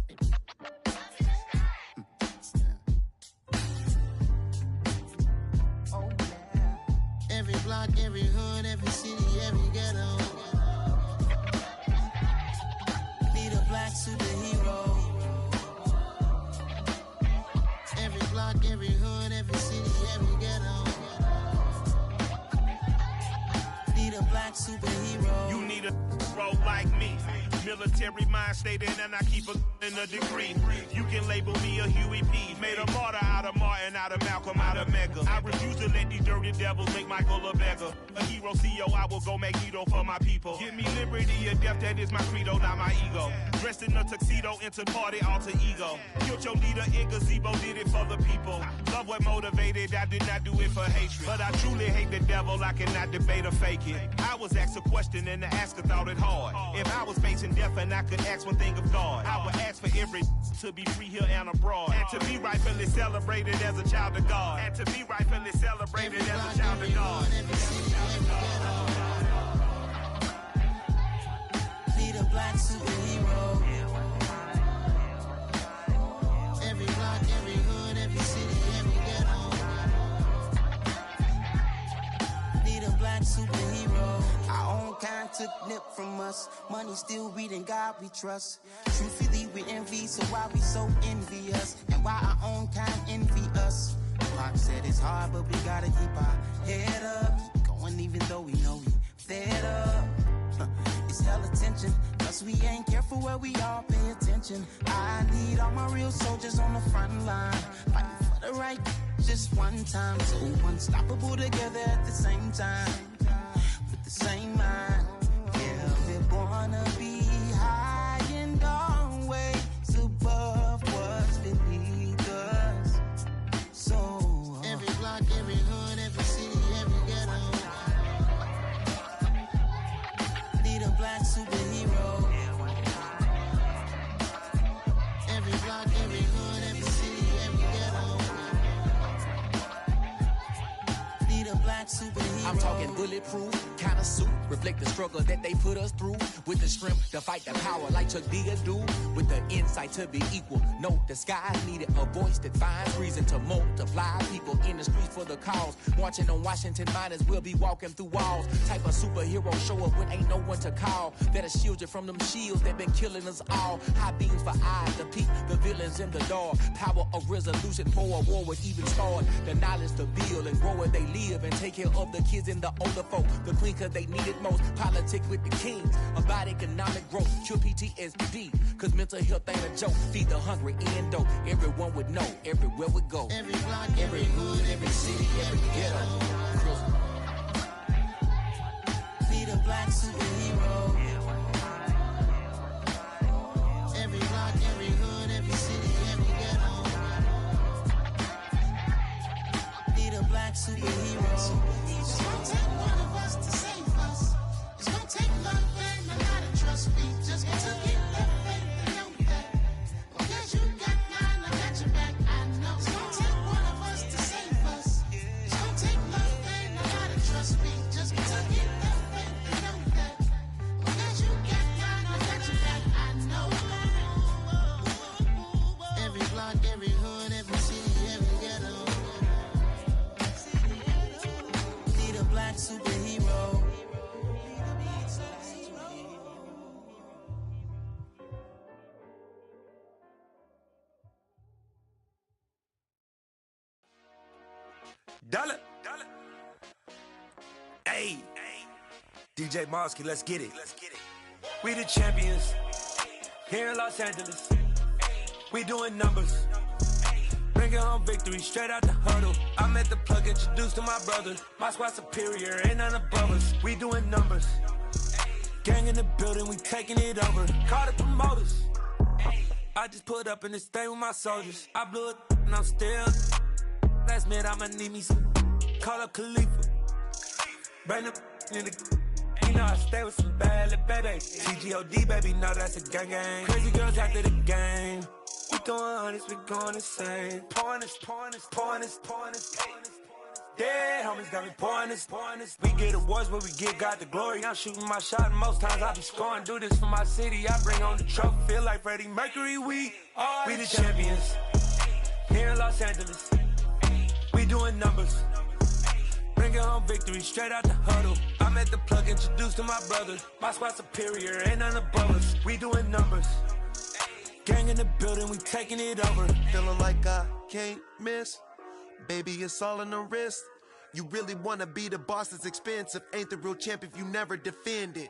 E: Oh, yeah. Every block, every hood, every city, every ghetto. Need a black superhero. Every block, every hood, every city, every ghetto. Need a black superhero.
O: You need a bro like me. Military mind state and I keep a in a degree. You can label me a Huey P. Made a martyr out of Martin, out of Malcolm, out of Mega. I refuse to let these dirty devils make Michael a beggar. A hero CEO, I will go Magneto for my people. Give me liberty or death, that is my credo, not my ego. Dressed in a tuxedo, into party, alter ego. Killed your leader in gazebo, did it for the people. Love what motivated, I did not do it for hatred. But I truly hate the devil, I cannot debate or fake it. I was asked a question and the asker thought it hard. If I was facing death and I could ask one thing of God, I would ask for every to be free here and abroad. And to be rightfully celebrated as a child of God. And to be rightfully celebrated as a child of God.
E: Need a black superhero. Every block, every hood, every city, every ghetto. Need a black superhero. Our own kind took nip from us. Money still reading God we trust. Truthfully we envy, so why we so envious? And why our own kind envy us? Pac said it's hard, but we gotta keep our head up. Keep going even though we know we fed up. It's hella tension, plus we ain't careful where we all pay attention. I need all my real soldiers on the front line, fighting for the right just one time. So unstoppable together at the same time, with the same mind. Yeah, we're gonna be high and always above what's beneath us. So every block, every hood, every city, every ghetto. Need a black superhero. Every block, every hood, every city, every ghetto. Need a black superhero.
C: I'm talking bulletproof kind of suit, reflect the struggle that they put us through. With the strength to fight the power like Chuck Digger do. With the insight to be equal. No, the skies needed a voice that finds reason to multiply. People in the streets for the cause. Marching on Washington miners will be walking through walls. Type of superhero show up when ain't no one to call. That'll shield you from them shields that been killing us all. High beams for eyes to peek the villains in the dark. Power of resolution for a war would even start. The knowledge to build and grow where they live and take care of the kids and the older folk. The queen cause they need it most. Politics with the kings. About economic growth. Cure PTSD. Cause mental health ain't a joke. Feed the hungry and dope. Everyone would know. Everywhere we go.
E: Every block, every hood, every city, every ghetto. Need a black superhero. Every block, every hood, every city, every ghetto. Need a black superhero. It's gonna take one of us to save us. It's gonna take love and a lot of trust. We just got to get love faith and know that. Because you got mine, I got your back. I know. It's gonna take one of us to save us. It's gonna take love and a lot of trust. We just got to get love faith and know that. Because you got mine, I got your back. I know. Every block, every hood, every city, every ghetto. Need a black superhero.
N: Dollar. Hey. DJ Mosky, let's get it. We the champions. Here in Los Angeles. We doing numbers. Bringing home victory straight out the huddle. I'm at the plug, introduced to my brother. My squad superior, ain't none above us. We doing numbers. Gang in the building, we taking it over. Call the promoters. I just put up in this thing with my soldiers. I blew it and I'm still. Last minute, I'ma need me some. Call up Khalifa. Bring them in the. You know I stay with some bad little baby. TGOD, baby, know that's a gang gang. Crazy girls after the game. We throwing hundreds, we going insane. Pouring this. Dead homies got me pouring this. We get awards, but we get God the glory. I'm shooting my shot, and most times I be scoring. Do this for my city, I bring on the trophy. Feel like Freddie Mercury, we the champions. Here in Los Angeles. We doing numbers. Bringing home victory straight out the huddle. I'm at the plug, introduced to my brother. My squad superior, ain't none above us. We doing numbers. Gang in the building, we taking it over.
H: Feeling like I can't miss. Baby, it's all in the wrist. You really wanna be the boss, it's expensive. Ain't the real champ if you never defend it.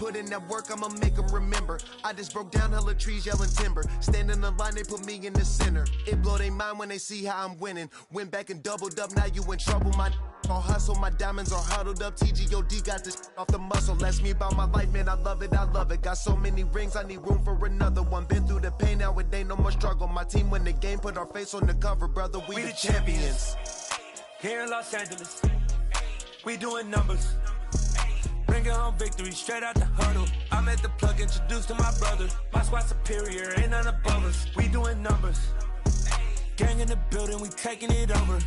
F: put in that work, I'ma make them remember. I just broke down hella trees, yelling timber. Stand in the line, they put me in the center. It blow their mind when they see how I'm winning. Went back and doubled up, now you in trouble. My all hustle, my diamonds are huddled up. TGOD got this off the muscle. Ask me about my life, man, I love it, I love it. Got so many rings, I need room for another one. Been through the pain, now it ain't no more struggle. My team win the game, put our face on the cover, brother, we the champions.
L: Here in Los Angeles, we doing numbers. Bringing home victory straight out the huddle. I'm at the plug, introduced to my brother. My squad superior, ain't none above us. We doing numbers. Gang in the building, we taking it over.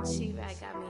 T: She-Rag got me.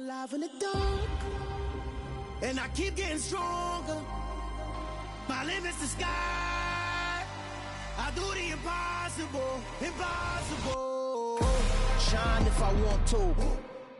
U: alive in the dark, and I keep getting stronger. My limit's the sky. I do the impossible, impossible.
R: Shine if I want to.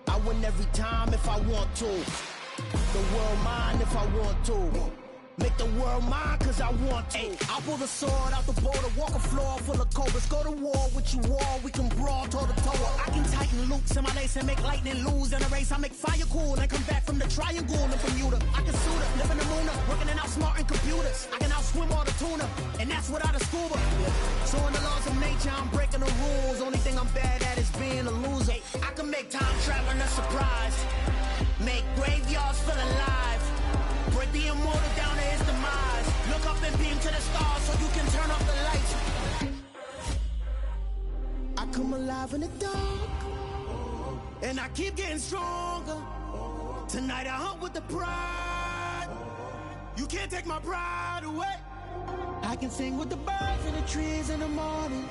R: I win every time if I want to. The world mine if I want to. Make the world mine cause I want to. Ay, I'll pull the sword out the border, walk a floor full of cobras. Go to war with you all, we can brawl toe to toe. I can tighten loops in my lace and make lightning lose in a race. I make fire cool and come back from the triangle in Bermuda. I can suit up, live in the moon up, working and outsmarting computers. I can outswim all the tuna, and that's without a scuba. So in the laws of nature, I'm breaking the rules. Only thing I'm bad at is being a loser. I can make time traveling a surprise, make graveyards feel alive, break the immortal down to his demise. Look up and beam to the stars so you can turn off the lights. I come alive in the dark, and I keep getting stronger. Tonight I hunt with the pride. You can't take my pride away. I can sing with the birds and the trees in the morning.